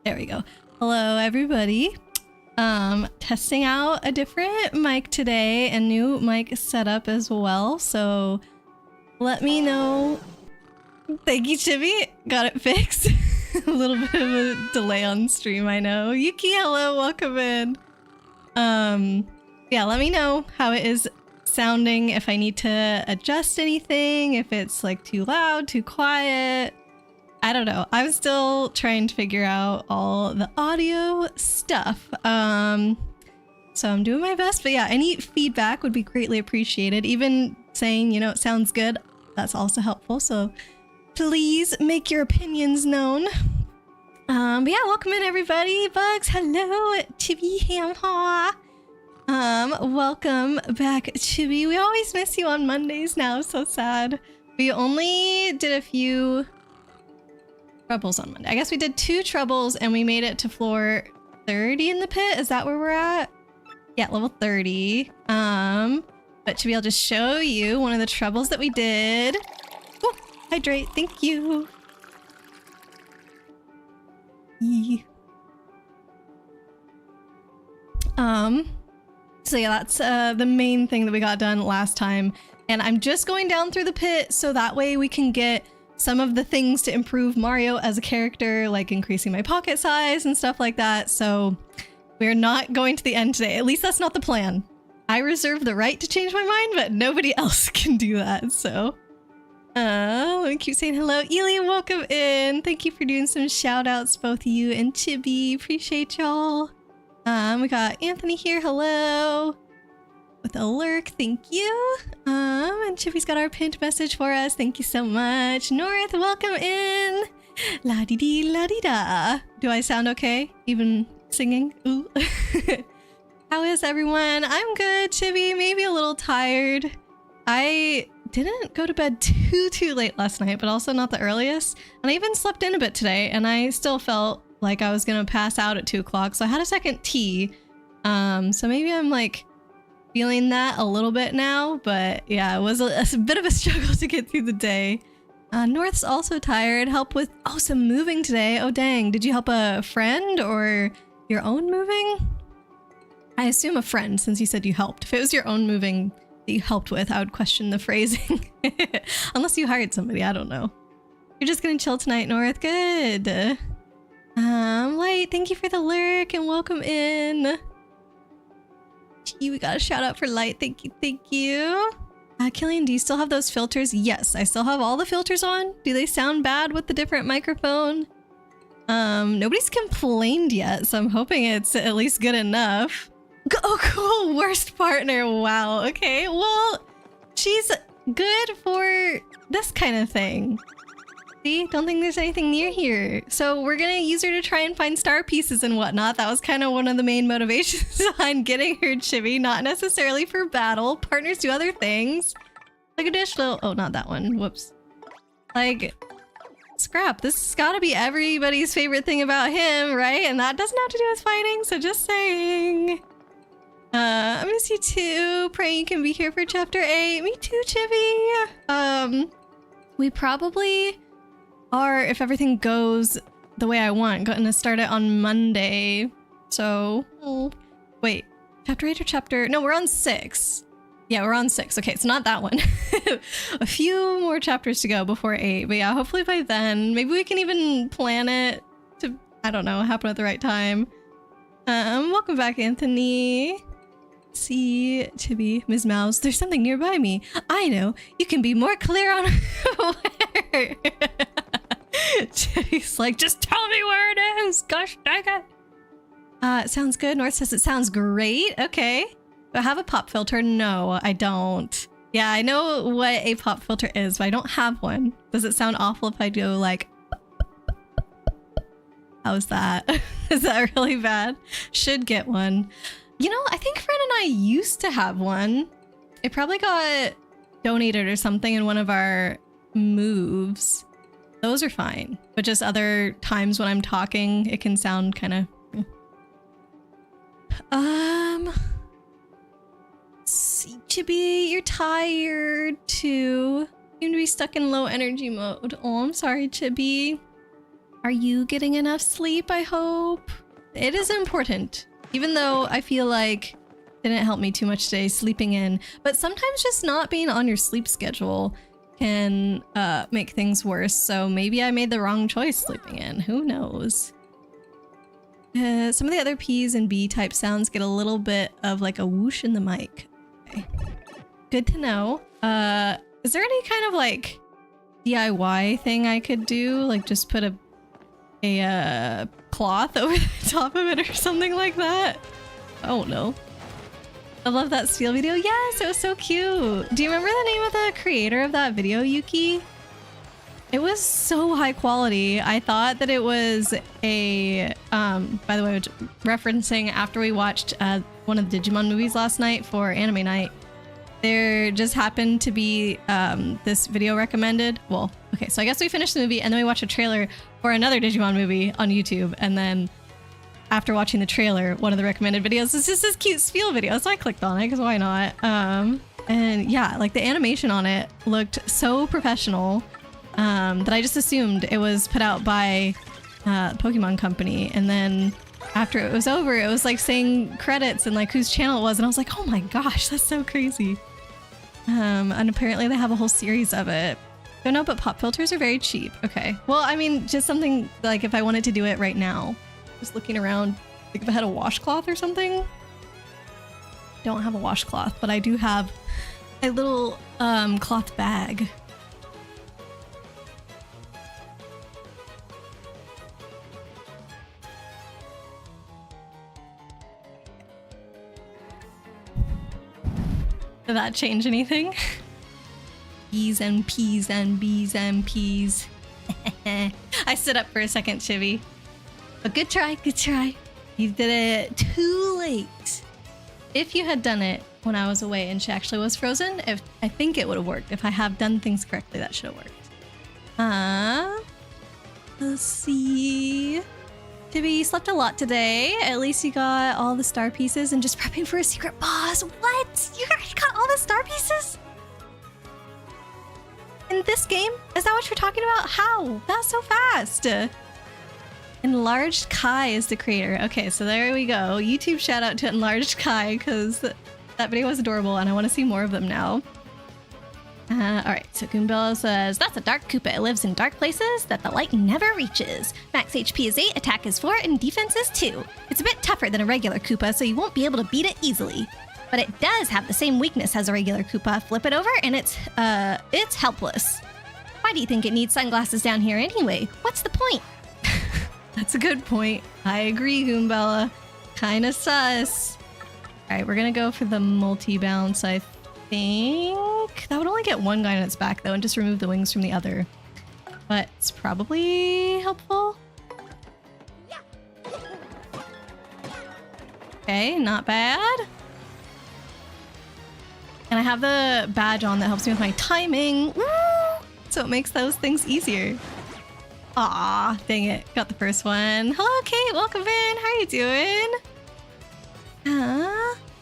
There we go. Hello, everybody. Testing out a different mic today, and new mic setup as well. So let me know. Thank you, Chibi. Got it fixed. A little bit of a delay on stream, I know. Yuki, hello, welcome in. Yeah, let me know how it is sounding, if I need to adjust anything, if it's like too loud, too quiet. I don't know. I'm still trying to figure out all the audio stuff. So I'm doing my best, but yeah, any feedback would be greatly appreciated. Even saying, you know, it sounds good, that's also helpful. So please make your opinions known. But yeah, welcome in everybody. Bugs, hello. Chibi, ham-ha. Welcome back, Chibi. We always miss you on Mondays now. So sad. We only did a few troubles on Monday. I guess we did 2 troubles and we made it to floor 30 in the pit. Is that where we're at? Yeah, level 30. But Chibi, I'll just show you one of the troubles that we did. Oh, hydrate. Thank you. Yee. So yeah, that's the main thing that we got done last time. And I'm just going down through the pit so that way we can get some of the things to improve Mario as a character, like increasing my pocket size and stuff like that. So we're not going to the end today. At least that's not the plan. I reserve the right to change my mind, but nobody else can do that. So let me keep saying hello. Ely, welcome in. Thank you for doing some shout outs, both you and Chibi. Appreciate y'all. We got Anthony here. Hello. With a lurk, thank you. And Chibi's got our pinned message for us. Thank you so much. North, welcome in. La di di la di da. Do I sound okay? Even singing? Ooh. How is everyone? I'm good, Chibi. Maybe a little tired. I didn't go to bed too late last night, but also not the earliest. And I even slept in a bit today, and I still felt like I was gonna pass out at 2 o'clock. So I had a second tea. So maybe I'm like feeling that a little bit now, but yeah, it was a bit of a struggle to get through the day. North's also tired. Help with some moving today. Oh dang, did you help a friend or your own moving? I assume a friend, since you said you helped. If it was your own moving that you helped with, I would question the phrasing. Unless you hired somebody, I don't know. You're just gonna chill tonight, North. Good. Light, thank you for the lurk and welcome in. Gee, we got a shout out for Light. Thank you, thank you. Killian, do you still have those filters? Yes, I still have all the filters on. Do they sound bad with the different microphone? Nobody's complained yet, so I'm hoping it's at least good enough. Oh, cool. Worst partner. Wow. Okay, well, she's good for this kind of thing. See? Don't think there's anything near here. So we're gonna use her to try and find star pieces and whatnot. That was kind of one of the main motivations behind getting her, Chibi. Not necessarily for battle. Partners do other things. Like a dish little... Oh, not that one. Whoops. Like... Scrap. This has got to be everybody's favorite thing about him, right? And that doesn't have to do with fighting, so just saying. I miss you too. Praying you can be here for chapter 8. Me too, Chibi. We probably are, if everything goes the way I want, going to start it on Monday. So, wait, chapter 8 or chapter... No, we're on 6. Yeah, we're on 6. Okay, it's not that one. A few more chapters to go before 8. But yeah, hopefully by then, maybe we can even plan it to, I don't know, happen at the right time. Welcome back, Anthony. See, Chibi, Ms. Mouse, there's something nearby me. I know. You can be more clear on where. Chibi's like, just tell me where it is. Gosh dang it. It sounds good. North says it sounds great. Okay. Do I have a pop filter? No, I don't. Yeah, I know what a pop filter is, but I don't have one. Does it sound awful if I go like... How's that? Is that really bad? Should get one. You know, I think Fred and I used to have one. It probably got donated or something in one of our moves. Those are fine. But just other times when I'm talking, it can sound kind of... See, Chibi, you're tired too. You seem to be stuck in low energy mode. Oh, I'm sorry, Chibi. Are you getting enough sleep, I hope? It is important, even though I feel like it didn't help me too much today sleeping in, but sometimes just not being on your sleep schedule can make things worse, so maybe I made the wrong choice sleeping in. Who knows? Some of the other P's and B type sounds get a little bit of like a whoosh in the mic. Okay. Good to know. Is there any kind of like DIY thing I could do? Like just put a cloth over the top of it or something like that? I don't know. I love that steel video. Yes, it was so cute. Do you remember the name of the creator of that video, Yuki? It was so high quality. I thought that it was a, by the way, referencing after we watched one of the Digimon movies last night for anime night, there just happened to be this video recommended. Well, okay, so I guess we finished the movie and then we watched a trailer for another Digimon movie on YouTube. And then after watching the trailer, one of the recommended videos is just this cute spiel video. So I clicked on it because why not? And yeah, like the animation on it looked so professional. That I just assumed it was put out by Pokemon Company, and then after it was over, it was like saying credits and like whose channel it was, and I was like, oh my gosh, that's so crazy. And apparently they have a whole series of it. Don't know, but pop filters are very cheap. Okay, well, I mean, just something like if I wanted to do it right now, just looking around, like if I had a washcloth or something. Don't have a washcloth, but I do have a little cloth bag. Did that change anything? B's and P's and B's and P's. I stood up for a second, Chibi. But good try, good try. You did it too late. If you had done it when I was away and she actually was frozen, I think it would have worked. If I have done things correctly, that should have worked. Let's see. Chibi, you slept a lot today. At least you got all the star pieces and just prepping for a secret boss. What? You already got all the star pieces? In this game? Is that what you're talking about? How? That's so fast. Enlarged Kai is the creator. Okay, so there we go. YouTube shout out to Enlarged Kai because that video was adorable and I want to see more of them now. Alright, so Goombella says, that's a dark Koopa. It lives in dark places that the light never reaches. Max HP is 8, attack is 4, and defense is 2. It's a bit tougher than a regular Koopa, so you won't be able to beat it easily. But it does have the same weakness as a regular Koopa. Flip it over and it's helpless. Why do you think it needs sunglasses down here anyway? What's the point? That's a good point. I agree, Goombella. Kinda sus. Alright, we're gonna go for the multi-bounce, I think. That would only get one guy on its back, though, and just remove the wings from the other. But it's probably helpful. Okay, not bad. And I have the badge on that helps me with my timing. Woo! So it makes those things easier. Aw, dang it. Got the first one. Hello, Kate. Welcome in. How are you doing?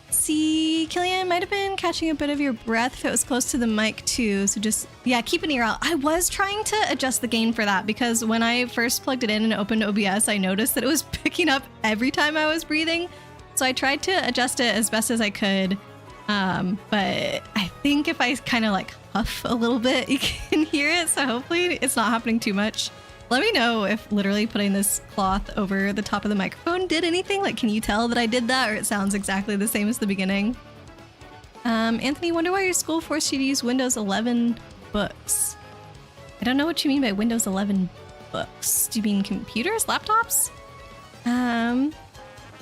See, Killian might have been catching a bit of your breath if it was close to the mic too. So just, yeah, keep an ear out. I was trying to adjust the gain for that because when I first plugged it in and opened OBS, I noticed that it was picking up every time I was breathing. So I tried to adjust it as best as I could. But I think if I kind of like huff a little bit, you can hear it. So hopefully it's not happening too much. Let me know if literally putting this cloth over the top of the microphone did anything. Like, can you tell that I did that, or it sounds exactly the same as the beginning? Anthony, wonder why your school forced you to use Windows 11 books. I don't know what you mean by Windows 11 books. Do you mean computers, laptops?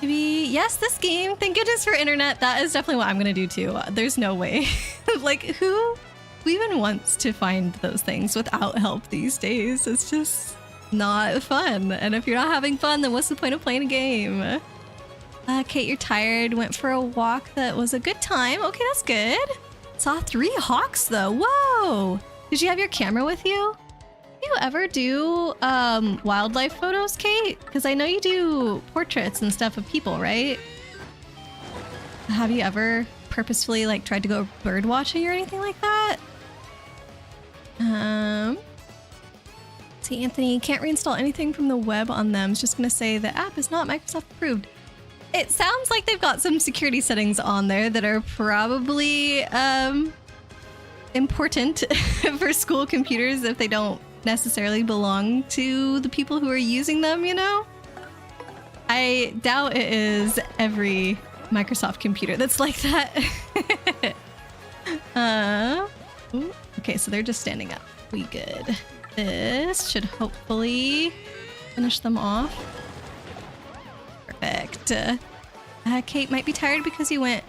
Maybe, yes, this game. Thank goodness for internet. That is definitely what I'm gonna do too. There's no way. Like, who even wants to find those things without help these days? It's just not fun. And if you're not having fun, then what's the point of playing a game? Kate, you're tired. Went for a walk. That was a good time. Okay, that's good. Saw 3 hawks though. Whoa! Did you have your camera with you? Do you ever do wildlife photos, Kate? Because I know you do portraits and stuff of people, right? Have you ever purposefully like tried to go bird watching or anything like that? See, Anthony, can't reinstall anything from the web on them. It's just going to say the app is not Microsoft approved. It sounds like they've got some security settings on there that are probably important for school computers if they don't necessarily belong to the people who are using them, you know? I doubt it is every Microsoft computer that's like that. Okay, so they're just standing up. We good. This should hopefully finish them off. Perfect. Kate might be tired because you went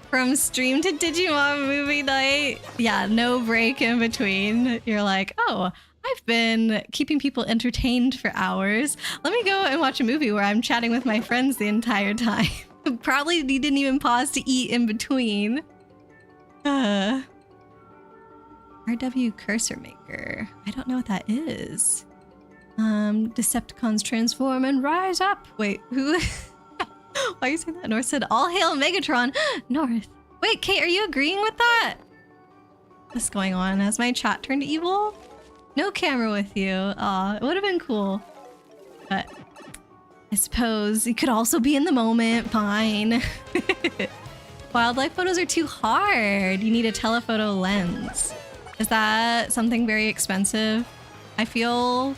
from stream to Digimon movie night. Yeah, no break in between. You're like, oh, I've been keeping people entertained for hours. Let me go and watch a movie where I'm chatting with my friends the entire time. Probably you didn't even pause to eat in between. RW Cursor Maker. I don't know what that is. Decepticons transform and rise up. Wait, who? Why are you saying that? North said, all hail Megatron. North. Wait, Kate, are you agreeing with that? What's going on? Has my chat turned evil? No camera with you. Aw, it would have been cool. But I suppose it could also be in the moment. Fine. Wildlife photos are too hard. You need a telephoto lens. Is that something very expensive? I feel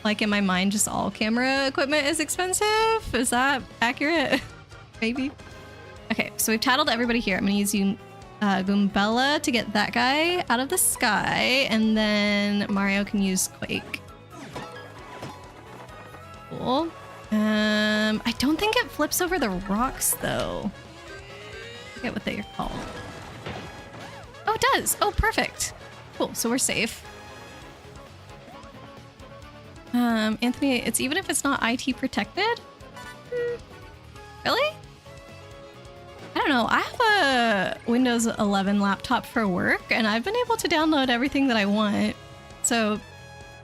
like in my mind, just all camera equipment is expensive. Is that accurate? Maybe. Okay, so we've titled everybody here. I'm gonna use you, Goombella to get that guy out of the sky, and then Mario can use Quake. Cool. I don't think it flips over the rocks though. I forget what they are called. Oh, it does. Oh, perfect. Cool, so we're safe. Anthony, it's even if it's not IT protected? Really? I don't know. I have a Windows 11 laptop for work, and I've been able to download everything that I want. So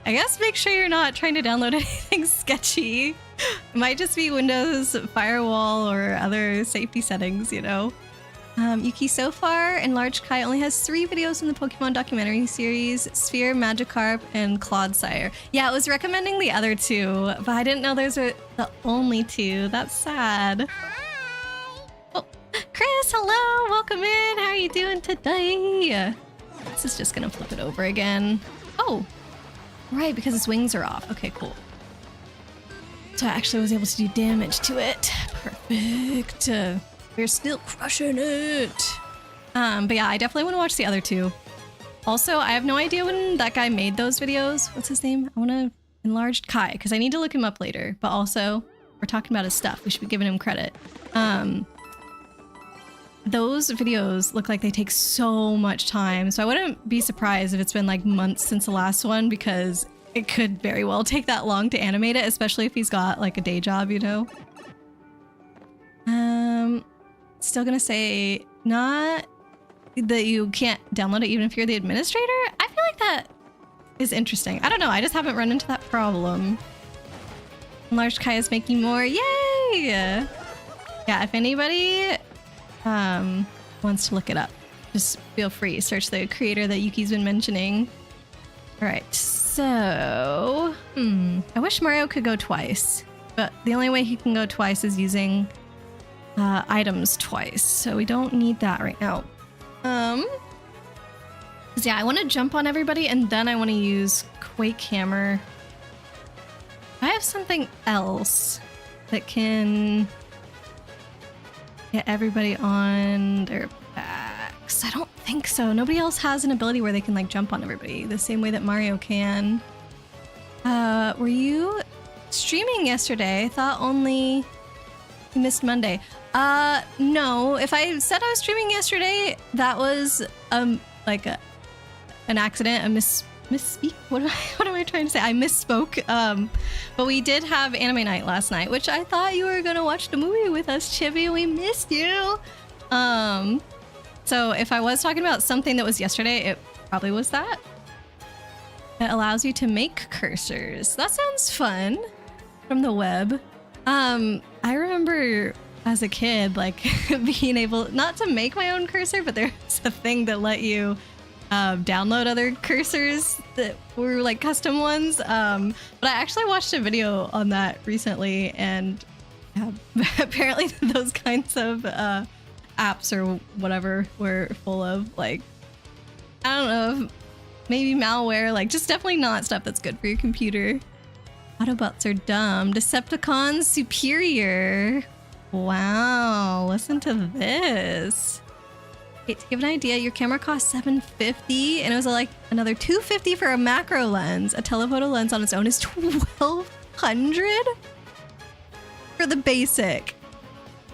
I guess make sure you're not trying to download anything sketchy. It might just be Windows firewall or other safety settings, you know? Yuki, so far, Enlarged Kai only has 3 videos in the Pokemon documentary series, Sphere, Magikarp, and Clodsire. Yeah, it was recommending the other 2, but I didn't know those were the only 2. That's sad. Oh, Chris, hello! Welcome in! How are you doing today? This is just gonna flip it over again. Oh, right, because its wings are off. Okay, cool. So I actually was able to do damage to it. Perfect. We're still crushing it. But yeah, I definitely want to watch the other 2. Also, I have no idea when that guy made those videos. What's his name? I want to Enlarged Kai, because I need to look him up later. But also, we're talking about his stuff. We should be giving him credit. Those videos look like they take so much time. So I wouldn't be surprised if it's been like months since the last one, because it could very well take that long to animate it, especially if he's got like a day job, you know? Still gonna say not that you can't download it even if you're the administrator. I feel like that is interesting. I don't know. I just haven't run into that problem. Enlarged Kai is making more. Yay! Yeah, if anybody wants to look it up, just feel free. Search the creator that Yuki's been mentioning. All right, so I wish Mario could go twice, but the only way he can go twice is using items twice, so we don't need that right now. Yeah, I want to jump on everybody, and then I want to use Quake Hammer. I have something else that can get everybody on their backs. I don't think so. Nobody else has an ability where they can like jump on everybody the same way that Mario can. Were you streaming yesterday? I thought only you missed Monday. No. If I said I was streaming yesterday, that was like an accident, a misspeak. What am I trying to say? I misspoke. But we did have anime night last night, which I thought you were gonna watch the movie with us, Chibi. We missed you. So if I was talking about something that was yesterday, it probably was that. It allows you to make cursors. That sounds fun. From the web. I remember as a kid, like being able not to make my own cursor, but there's a thing that let you download other cursors that were like custom ones. But I actually watched a video on that recently, and yeah, apparently those kinds of apps or whatever were full of like, I don't know, maybe malware, like just definitely not stuff that's good for your computer. Autobots are dumb. Decepticons superior. Wow, listen to this. Okay, to give an idea, your camera cost $750 and it was like another $250 for a macro lens. A telephoto lens on its own is $1,200 for the basic.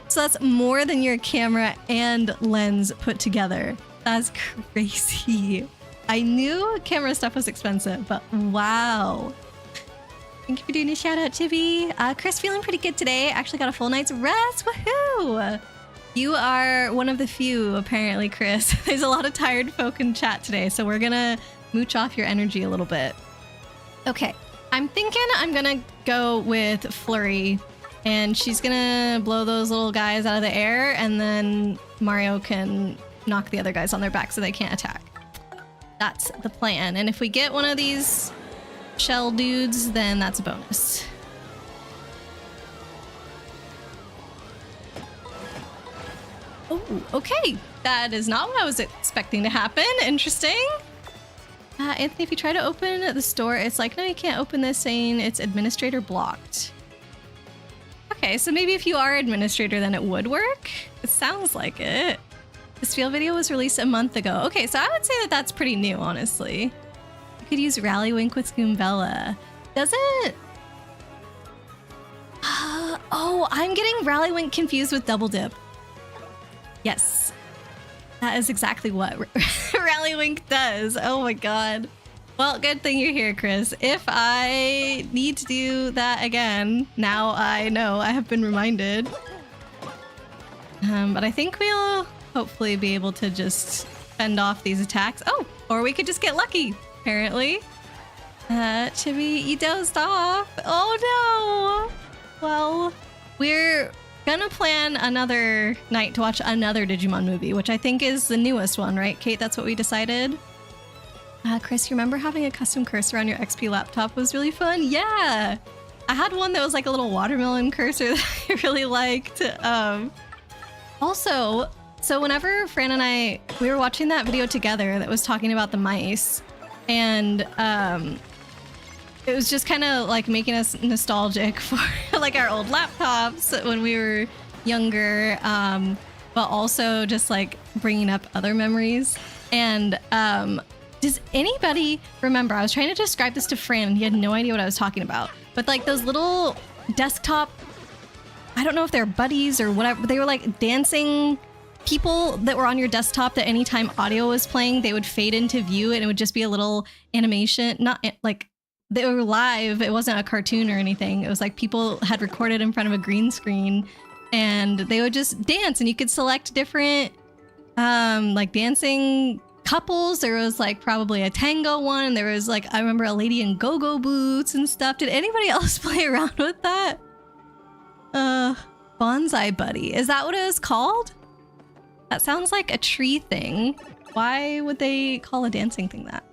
So that's more than your camera and lens put together. That's crazy. I knew camera stuff was expensive, but wow. Thank you for doing a shout out, Chibi. Chris, feeling pretty good today. Actually got a full night's rest. Woohoo! You are one of the few, apparently, Chris. There's a lot of tired folk in chat today, so we're gonna mooch off your energy a little bit. Okay, I'm thinking I'm gonna go with Flurry, and she's gonna blow those little guys out of the air, and then Mario can knock the other guys on their back so they can't attack. That's the plan. And if we get one of these shell dudes, then that's a bonus. Oh, okay. That is not what I was expecting to happen. Interesting. Anthony, if you try to open the store, it's like, no, you can't open this, saying it's administrator blocked. Okay, so maybe if you are administrator, then it would work. It sounds like it. This field video was released a month ago. Okay, so I would say that that's pretty new, honestly. You could use Rallywink with Goombella. Does it? Oh, I'm getting Rallywink confused with Double Dip. Yes, that is exactly what Rallywink does. Oh my god. Well, good thing you're here, Chris. If I need to do that again, now I know. I have been reminded. But I think we'll hopefully be able to just fend off these attacks. Oh, or we could just get lucky, apparently. Chibi, you dozed off. Oh no. Well, we're gonna plan another night to watch another Digimon movie, which I think is the newest one, right, Kate? That's what we decided. Chris, you remember having a custom cursor on your XP laptop was really fun? Yeah, I had one that was like a little watermelon cursor that I really liked. Also, so whenever Fran and we were watching that video together that was talking about the mice, and it was just kind of like making us nostalgic for like our old laptops when we were younger, but also just like bringing up other memories. And does anybody remember, I was trying to describe this to Fran and he had no idea what I was talking about, but like those little desktop, I don't know if they're buddies or whatever, they were like dancing people that were on your desktop that anytime audio was playing, they would fade into view and it would just be a little animation, not like they were live. It wasn't a cartoon or anything. It was like people had recorded in front of a green screen and they would just dance, and you could select different like dancing couples. There was like probably a tango one, and there was like, I remember a lady in go-go boots and stuff. Did anybody else play around with that? Bonsai Buddy. Is that what it was called? That sounds like a tree thing. Why would they call a dancing thing that?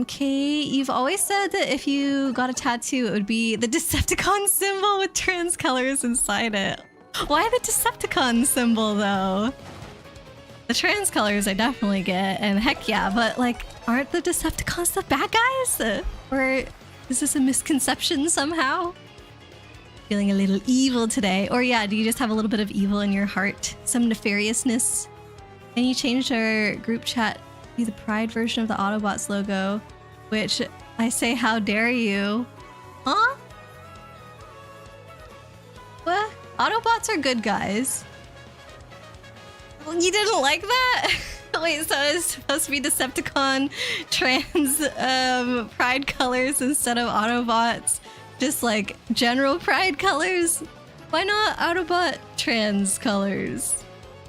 Kate, you've always said that if you got a tattoo, it would be the Decepticon symbol with trans colors inside it. Why the Decepticon symbol, though? The trans colors I definitely get, and heck yeah, but like, aren't the Decepticons the bad guys? Or is this a misconception somehow? Feeling a little evil today. Or yeah, do you just have a little bit of evil in your heart? Some nefariousness? And you changed our group chat to be the Pride version of the Autobots logo, which I say, how dare you? Huh? What? Autobots are good guys. You didn't like that? Wait, so it's supposed to be Decepticon trans pride colors instead of Autobots? Just like general pride colors? Why not Autobot trans colors?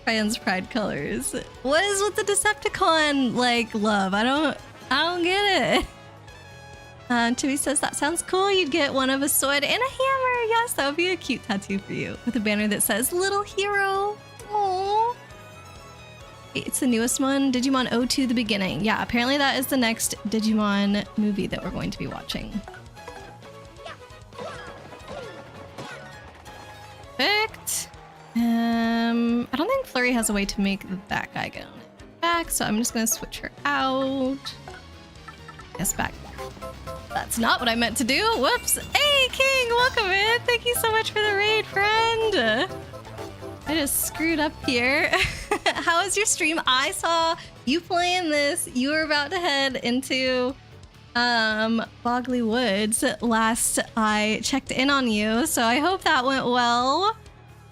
Trans pride colors. What is with the Decepticon like love? I don't get it. Chibi says that sounds cool. You'd get one of a sword and a hammer. Yes, that would be a cute tattoo for you with a banner that says "Little Hero." Aww. It's the newest one, Digimon O2 The Beginning. Yeah, apparently that is the next Digimon movie that we're going to be watching. Perfect. I don't think Flurry has a way to make that guy go back, so I'm just gonna switch her out. Yes, back. That's not what I meant to do. Whoops. Hey, King, welcome in. Thank you so much for the raid, friend. I just screwed up here. How was your stream? I saw you playing this. You were about to head into Bogley Woods last I checked in on you, so I hope that went well.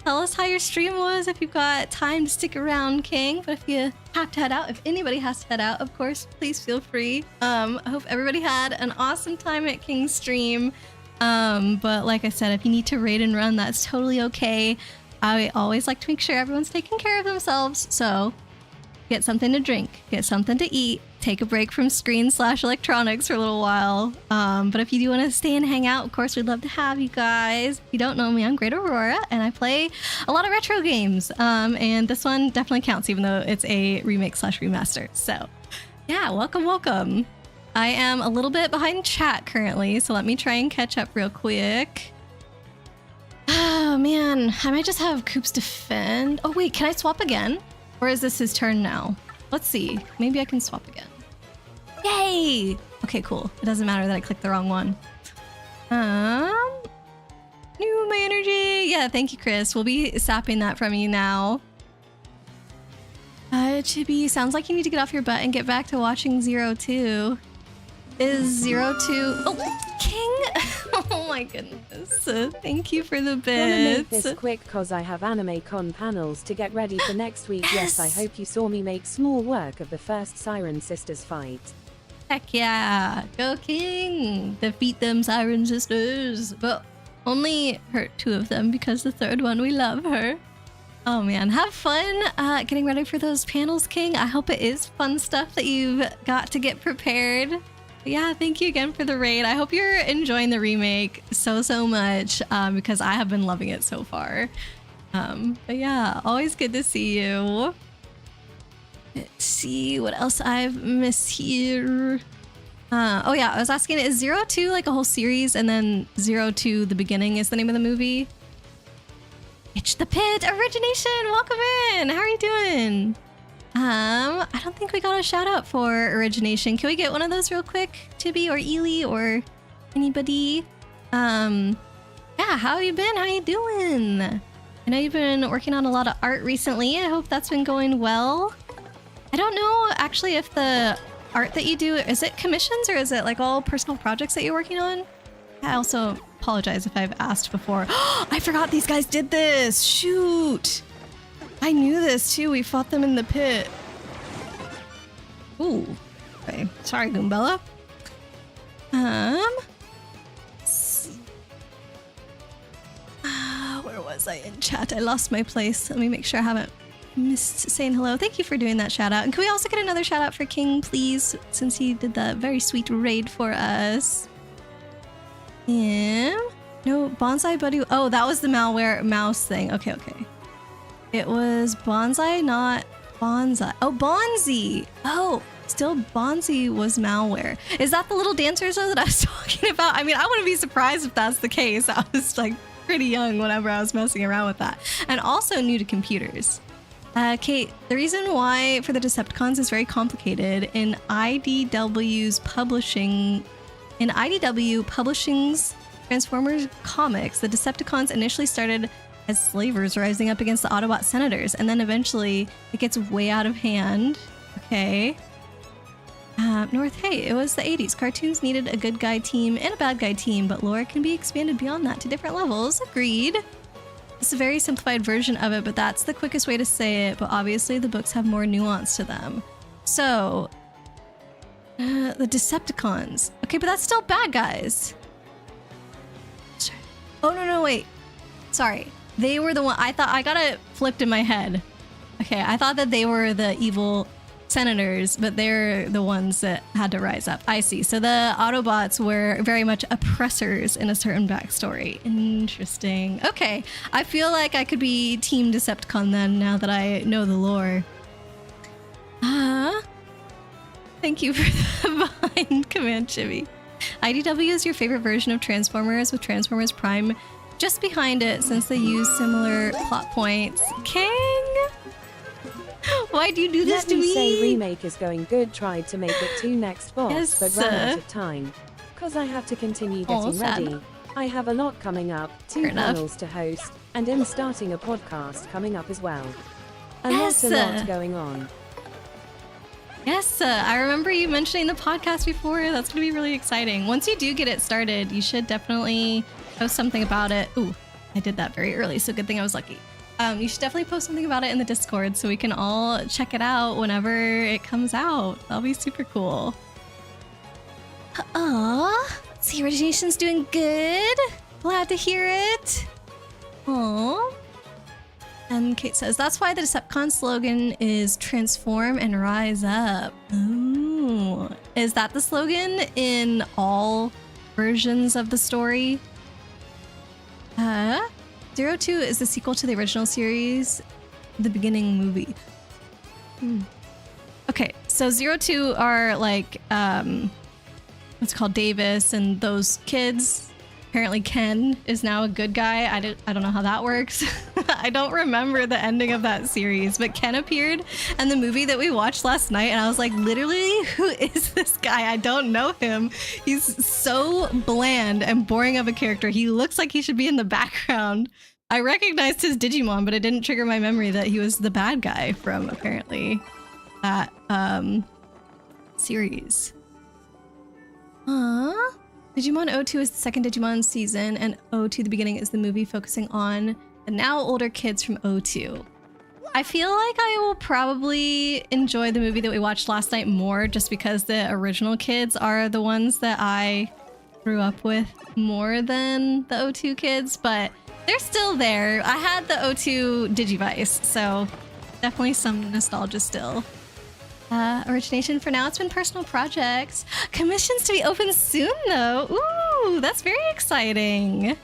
Tell us how your stream was if you've got time to stick around, King. But if you have to head out, if anybody has to head out, of course, please feel free. I hope everybody had an awesome time at King's stream. But like I said, if you need to raid and run, that's totally okay. I always like to make sure everyone's taking care of themselves. So get something to drink, get something to eat, take a break from screen/electronics for a little while. But if you do want to stay and hang out, of course, we'd love to have you guys. If you don't know me, I'm Great Aurora, and I play a lot of retro games. And this one definitely counts, even though it's a remake/remaster. So yeah, welcome, welcome. I am a little bit behind chat currently, so let me try and catch up real quick. Oh man, I might just have Koops defend. Oh wait, can I swap again? Or is this his turn now? Let's see. Maybe I can swap again. Yay! Okay, cool. It doesn't matter that I clicked the wrong one. New my energy. Yeah, thank you, Chris. We'll be sapping that from you now. Chibi, sounds like you need to get off your butt and get back to watching 02. Is 02... Oh, King! Oh my goodness. Thank you for the bits. Gonna make this quick cause I have anime con panels to get ready for next week. Yes, I hope you saw me make small work of the first Siren Sisters fight. Heck yeah. Go King! Defeat them Siren Sisters. But only hurt 2 of them because the 3rd one, we love her. Oh man, have fun getting ready for those panels, King. I hope it is fun stuff that you've got to get prepared. But yeah, thank you again for the raid. I hope you're enjoying the remake so much because I have been loving it so far. But yeah, always good to see you. Let's see what else I've missed here. Oh yeah, I was asking, is 02 like a whole series and then 02 The Beginning is the name of the movie? Itch the Pit, Origination, welcome in. How are you doing? I don't think we got a shout out for Origination. Can we get one of those real quick? Tibi or Ely or anybody? Yeah, how have you been? How you doing? I know you've been working on a lot of art recently. I hope that's been going well. I don't know actually if the art that you do, is it commissions or is it like all personal projects that you're working on? I also apologize if I've asked before. I forgot these guys did this. Shoot. I knew this too. We fought them in the pit. Ooh. Okay. Sorry, Goombella. Where was I in chat? I lost my place. Let me make sure I haven't missed saying hello. Thank you for doing that shout out. And can we also get another shout out for King, please? Since he did that very sweet raid for us. Yeah. No, Bonsai Buddy. Oh, that was the malware mouse thing. Okay, okay. It was Bonsai, not Bonsai. Oh, Bonzi. Oh, still Bonzi was malware. Is that the little dancers though that I was talking about? I mean, I wouldn't be surprised if that's the case. I was like pretty young whenever I was messing around with that. And also new to computers. Kate, the reason why for the Decepticons is very complicated. In IDW Publishing's Transformers comics, the Decepticons initially started as slavers rising up against the Autobot senators, and then eventually it gets way out of hand. Okay. North, hey, it was the 80s. Cartoons needed a good guy team and a bad guy team, but lore can be expanded beyond that to different levels. Agreed. It's a very simplified version of it, but that's the quickest way to say it, but obviously the books have more nuance to them. So, the Decepticons. Okay, but that's still bad guys. Oh, no, wait. Sorry. They were the one, I thought, I got it flipped in my head. Okay, I thought that they were the evil senators, but they're the ones that had to rise up. I see. So the Autobots were very much oppressors in a certain backstory. Interesting. Okay, I feel like I could be Team Decepticon then, now that I know the lore. Thank you for the behind command, Chibi. IDW is your favorite version of Transformers, with Transformers Prime just behind it since they use similar plot points. King? Why do you do this to me? Let me say Remake is going good. Tried to make it to next boss, Yes, but ran out of time. Cause I have to continue getting ready. I have a lot coming up, 2 panels to host, and I'm starting a podcast coming up as well. A lot going on. Yes, I remember you mentioning the podcast before. That's going to be really exciting. Once you do get it started, you should definitely post something about it. Ooh, I did that very early, so good thing I was lucky. You should definitely post something about it in the Discord so we can all check it out whenever it comes out. That'll be super cool. Aw, see, Origination's doing good. Glad to hear it. Aww. And Kate says, that's why the Decepticon slogan is transform and rise up. Ooh. Is that the slogan in all versions of the story? 02 is the sequel to the original series, the beginning movie. Okay, so 02 are like, what's called Davis and those kids. Apparently Ken is now a good guy. I don't know how that works. I don't remember the ending of that series, but Ken appeared in the movie that we watched last night, and I was like, literally, who is this guy? I don't know him. He's so bland and boring of a character. He looks like he should be in the background. I recognized his Digimon, but it didn't trigger my memory that he was the bad guy from apparently that series. Digimon 02 is the second Digimon season, and 02 the beginning is the movie focusing on the now older kids from 02. I feel like I will probably enjoy the movie that we watched last night more just because the original kids are the ones that I grew up with more than the 02 kids, but they're still there. I had the 02 Digivice, so definitely some nostalgia still. Origination for now, it's been personal projects. Commissions to be open soon though. Ooh, that's very exciting.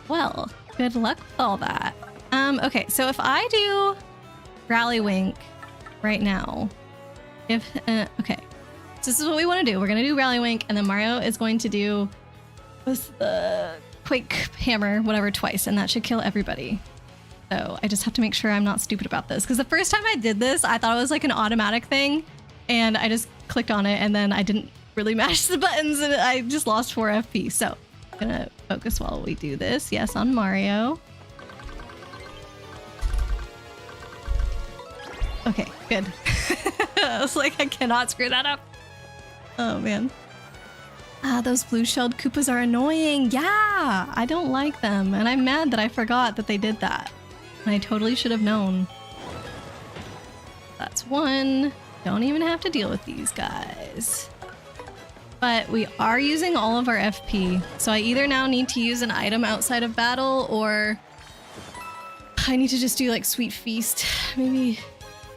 Well, good luck with all that. Okay, so if I do Rallywink right now, okay, so this is what we want to do. We're gonna do Rallywink, and then Mario is going to do the Quake Hammer, whatever, twice, and that should kill everybody. So I just have to make sure I'm not stupid about this, because the first time I did this, I thought it was like an automatic thing, and I just clicked on it, and then I didn't really mash the buttons, and I just lost 4 FP. So I'm gonna focus while we do this. Yes, on Mario. Okay, good. I was like, I cannot screw that up. Oh man. Those blue-shelled Koopas are annoying. Yeah, I don't like them, and I'm mad that I forgot that they did that. And I totally should have known. That's one. Don't even have to deal with these guys. But we are using all of our FP, so I either now need to use an item outside of battle, or I need to just do like Sweet Feast. Maybe,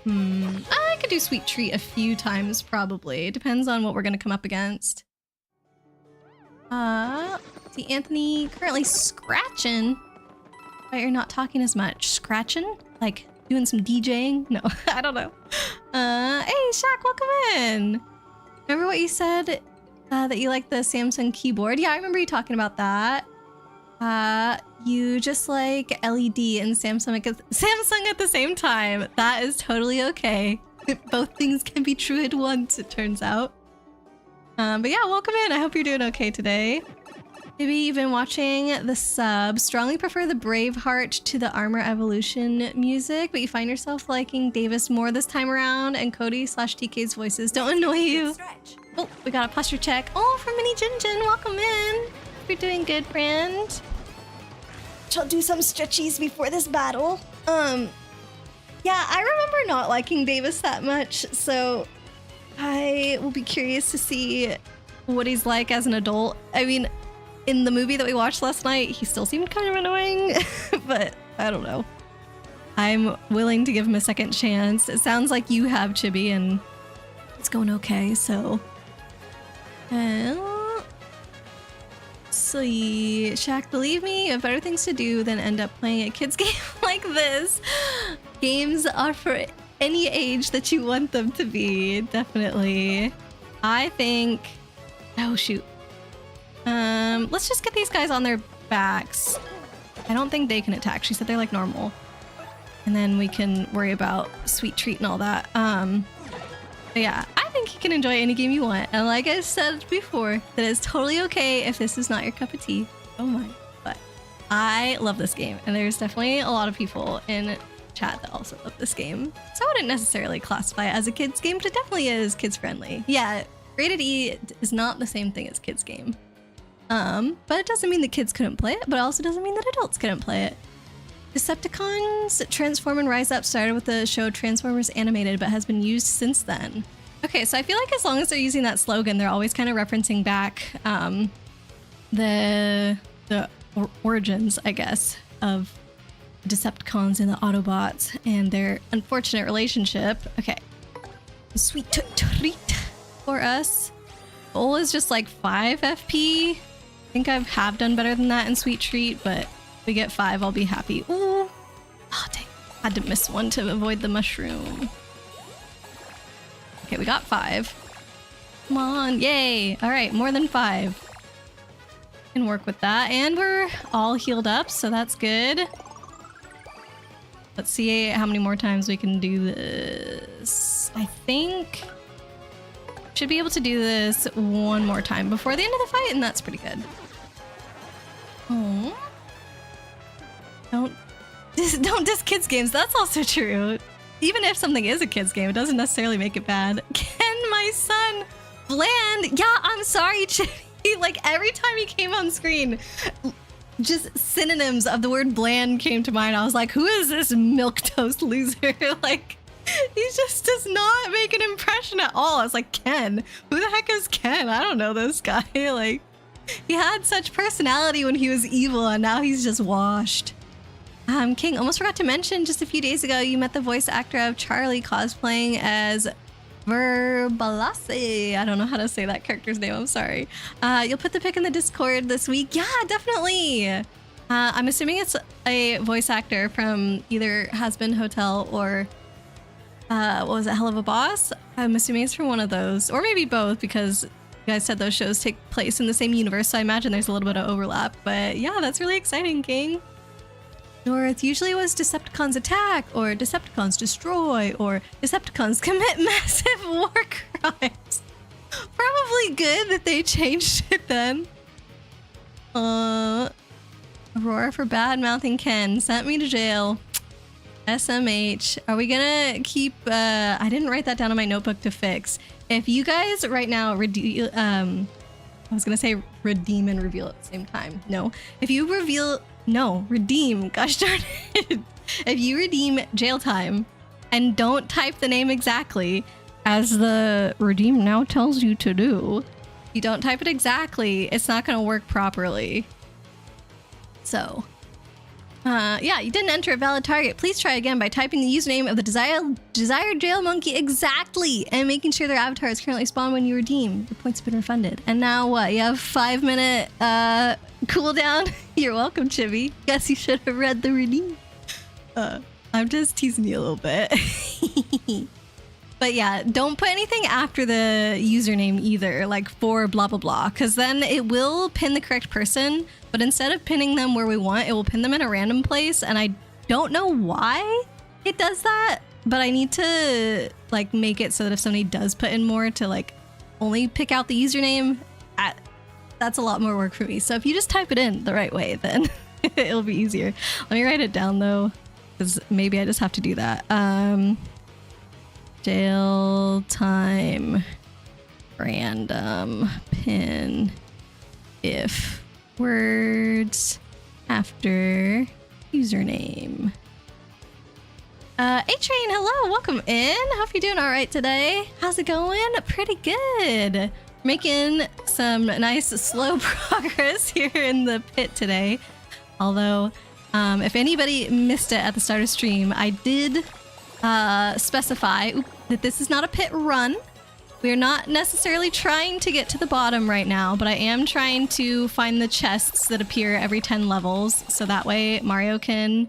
I could do Sweet Treat a few times probably. It depends on what we're gonna come up against. See, Anthony currently scratching. But you're not talking as much. Scratching? Like doing some DJing? No, I don't know. Hey, Shaq, welcome in. Remember what you said? That you like the Samsung keyboard? Yeah, I remember you talking about that. You just like LED and Samsung at the same time. That is totally okay. Both things can be true at once, it turns out. But yeah, welcome in. I hope you're doing okay today. Maybe you've been watching the sub. Strongly prefer the Braveheart to the Armor Evolution music, but you find yourself liking Davis more this time around, and Cody/TK's voices don't annoy you. Oh, we got a posture check. Oh, from Mini Jinjin, welcome in. You're doing good, friend. Shall do some stretchies before this battle. Yeah, I remember not liking Davis that much, so I will be curious to see what he's like as an adult. I mean, in the movie that we watched last night, he still seemed kind of annoying, but I don't know. I'm willing to give him a second chance. It sounds like you have, Chibi, and it's going okay, so. See, Shaq, believe me, you have better things to do than end up playing a kid's game like this. Games are for any age that you want them to be. Definitely. I think... Oh, shoot. Let's just get these guys on their backs. I don't think they can attack. She said they're like normal. And then we can worry about Sweet Treat and all that. But yeah, I think you can enjoy any game you want. And like I said before, that it's totally okay if this is not your cup of tea. Oh my. But I love this game. And there's definitely a lot of people in chat that also love this game. So I wouldn't necessarily classify it as a kids game, but it definitely is kids friendly. Yeah, rated E is not the same thing as kids game. But it doesn't mean that kids couldn't play it, but it also doesn't mean that adults couldn't play it. Decepticons Transform and Rise Up started with the show Transformers Animated, but has been used since then. Okay, so I feel like as long as they're using that slogan, they're always kind of referencing back the origins, I guess, of Decepticons and the Autobots and their unfortunate relationship. Okay, Sweet Treat for us. Goal is just like 5 FP. I think I have done better than that in Sweet Treat, but if we get 5, I'll be happy. Ooh. Oh, dang. Had to miss one to avoid the mushroom. Okay, we got 5. Come on, yay. All right, more than 5. Can work with that. And we're all healed up, so that's good. Let's see how many more times we can do this. I think... should be able to do this one more time before the end of the fight, and that's pretty good. Oh. Don't diss kids games. That's also true. Even if something is a kids game, it doesn't necessarily make it bad. Ken, my son, bland. Yeah, I'm sorry, Chippy. Like every time he came on screen, just synonyms of the word bland came to mind. I was like, who is this milquetoast loser? Like, he just does not make an impression at all. I was like, Ken? Who the heck is Ken? I don't know this guy. Like, he had such personality when he was evil, and now he's just washed. King, almost forgot to mention, just a few days ago, you met the voice actor of Charlie cosplaying as Verbalace. I don't know how to say that character's name. I'm sorry. You'll put the pic in the Discord this week. Yeah, definitely. I'm assuming it's a voice actor from either Has Been Hotel or... what was it, Hell of a Boss? I'm assuming it's from one of those, or maybe both, because you guys said those shows take place in the same universe, so I imagine there's a little bit of overlap. But yeah, that's really exciting, King. North usually was Decepticons attack, or Decepticons destroy, or Decepticons commit massive war crimes. Probably good that they changed it then. Aurora for bad mouthing Ken sent me to jail. SMH. Are we gonna keep... I didn't write that down in my notebook to fix. If you guys right now redeem... I was gonna say redeem and reveal at the same time. No. If you reveal... No, redeem. Gosh darn it. If you redeem jail time and don't type the name exactly as the redeem now tells you to do, you don't type it exactly, it's not gonna work properly. So... yeah, you didn't enter a valid target. Please try again by typing the username of the desired jail monkey exactly and making sure their avatar is currently spawned when you redeem. Your points have been refunded. And now what? You have 5-minute cooldown? You're welcome, Chibi. Guess you should have read the redeem. I'm just teasing you a little bit. But yeah, don't put anything after the username either, like for blah blah blah, because then it will pin the correct person, but instead of pinning them where we want, it will pin them in a random place, and I don't know why it does that, but I need to like make it so that if somebody does put in more to like only pick out the username, that's a lot more work for me. So if you just type it in the right way, then it'll be easier. Let me write it down though, because maybe I just have to do that. Jail time random pin if words after username. A-Train, hello, welcome in. Hope you're doing all right today. How's it going? Pretty good. Making some nice slow progress here in the pit today. Although, if anybody missed it at the start of stream, I did specify that this is not a pit run. We are not necessarily trying to get to the bottom right now, but I am trying to find the chests that appear every 10 levels, so that way Mario can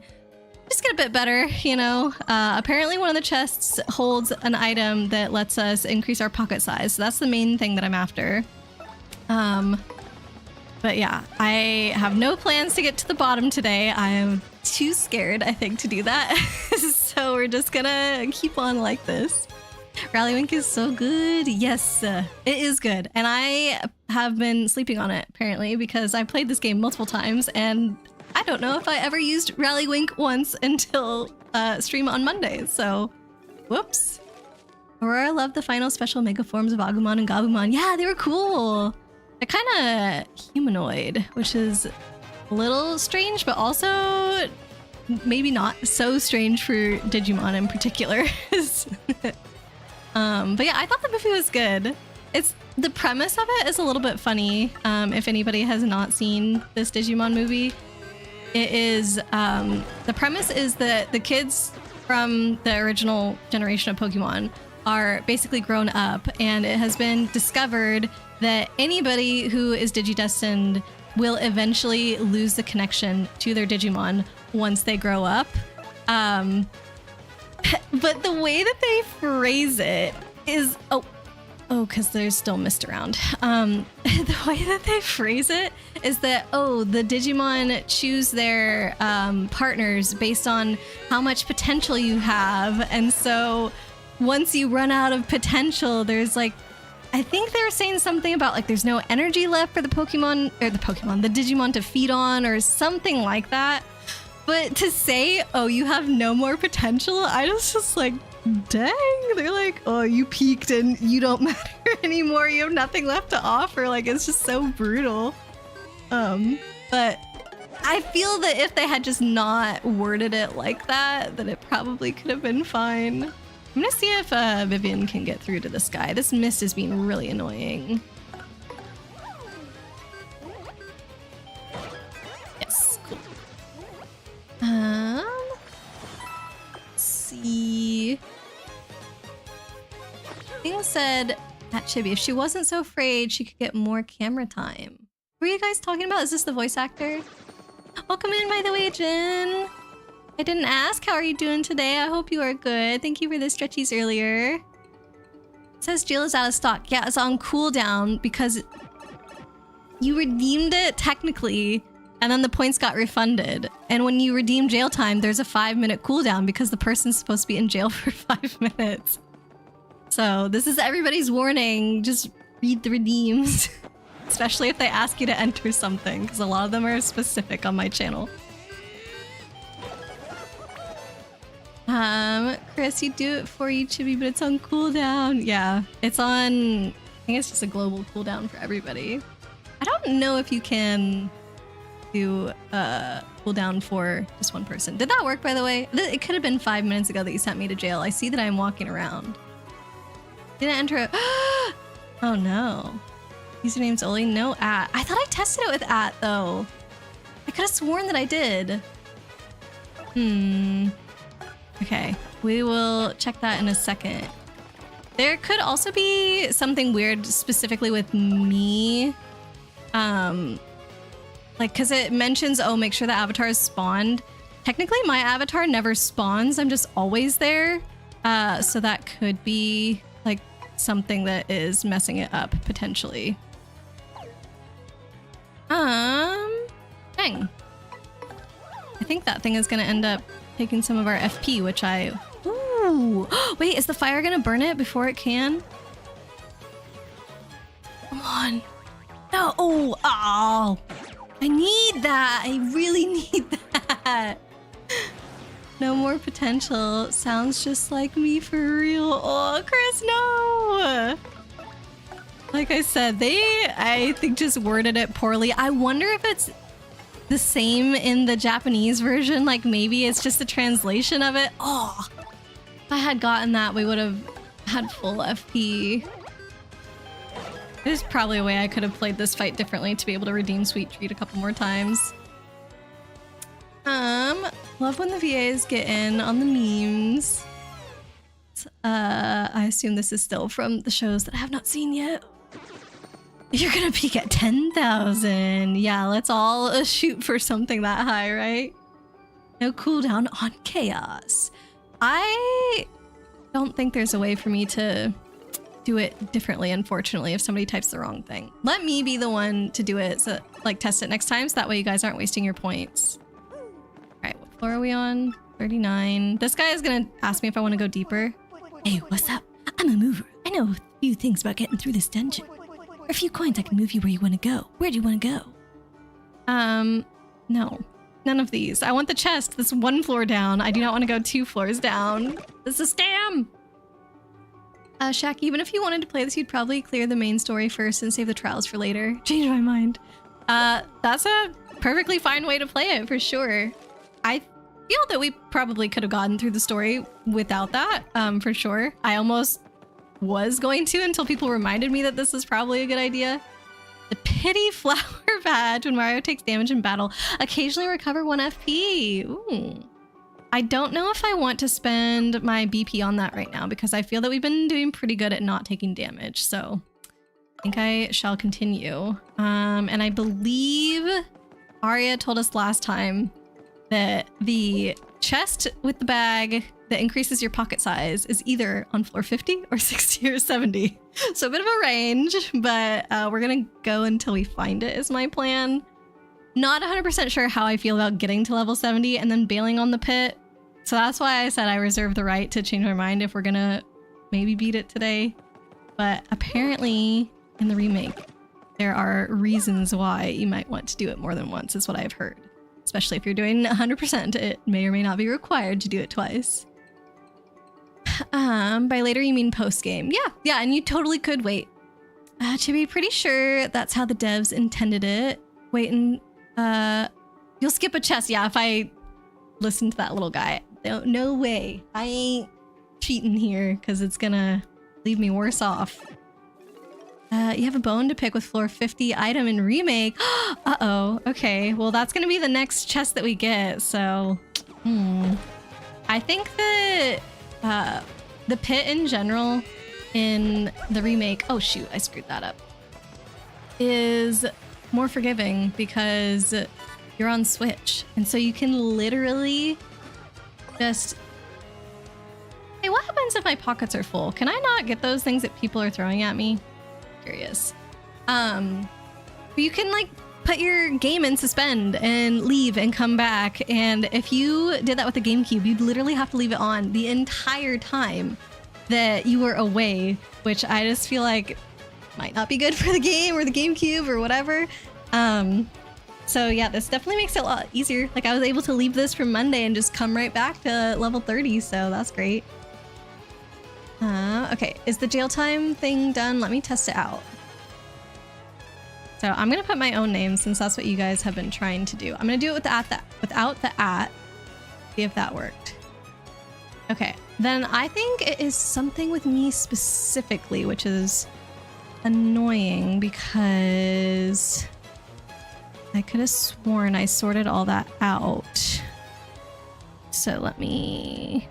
just get a bit better, you know. Apparently one of the chests holds an item that lets us increase our pocket size. So that's the main thing that I'm after. But yeah, I have no plans to get to the bottom today. I am too scared, I think, to do that. So we're just gonna keep on like this. Rallywink is so good. Yes, it is good. And I have been sleeping on it, apparently, because I played this game multiple times, and I don't know if I ever used Rallywink once until stream on Monday. So, whoops. Aurora loved the final special mega forms of Agumon and Gabumon. Yeah, they were cool. They're kind of humanoid, which is a little strange, but also maybe not so strange for Digimon in particular. But yeah, I thought the movie was good. The premise of it is a little bit funny. If anybody has not seen this Digimon movie, it is the premise is that the kids from the original generation of Pokemon are basically grown up, and it has been discovered that anybody who is digidestined will eventually lose the connection to their Digimon once they grow up. But the way that they phrase it is because there's still mist around. The way that they phrase it is that the Digimon choose their partners based on how much potential you have, and so once you run out of potential, there's like, I think they were saying something about like there's no energy left for the Digimon to feed on or something like that. But to say, you have no more potential, I was just like, dang. They're like, you peaked and you don't matter anymore. You have nothing left to offer. Like, it's just so brutal. But I feel that if they had just not worded it like that, then it probably could have been fine. I'm gonna see if Vivian can get through to this guy. This mist is being really annoying. Yes, cool. Let's see. Thing said at Chibi, if she wasn't so afraid, she could get more camera time. What were you guys talking about? Is this the voice actor? Welcome in, by the way, Jen. I didn't ask, how are you doing today? I hope you are good. Thank you for the stretchies earlier. It says Jill is out of stock. Yeah, it's on cooldown because you redeemed it technically, and then the points got refunded. And when you redeem jail time, there's a 5-minute cooldown because the person's supposed to be in jail for 5 minutes. So this is everybody's warning. Just read the redeems, especially if they ask you to enter something, because a lot of them are specific on my channel. Chris, you do it for you, Chibi, but it's on cooldown. Yeah, it's on, I think it's just a global cooldown for everybody. I don't know if you can do a cooldown for just one person. Did that work, by the way? It could have been 5 minutes ago that you sent me to jail. I see that I'm walking around. Didn't enter a... Oh no. Username's only no at. I thought I tested it with at, though. I could have sworn that I did. Okay, we will check that in a second. There could also be something weird specifically with me. Like, because it mentions, make sure the avatar is spawned. Technically, my avatar never spawns. I'm just always there. So that could be, like, something that is messing it up, potentially. Dang. I think that thing is going to end up taking some of our FP, which Ooh! Wait, is the fire gonna burn it before it can? Come on. No! Oh! I need that! I really need that! No more potential. Sounds just like me for real. Oh, Chris, no! Like I said, I think, just worded it poorly. I wonder if it's the same in the Japanese version. Like, maybe it's just a translation of it. Oh, if I had gotten that, we would have had full FP. There's probably a way I could have played this fight differently to be able to redeem Sweet Treat a couple more times. Love when the VAs get in on the memes. I assume this is still from the shows that I have not seen yet. You're gonna peak at 10,000. Yeah, let's all shoot for something that high, right? No cooldown on chaos. I don't think there's a way for me to do it differently, unfortunately, if somebody types the wrong thing. Let me be the one to do it, so like test it next time, so that way you guys aren't wasting your points. All right, what floor are we on? 39. This guy is gonna ask me if I want to go deeper. Hey, what's up? I'm a mover. I know a few things about getting through this dungeon. For a few coins, I can move you where you want to go. Where do you want to go? No. None of these. I want the chest that's 1 floor down. I do not want to go 2 floors down. This is a scam! Shaq, even if you wanted to play this, you'd probably clear the main story first and save the trials for later. Change my mind. That's a perfectly fine way to play it, for sure. I feel that we probably could have gotten through the story without that, for sure. I almost was going to until people reminded me that this is probably a good idea. The pity flower badge. When Mario takes damage in battle, occasionally recover 1 FP. Ooh. I don't know if I want to spend my BP on that right now because I feel that we've been doing pretty good at not taking damage. So I think I shall continue. And I believe Arya told us last time that the chest with the bag that increases your pocket size is either on floor 50 or 60 or 70. So a bit of a range, but we're gonna go until we find it is my plan. Not 100% sure how I feel about getting to level 70 and then bailing on the pit. So that's why I said I reserve the right to change my mind if we're gonna maybe beat it today. But apparently in the remake, there are reasons why you might want to do it more than once, is what I've heard. Especially if you're doing 100%, it may or may not be required to do it twice. By later you mean post-game. Yeah, and you totally could wait. To be pretty sure that's how the devs intended it. Wait and you'll skip a chest. Yeah, if I listen to that little guy. No way. I ain't cheating here because it's gonna leave me worse off. You have a bone to pick with floor 50 item in remake. Uh-oh. Okay, well that's gonna be the next chest that we get, so I think that the pit in general in the remake, oh shoot, I screwed that up, is more forgiving because you're on Switch, and so you can literally just... Hey, what happens if my pockets are full? Can I not get those things that people are throwing at me? Curious. You can like put your game in suspend and leave and come back, and if you did that with the GameCube, you'd literally have to leave it on the entire time that you were away, which I just feel like might not be good for the game or the GameCube or whatever. So yeah, this definitely makes it a lot easier. Like I was able to leave this from Monday and just come right back to level 30, so that's great. Okay, is the jail time thing done? Let me test it out. So I'm gonna put my own name since that's what you guys have been trying to do. I'm gonna do it without the at. See if that worked. Okay, then I think it is something with me specifically, which is annoying because I could have sworn I sorted all that out. So let me...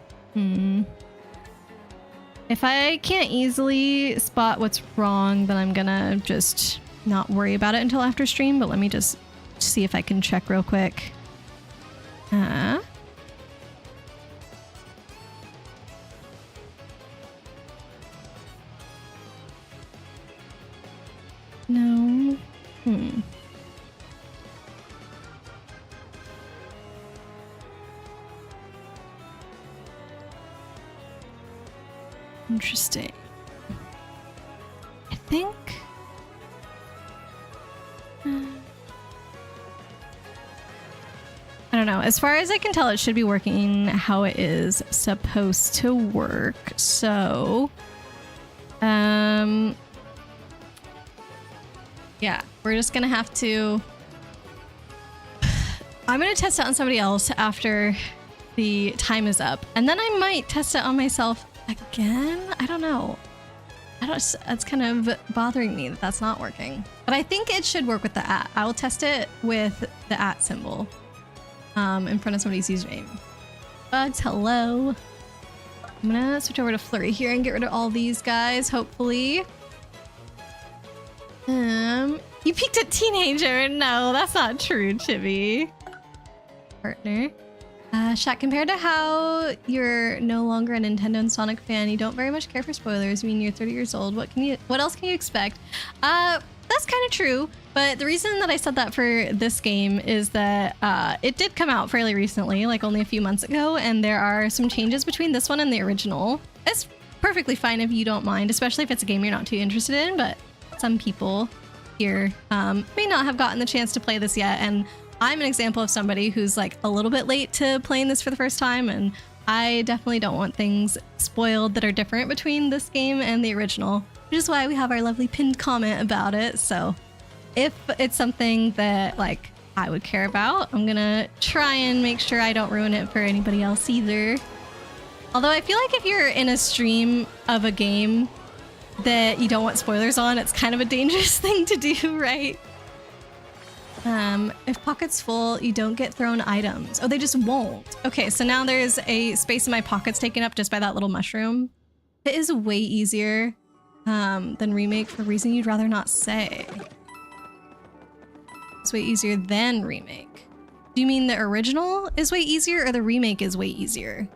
If I can't easily spot what's wrong, then I'm gonna just not worry about it until after stream, but let me just see if I can check real quick. No. Interesting. I think... I don't know. As far as I can tell, it should be working how it is supposed to work. So... yeah, we're just gonna have to... I'm gonna test it on somebody else after the time is up. And then I might test it on myself again? I don't know. It's kind of bothering me that that's not working. But I think it should work with the @ I will test it with the @ symbol in front of somebody's username. Bugs, hello. I'm gonna switch over to Flurry here and get rid of all these guys, hopefully. You peaked at teenager. No, that's not true, Chibi. Partner. Shaq, compared to how you're no longer a Nintendo and Sonic fan, you don't very much care for spoilers. I mean, you're 30 years old. What else can you expect? That's kind of true. But the reason that I said that for this game is that it did come out fairly recently, like only a few months ago, and there are some changes between this one and the original. It's perfectly fine if you don't mind, especially if it's a game you're not too interested in, but some people here may not have gotten the chance to play this yet, and I'm an example of somebody who's like a little bit late to playing this for the first time, and I definitely don't want things spoiled that are different between this game and the original, which is why we have our lovely pinned comment about it. So if it's something that like I would care about, I'm gonna try and make sure I don't ruin it for anybody else either. Although I feel like if you're in a stream of a game that you don't want spoilers on, it's kind of a dangerous thing to do, right? If pocket's full, you don't get thrown items. Oh, they just won't. Okay, so now there's a space in my pockets taken up just by that little mushroom. It is way easier than Remake for a reason you'd rather not say. It's way easier than Remake. Do you mean the original is way easier or the Remake is way easier?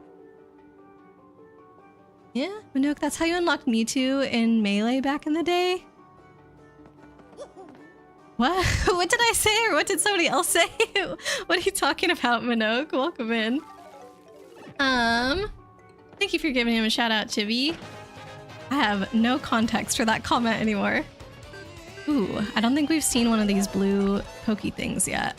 Yeah, Minook, that's how you unlocked Mewtwo in Melee back in the day? What? What did I say, or what did somebody else say? What are you talking about, Minook? Welcome in. Thank you for giving him a shout out, Chibi. I have no context for that comment anymore. Ooh, I don't think we've seen one of these blue pokey things yet.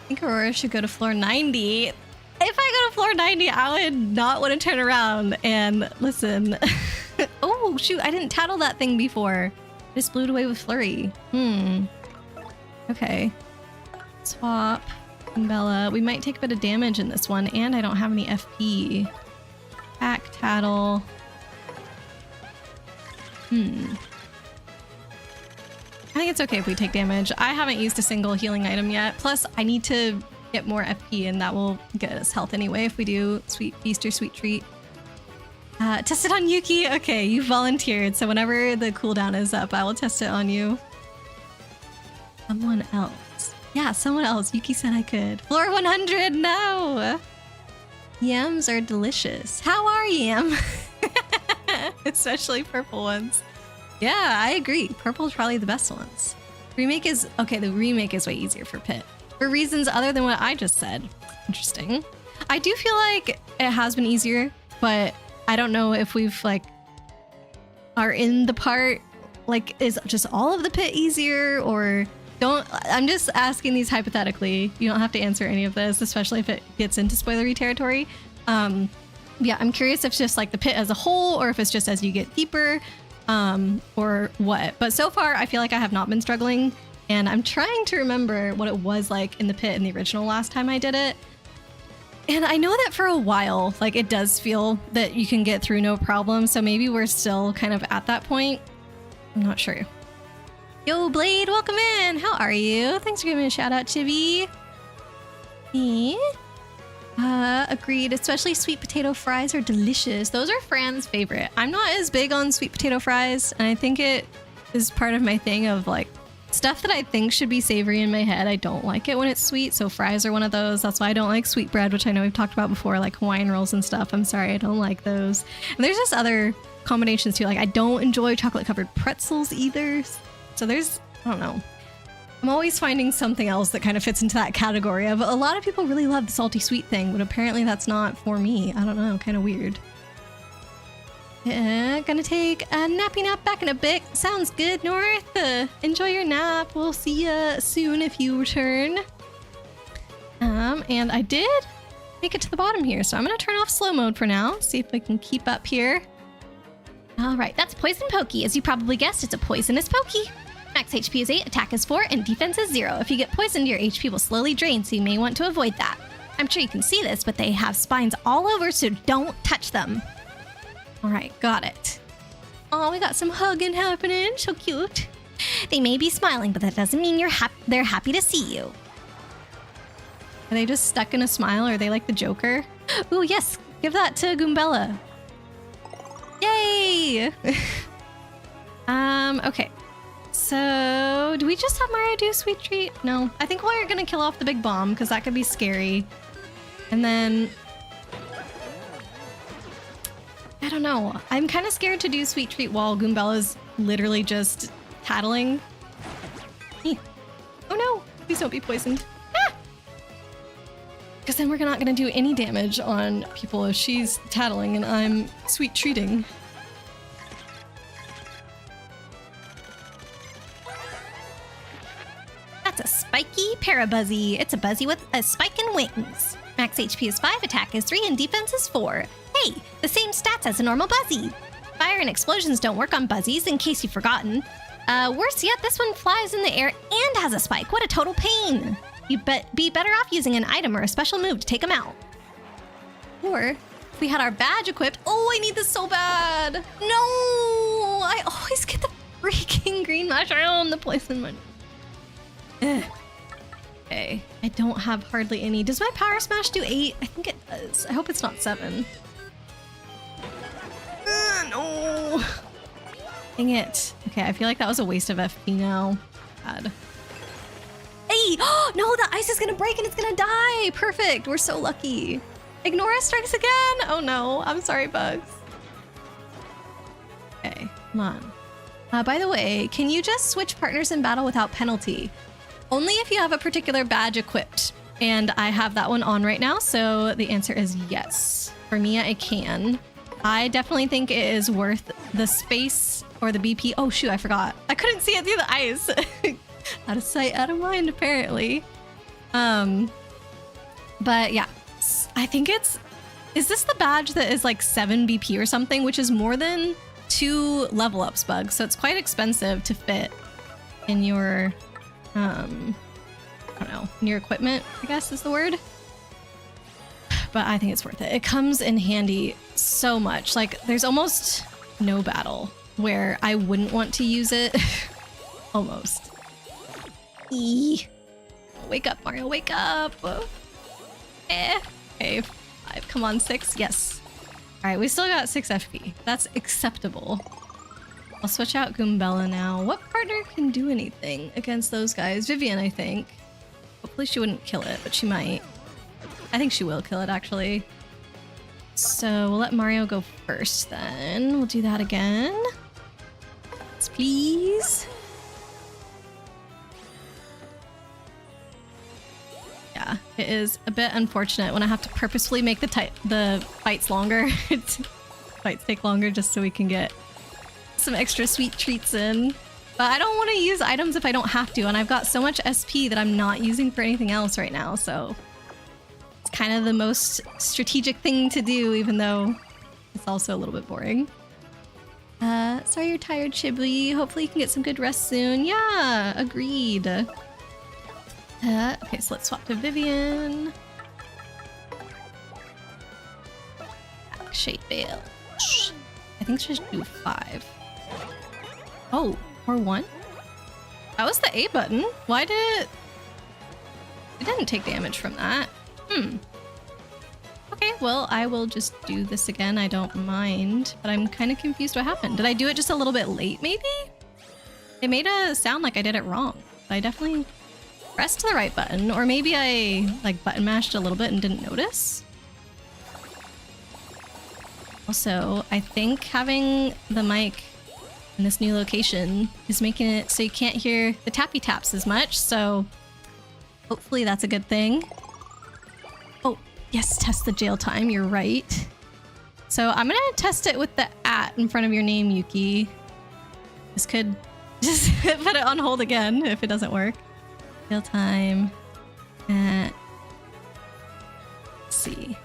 I think Aurora should go to floor 90. If I go to floor 90, I would not want to turn around and listen. Oh, shoot, I didn't tattle that thing before. Just blew it away with Flurry. Okay. Swap. Goombella. We might take a bit of damage in this one, and I don't have any FP. Back tattle. I think it's okay if we take damage. I haven't used a single healing item yet. Plus, I need to get more FP, and that will get us health anyway if we do Sweet Feast or Sweet Treat. Test it on Yuki. Okay, you volunteered, so whenever the cooldown is up, I will test it on you. Someone else. Yeah, someone else. Yuki said I could. Floor 100, no! Yams are delicious. How are yam? Especially purple ones. Yeah, I agree. Purple's probably the best ones. Remake is... Okay, the remake is way easier for Pit. For reasons other than what I just said. Interesting. I do feel like it has been easier, but I don't know if we've like are in the part, like is just all of the Pit easier or don't. I'm just asking these hypothetically. You don't have to answer any of this, especially if it gets into spoilery territory. Yeah, I'm curious if it's just like the Pit as a whole or if it's just as you get deeper or what. But so far, I feel like I have not been struggling, and I'm trying to remember what it was like in the Pit in the original last time I did it. And I know that for a while, like it does feel that you can get through no problem. So maybe we're still kind of at that point. I'm not sure. Yo, Blade, welcome in. How are you? Thanks for giving me a shout out, Chibi. Agreed. Especially sweet potato fries are delicious. Those are Fran's favorite. I'm not as big on sweet potato fries, and I think it is part of my thing of like stuff that I think should be savory in my head. I don't like it when it's sweet, so fries are one of those. That's why I don't like sweet bread, which I know we've talked about before, like Hawaiian rolls and stuff. I'm sorry, I don't like those. And there's just other combinations too. Like I don't enjoy chocolate covered pretzels either. So there's, I don't know. I'm always finding something else that kind of fits into that category of a lot of people really love the salty sweet thing, but apparently that's not for me. I don't know, kind of weird. Gonna take a nappy nap back in a bit. Sounds good, North. Enjoy your nap. We'll see you soon if you return. And I did make it to the bottom here, so I'm gonna turn off slow mode for now. See if I can keep up here. All right, that's Poison Pokey. As you probably guessed, it's a poisonous Pokey. Max HP is 8, attack is 4, and defense is 0. If you get poisoned, your HP will slowly drain, so you may want to avoid that. I'm sure you can see this, but they have spines all over, so don't touch them. All right, got it. Oh, we got some hugging happening. So cute. They may be smiling, but that doesn't mean they're happy to see you. Are they just stuck in a smile? Or are they like the Joker? Ooh, yes. Give that to Goombella. Yay! Okay. So, do we just have Mario do Sweet Treat? No. I think we're gonna kill off the big bomb, because that could be scary. And then... I don't know. I'm kind of scared to do Sweet Treat while Goombella's literally just tattling. Oh no! Please don't be poisoned. Because then we're not going to do any damage on people if she's tattling and I'm sweet treating. That's a spiky parabuzzy. It's a buzzy with a spike and wings. Max HP is 5, attack is 3, and defense is 4. Hey, the same stats as a normal buzzy. Fire and explosions don't work on buzzies, in case you've forgotten. Worse yet, this one flies in the air and has a spike. What a total pain. You'd be better off using an item or a special move to take them out. Or, if we had our badge equipped... Oh, I need this so bad! No! I always get the freaking green mushroom, the poison one. Okay, I don't have hardly any. Does my power smash do 8? I think it does. I hope it's not 7. No! Dang it. Okay, I feel like that was a waste of FP now. Bad. Hey! Oh, no, the ice is gonna break and it's gonna die! Perfect! We're so lucky. Ignora strikes again! Oh no, I'm sorry, Bugs. Okay, come on. By the way, can you just switch partners in battle without penalty? Only if you have a particular badge equipped. And I have that one on right now, so the answer is yes. For me, I can. I definitely think it is worth the space or the BP. Oh shoot, I forgot. I couldn't see it through the ice. Out of sight, out of mind, apparently. But yeah, I think it's... Is this the badge that is like 7 BP or something, which is more than 2 level ups, Bugs? So it's quite expensive to fit in your... I don't know, in your equipment, I guess is the word. But I think it's worth it. It comes in handy so much. Like, there's almost no battle where I wouldn't want to use it. Almost. Wake up, Mario, wake up. Okay, 5, come on, 6, yes. All right, we still got 6 FP. That's acceptable. I'll switch out Goombella now. What partner can do anything against those guys? Vivian, I think. Hopefully she wouldn't kill it, but she might. I think she will kill it, actually. So we'll let Mario go first, then. We'll do that again. Yes, please. Yeah, it is a bit unfortunate when I have to purposefully make the fights longer. Fights take longer just so we can get some extra sweet treats in. But I don't want to use items if I don't have to, and I've got so much SP that I'm not using for anything else right now, so it's kind of the most strategic thing to do, even though it's also a little bit boring. Sorry you're tired, Chibli. Hopefully you can get some good rest soon. Yeah, agreed. Okay, so let's swap to Vivian. Shape Veil. I think she should do 5. Oh, or 1? That was the A button. Why did it... It didn't take damage from that. Okay, well, I will just do this again. I don't mind, but I'm kind of confused what happened. Did I do it just a little bit late, maybe? It made it sound like I did it wrong. I definitely pressed the right button, or maybe I like button mashed a little bit and didn't notice. Also, I think having the mic in this new location is making it so you can't hear the tappy taps as much, so hopefully that's a good thing. Oh, yes, test the jail time, you're right. So I'm gonna test it with the @ in front of your name, Yuki. This could just put it on hold again if it doesn't work. Jail time. Let's see.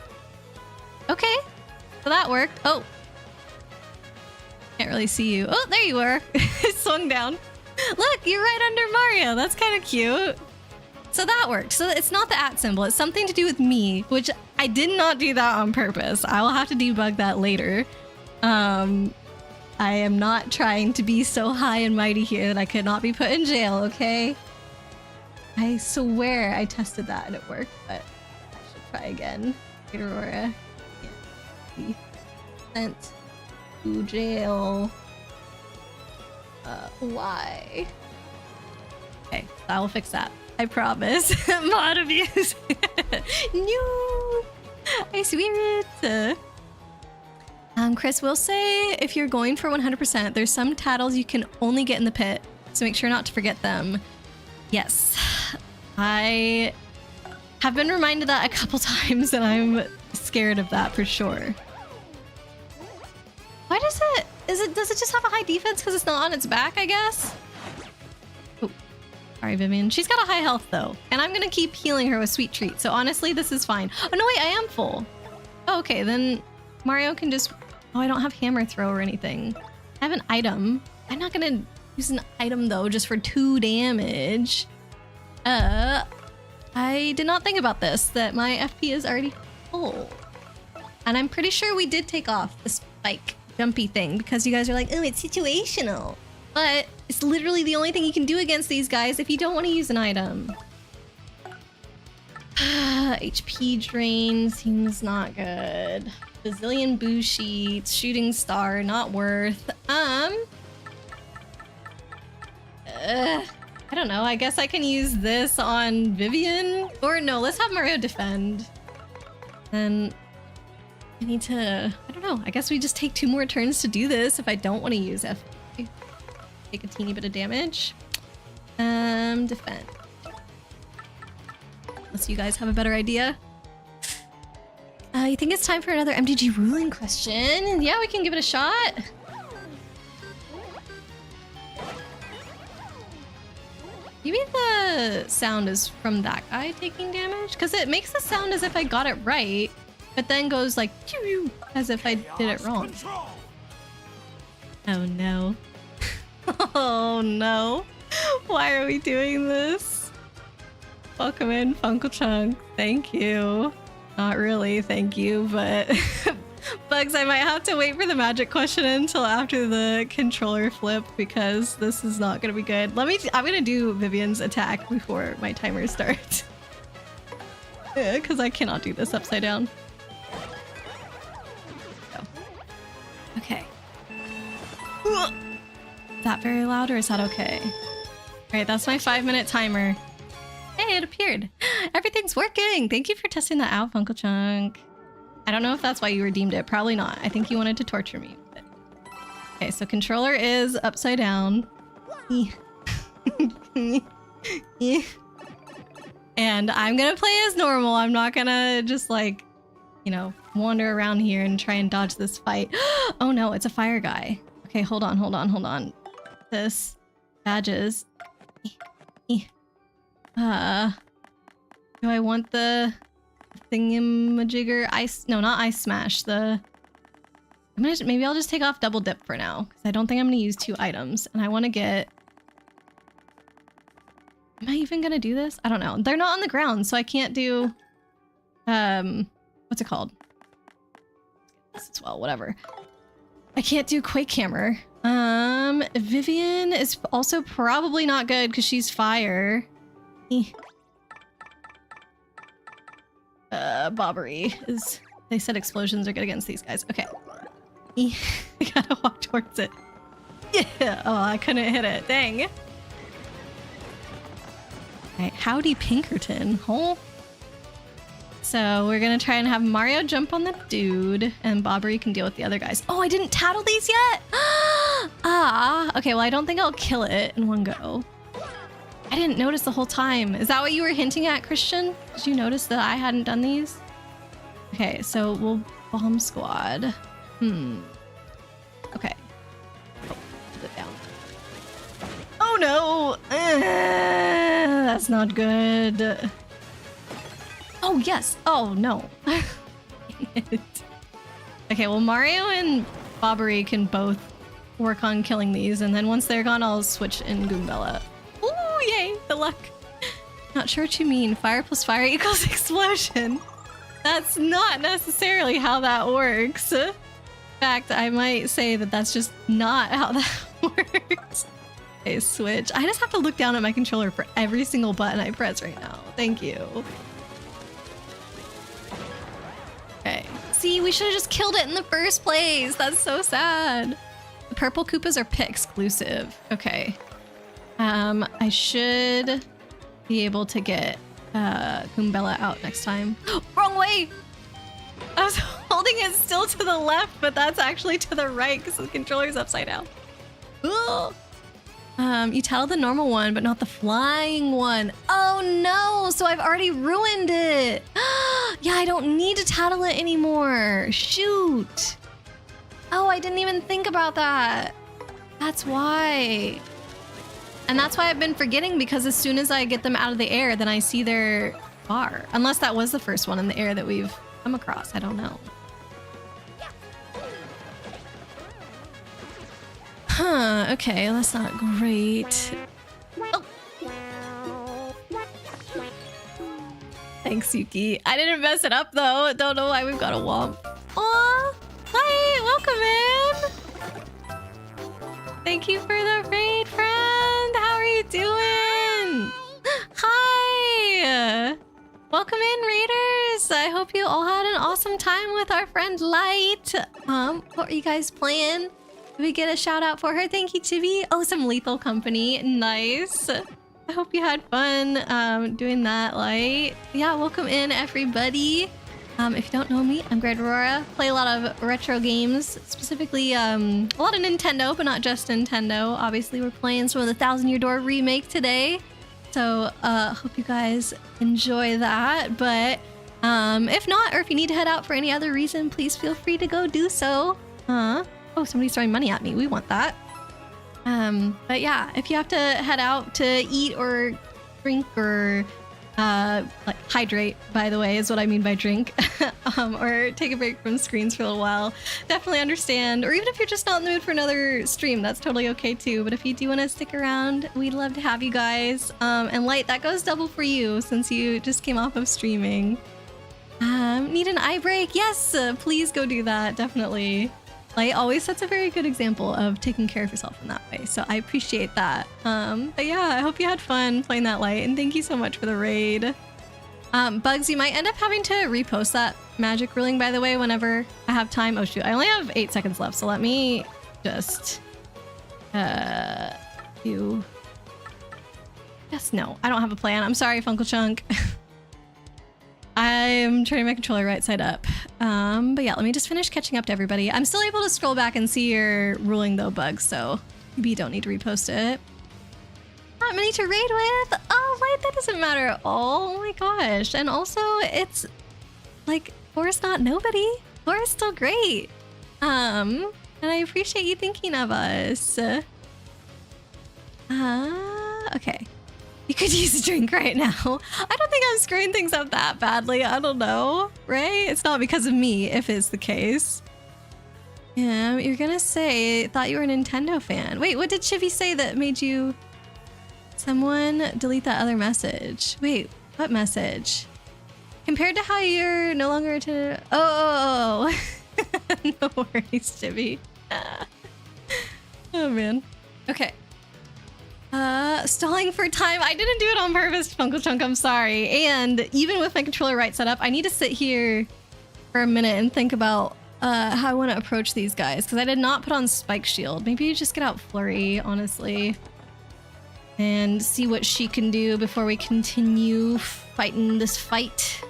Okay, so that worked. Oh. Can't really see you. Oh, there you were. It swung down. Look, you're right under Mario. That's kind of cute. So that worked. So it's not the @ symbol. It's something to do with me, which I did not do that on purpose. I will have to debug that later. I am not trying to be so high and mighty here that I could not be put in jail, okay? I swear I tested that and it worked, but I should try again. Aurora. Yeah. Sent to jail. Why? Okay, I will fix that. I promise. Mod abuse. No. I swear it. Chris will say if you're going for 100%, there's some tattles you can only get in the pit, so make sure not to forget them. Yes, I have been reminded that a couple times, and I'm scared of that for sure. Why does it? Does it just have a high defense because it's not on its back? I guess. Oh, sorry, Vivian. She's got a high health though, and I'm gonna keep healing her with Sweet Treat. So honestly, this is fine. Oh no, wait, I am full. Oh, okay, then Mario can just. Oh, I don't have hammer throw or anything. I have an item. I'm not gonna use an item though, just for 2 damage. I did not think about this, that my FP is already full. And I'm pretty sure we did take off the spike jumpy thing because you guys are like, oh, it's situational. But it's literally the only thing you can do against these guys if you don't want to use an item. HP drain seems not good. Bazillion boo sheets, shooting star, not worth. I don't know. I guess I can use this on Vivian. Or no, let's have Mario defend. Then I need to, I don't know. I guess we just take 2 more turns to do this if I don't want to use F. Take a teeny bit of damage. Defend. Unless you guys have a better idea. You think it's time for another MTG ruling question? Yeah, we can give it a shot. Maybe the sound is from that guy taking damage? Because it makes the sound as if I got it right, but then goes like, pew, as if I did it wrong. Oh no. Oh no. Why are we doing this? Welcome in, Funkle Chunk. Thank you. Not really, thank you, but Bugs, I might have to wait for the magic question until after the controller flip because this is not gonna be good. I'm gonna do Vivian's attack before my timer starts. Because I cannot do this upside down. Go. Okay. Is that very loud or is that okay? Alright, that's my 5-minute timer. Hey, it appeared. Everything's working. Thank you for testing that out, Funkle Chunk. I don't know if that's why you redeemed it. Probably not. I think you wanted to torture me. But... Okay, so controller is upside down. And I'm gonna play as normal. I'm not gonna just like, you know, wander around here and try and dodge this fight. Oh no, it's a fire guy. Okay, hold on. This badges. Do I want the thingamajigger ice? No, not ice smash. Maybe I'll just take off double dip for now because I don't think I'm gonna use 2 items, and I want to get. Am I even gonna do this? I don't know. They're not on the ground, so I can't do. What's it called? Well, whatever. I can't do Quake Hammer. Vivian is also probably not good because she's fire. Bobbery is. They said explosions are good against these guys. Okay. I gotta walk towards it. Yeah. Oh, I couldn't hit it. Dang. Alright, howdy Pinkerton. Oh. So we're gonna try and have Mario jump on the dude, and Bobbery can deal with the other guys. Oh, I didn't tattle these yet? Okay, well I don't think I'll kill it in one go. I didn't notice the whole time. Is that what you were hinting at, Christian? Did you notice that I hadn't done these? Okay, so we'll bomb squad. Okay. Oh, put it down. Oh no! That's not good. Oh yes! Oh no. Okay, well Mario and Bobbery can both work on killing these, and then once they're gone, I'll switch in Goombella. Ooh, yay! The luck. Not sure what you mean. Fire plus fire equals explosion. That's not necessarily how that works. In fact, I might say that that's just not how that works. Okay, switch. I just have to look down at my controller for every single button I press right now. Thank you. Okay. See, we should have just killed it in the first place. That's so sad. The purple Koopas are pit exclusive. Okay. I should be able to get Goombella out next time. Wrong way! I was holding it still to the left, but that's actually to the right because the controller's upside down. Ugh. You tattled the normal one, but not the flying one. Oh no, so I've already ruined it. Yeah, I don't need to tattle it anymore. Shoot. Oh, I didn't even think about that. That's why. And that's why I've been forgetting, because as soon as I get them out of the air, then I see their bar. Unless that was the first one in the air that we've come across. I don't know. Huh, okay, that's not great. Oh. Thanks, Yuki. I didn't mess it up, though. Don't know why we've got a womp. Aw, hi, welcome in. Thank you for the raid, friend. How are you doing? Hi. Welcome in, raiders. I hope you all had an awesome time with our friend Light. What were you guys playing? Did we get a shout out for her? Thank you, Chibi. Oh, some Lethal Company. Nice. I hope you had fun doing that, Light. Yeah, welcome in, everybody. If you don't know me, I'm Great Aurora. Play a lot of retro games, specifically a lot of Nintendo, but not just Nintendo. Obviously, we're playing some of the 1000 Year Door Remake today. So, hope you guys enjoy that. But if not, or if you need to head out for any other reason, please feel free to go do so. Oh, somebody's throwing money at me. We want that. But yeah, if you have to head out to eat or drink or like hydrate, by the way, is what I mean by drink, or take a break from screens for a little while, definitely understand. Or even if you're just not in the mood for another stream, that's totally okay too. But if you do want to stick around, we'd love to have you guys. And Light, that goes double for you since you just came off of streaming. Need an eye break? Yes, please go do that. Definitely. Light always sets a very good example of taking care of yourself in that way, so I appreciate that. But yeah, I hope you had fun playing that, Light, and thank you so much for the raid. Bugs, you might end up having to repost that magic ruling, by the way, whenever I have time. Oh shoot, I only have 8 seconds left, so let me just do... Yes, no, I don't have a plan. I'm sorry, Funkle Chunk. I'm turning my controller right side up. But yeah, let me just finish catching up to everybody. I'm still able to scroll back and see your ruling though, Bugs, so maybe you don't need to repost it. Not many to raid with. Oh, Light, that doesn't matter at all. Oh my gosh. And also, it's like, Laura's not nobody. Laura's still great. And I appreciate you thinking of us. Okay. You could use a drink right now. I don't think I'm screwing things up that badly. I don't know, right? It's not because of me, if it's the case. Yeah, you're gonna say, thought you were a Nintendo fan. Wait, what did Chivy say that made you... Someone delete that other message. Wait, what message? Compared to how you're no longer to... Oh. No worries, Chivy. Oh, man. Okay. Stalling for time. I didn't do it on purpose, Funkle Chunk. I'm sorry. And even with my controller right set up, I need to sit here for a minute and think about how I want to approach these guys, because I did not put on Spike Shield. Maybe you just get out Flurry, honestly, and see what she can do before we continue fighting this fight.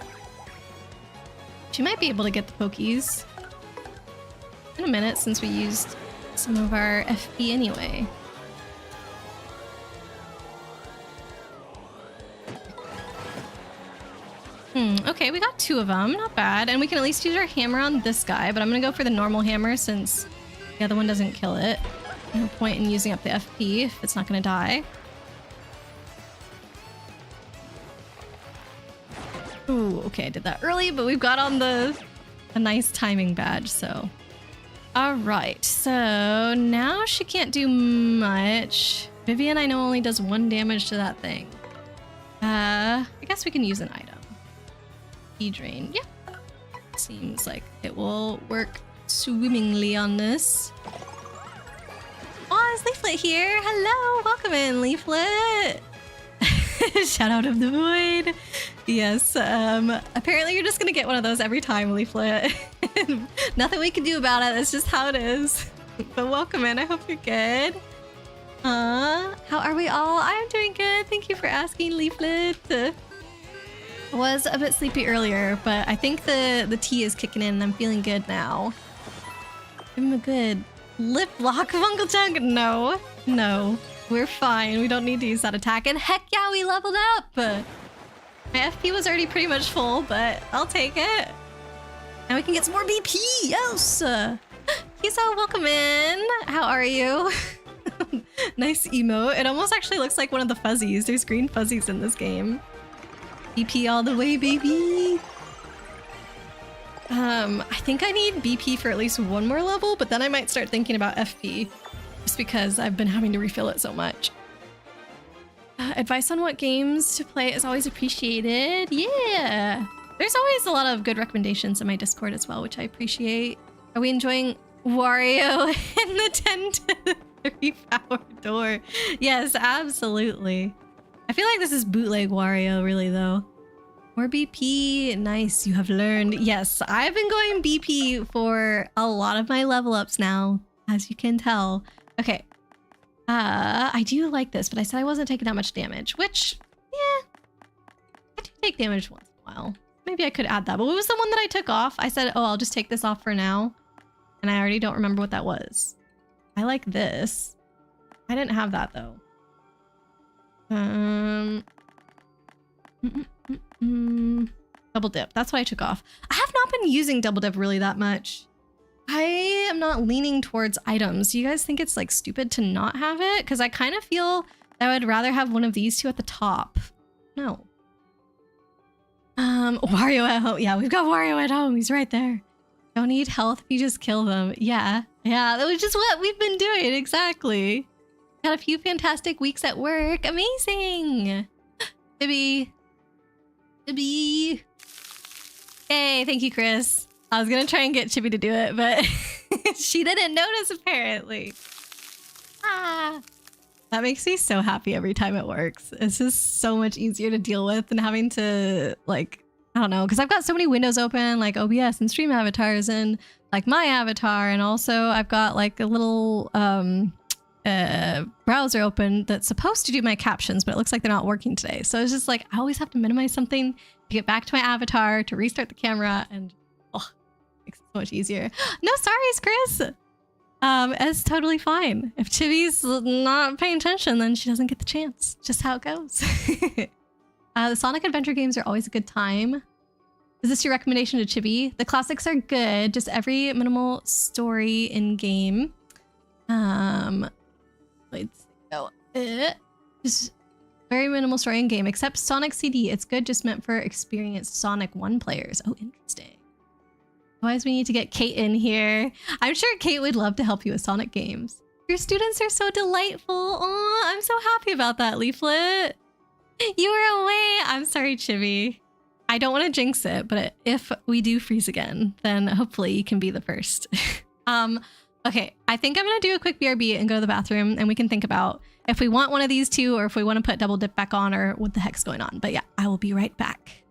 She might be able to get the Pokies in a minute since we used some of our FP anyway. Okay, we got 2 of them. Not bad. And we can at least use our hammer on this guy, but I'm gonna go for the normal hammer since the other one doesn't kill it. No point in using up the FP if it's not gonna die. Ooh, okay, I did that early, but we've got on a nice timing badge, so. All right, so now she can't do much. Vivian, I know, only does 1 damage to that thing. I guess we can use an item. Drain. Yeah. Seems like it will work swimmingly on this. Oh, is Leaflet here? Hello, welcome in, Leaflet. Shout out of the void. Yes, apparently you're just gonna get one of those every time, Leaflet. Nothing we can do about it, that's just how it is. But welcome in, I hope you're good. How are we all? I'm doing good, thank you for asking, Leaflet. Was a bit sleepy earlier, but I think the tea is kicking in and I'm feeling good now. Give him a good lip lock, Uncle Chunk. No, no, we're fine. We don't need to use that attack. And heck yeah, we leveled up. My FP was already pretty much full, but I'll take it. And we can get some more BP. Yes. Kiso, welcome in. How are you? Nice emote. It almost actually looks like one of the fuzzies. There's green fuzzies in this game. BP all the way, baby. I think I need BP for at least one more level, but then I might start thinking about FP just because I've been having to refill it so much. Advice on what games to play is always appreciated. Yeah. There's always a lot of good recommendations in my Discord as well, which I appreciate. Are we enjoying Wario in the 10 to 3 power door? Yes, absolutely. I feel like this is bootleg Wario, really, though. More BP. Nice, you have learned. Yes, I've been going BP for a lot of my level ups now, as you can tell. Okay. I do like this, but I said I wasn't taking that much damage, which, yeah, I do take damage once in a while. Maybe I could add that. But what was the one that I took off? I said, oh, I'll just take this off for now. And I already don't remember what that was. I like this. I didn't have that, though. Double dip. That's what I took off. I have not been using double dip really that much. I am not leaning towards items. Do you guys think it's like stupid to not have it? Because I kind of feel I would rather have one of these two at the top. No. Wario at home. Yeah, we've got Wario at home. He's right there. Don't need health if you just kill them. Yeah. Yeah, that was just what we've been doing. Exactly. Got a few fantastic weeks at work. Amazing. Tibby. Tibby. Hey, thank you, Chris. I was gonna try and get Chibi to do it, but she didn't notice apparently. Ah. That makes me so happy every time it works. It's just so much easier to deal with than having to, like, I don't know, because I've got so many windows open, like OBS and stream avatars and like my avatar, and also I've got like a little browser open that's supposed to do my captions, but it looks like they're not working today. So it's just like I always have to minimize something to get back to my avatar, to restart the camera, and oh, it makes it so much easier. No sorries, Chris. It's totally fine. If Chibi's not paying attention, then she doesn't get the chance. Just how it goes. The Sonic Adventure games are always a good time. Is this your recommendation to Chibi? The classics are good, just every minimal story in game. Let's go. Just very minimal story in game, except Sonic CD. It's good, just meant for experienced Sonic 1 players. Oh, interesting. Otherwise, we need to get Kate in here. I'm sure Kate would love to help you with Sonic games. Your students are so delightful. Oh, I'm so happy about that, Leaflet. You were away. I'm sorry, Chibi. I don't want to jinx it, but if we do freeze again, then hopefully you can be the first. Okay, I think I'm going to do a quick BRB and go to the bathroom, and we can think about if we want one of these two or if we want to put double dip back on or what the heck's going on. But yeah, I will be right back.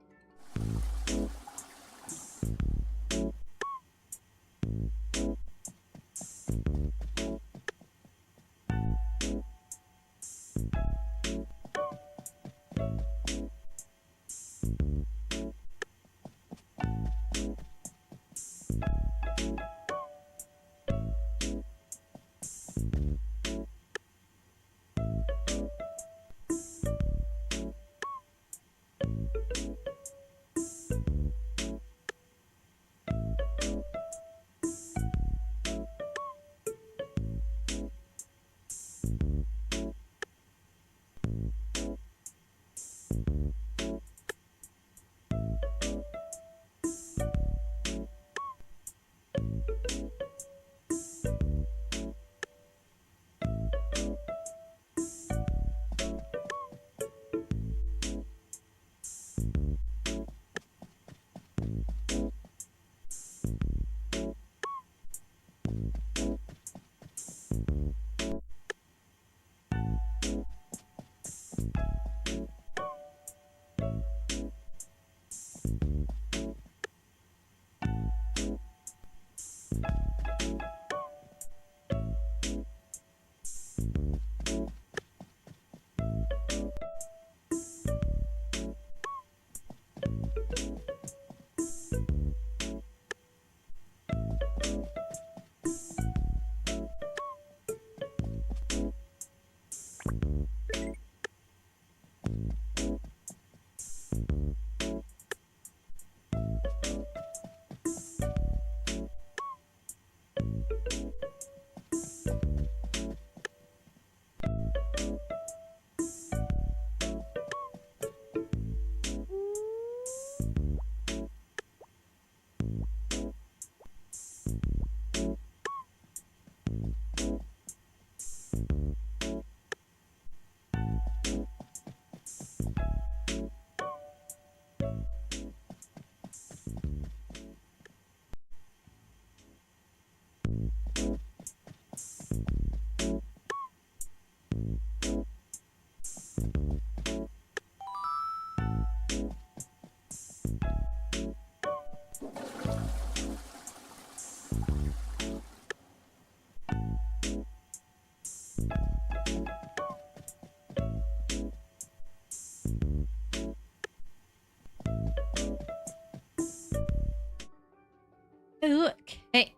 Okay.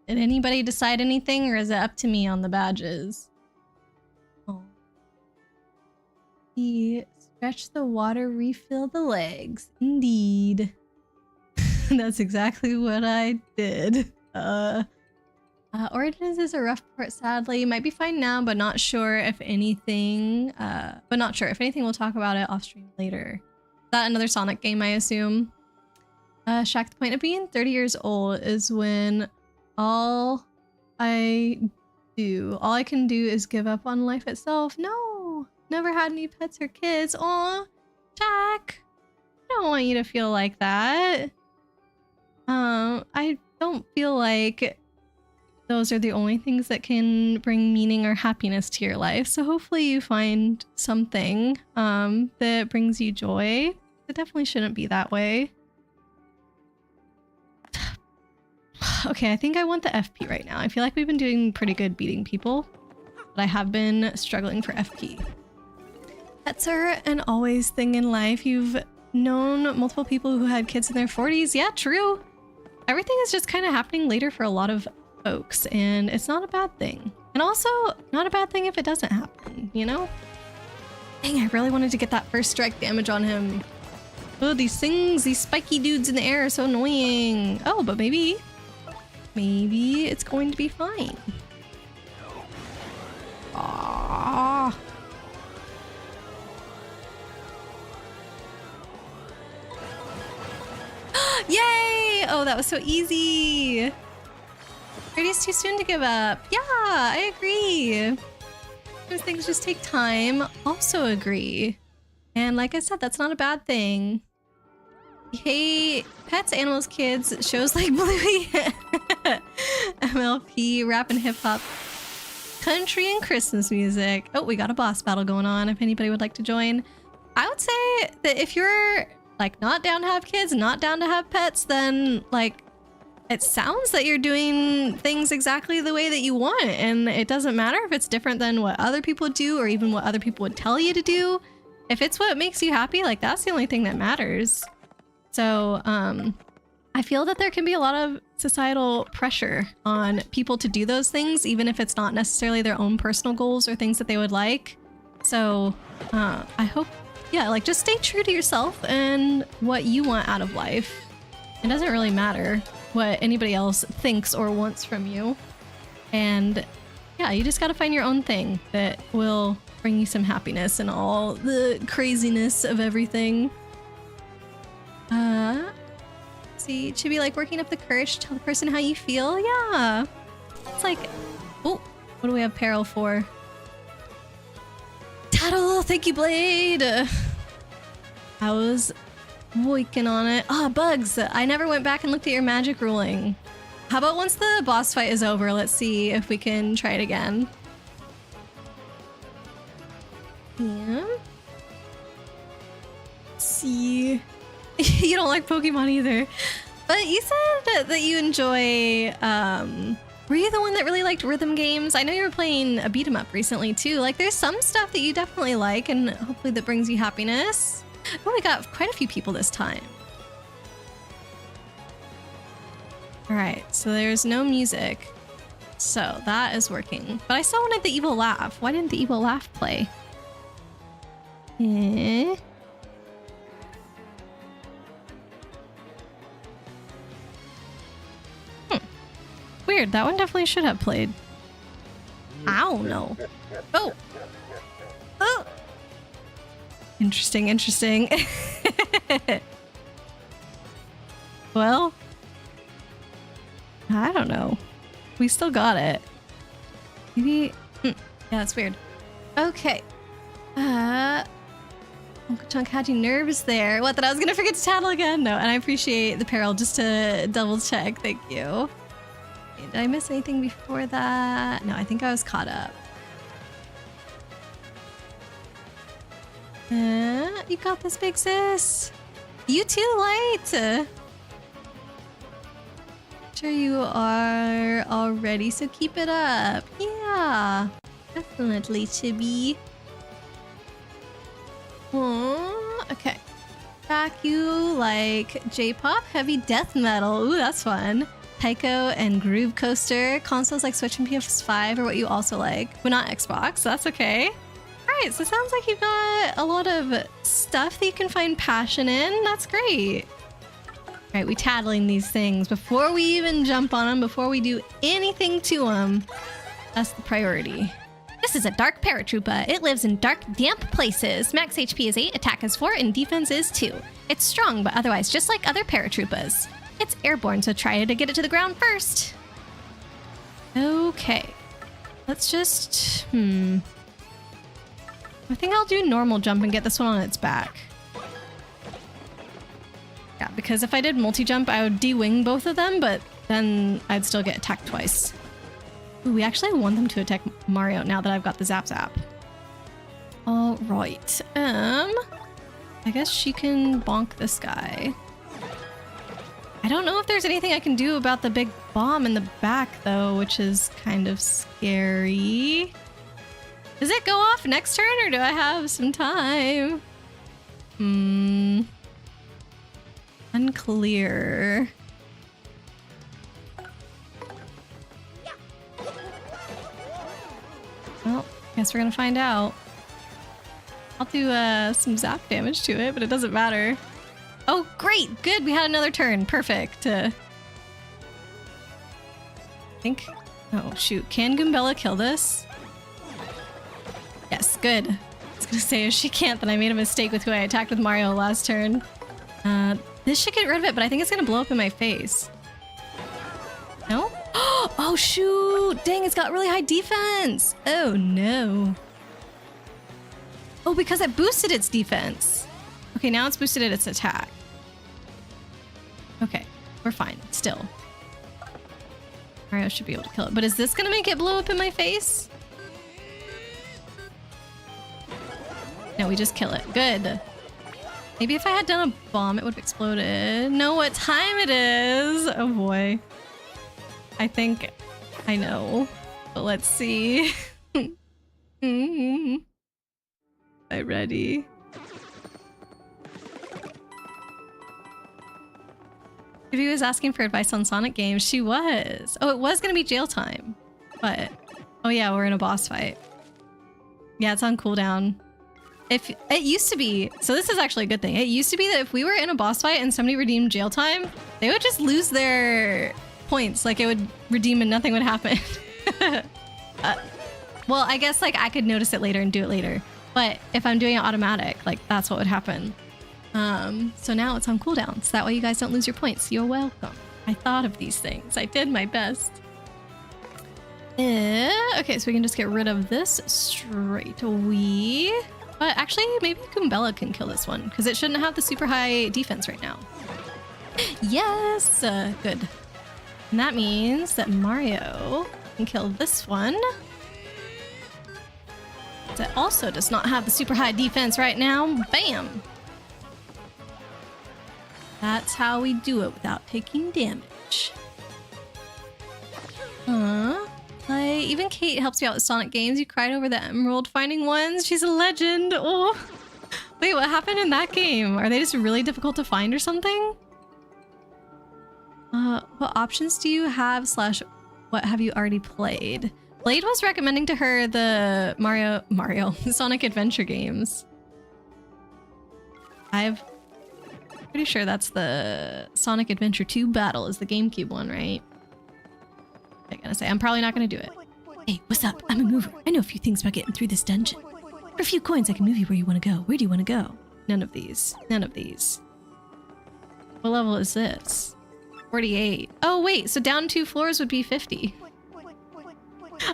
Did anybody decide anything, or is it up to me on the badges? Oh. Stretch the water, refill the legs. Indeed. That's exactly what I did. Origins is a rough part, sadly. Might be fine now, but not sure if anything. We'll talk about it off stream later. Is that another Sonic game, I assume? Shaq, the point of being 30 years old is when all I can do is give up on life itself. No, never had any pets or kids. Aw, Shaq, I don't want you to feel like that. I don't feel like those are the only things that can bring meaning or happiness to your life. So hopefully you find something that brings you joy. It definitely shouldn't be that way. Okay, I think I want the FP right now. I feel like we've been doing pretty good beating people, but I have been struggling for FP. Pets are an always thing in life. You've known multiple people who had kids in their 40s. Yeah, true. Everything is just kind of happening later for a lot of folks, and it's not a bad thing. And also, not a bad thing if it doesn't happen, you know? Dang, I really wanted to get that first strike damage on him. Oh, these things, these spiky dudes in the air are so annoying. Oh, but maybe it's going to be fine. Aww. Yay! Oh, that was so easy. 30 is too soon to give up. Yeah, I agree. Those things just take time. Also agree. And like I said, that's not a bad thing. Hey, pets, animals, kids, shows like Bluey, MLP, rap and hip hop, country and Christmas music. Oh, we got a boss battle going on if anybody would like to join. I would say that if you're like not down to have kids, not down to have pets, then like it sounds that you're doing things exactly the way that you want. And it doesn't matter if it's different than what other people do or even what other people would tell you to do. If it's what makes you happy, like that's the only thing that matters. So I feel that there can be a lot of societal pressure on people to do those things, even if it's not necessarily their own personal goals or things that they would like. So I hope, yeah, like just stay true to yourself and what you want out of life. It doesn't really matter what anybody else thinks or wants from you. And yeah, you just got to find your own thing that will bring you some happiness and all the craziness of everything. See, it should be like working up the courage to tell the person how you feel. Yeah. It's like, oh, what do we have peril for? Tattle, thank you, Blade. I was working on it. Ah, bugs. I never went back and looked at your magic ruling. How about once the boss fight is over, let's see if we can try it again. Yeah. See. You don't like Pokemon either. But you said that you enjoy, were you the one that really liked rhythm games? I know you were playing a beat 'em up recently too. Like there's some stuff that you definitely like and hopefully that brings you happiness. Oh, we got quite a few people this time. All right, so there's no music. So that is working. But I still wanted the evil laugh. Why didn't the evil laugh play? Eh? Weird, that one definitely should have played. I don't know. Oh! Oh! Interesting, interesting. Well, I don't know. We still got it. Maybe... Yeah, that's weird. Okay. Uncle Chunk had you nervous there. What, that I was gonna forget to tattle again? No, and I appreciate the peril just to double check. Thank you. Did I miss anything before that? No, I think I was caught up. You got this, big sis. You too, Light. Sure you are already, so keep it up. Yeah, definitely, Chibi. Okay. back, you like J-pop, heavy death metal. Ooh, that's fun. Taiko and Groove Coaster. Consoles like Switch and PS5 are what you also like, but not Xbox, so that's okay. Alright, so it sounds like you've got a lot of stuff that you can find passion in. That's great. Alright, we tattling these things before we even jump on them, before we do anything to them. That's the priority. This is a dark paratroopa. It lives in dark, damp places. Max HP is 8, attack is 4, and defense is 2. It's strong, but otherwise just like other paratroopas. It's airborne, so try to get it to the ground first. Okay. Let's just... I think I'll do normal jump and get this one on its back. Yeah, because if I did multi-jump, I would de-wing both of them, but then I'd still get attacked twice. Ooh, we actually want them to attack Mario now that I've got the Zap Zap. All right. I guess she can bonk this guy. I don't know if there's anything I can do about the big bomb in the back, though, which is kind of scary. Does it go off next turn, or do I have some time? Unclear. Well, guess we're gonna find out. I'll do some zap damage to it, but it doesn't matter. Oh, great! Good, we had another turn. Perfect. I think... Oh, shoot. Can Goombella kill this? Yes, good. I was gonna say, if she can't, then I made a mistake with who I attacked with Mario last turn. This should get rid of it, but I think it's gonna blow up in my face. No? Oh, shoot! Dang, it's got really high defense! Oh, no. Oh, because it boosted its defense. Okay, now it's boosted at its attack. Okay, we're fine, still. Mario should be able to kill it, but is this gonna make it blow up in my face? No, we just kill it. Good. Maybe if I had done a bomb, it would have exploded. Know what time it is? Oh boy. I think I know, but let's see. I'm ready. Vivi was asking for advice on Sonic games. She was. Oh, it was going to be jail time. But, oh yeah, we're in a boss fight. Yeah, it's on cooldown. If it used to be, so this is actually a good thing. It used to be that if we were in a boss fight and somebody redeemed jail time, they would just lose their points. Like it would redeem and nothing would happen. Well, I guess like I could notice it later and do it later. But if I'm doing it automatic, like that's what would happen. So now it's on cooldown. So that way you guys don't lose your points. You're welcome. I thought of these things. I did my best. Okay, so we can just get rid of this straight away. But actually, maybe Goombella can kill this one because it shouldn't have the super high defense right now. Yes! Good. And that means that Mario can kill this one. That also does not have the super high defense right now. Bam! That's how we do it without taking damage. Even Kate helps me out with Sonic games. You cried over the Emerald finding ones. She's a legend. Oh, wait, what happened in that game? Are they just really difficult to find or something? What options do you have / what have you already played? Blade was recommending to her the Mario Sonic Adventure games. I'm pretty sure that's the Sonic Adventure 2 Battle is the GameCube one, right? I'm gonna say I'm probably not gonna do it. Hey, what's up? I'm a mover. I know a few things about getting through this dungeon. For a few coins, I can move you where you want to go. Where do you want to go? None of these. None of these. What level is this? 48. Oh, wait. So down 2 floors would be 50.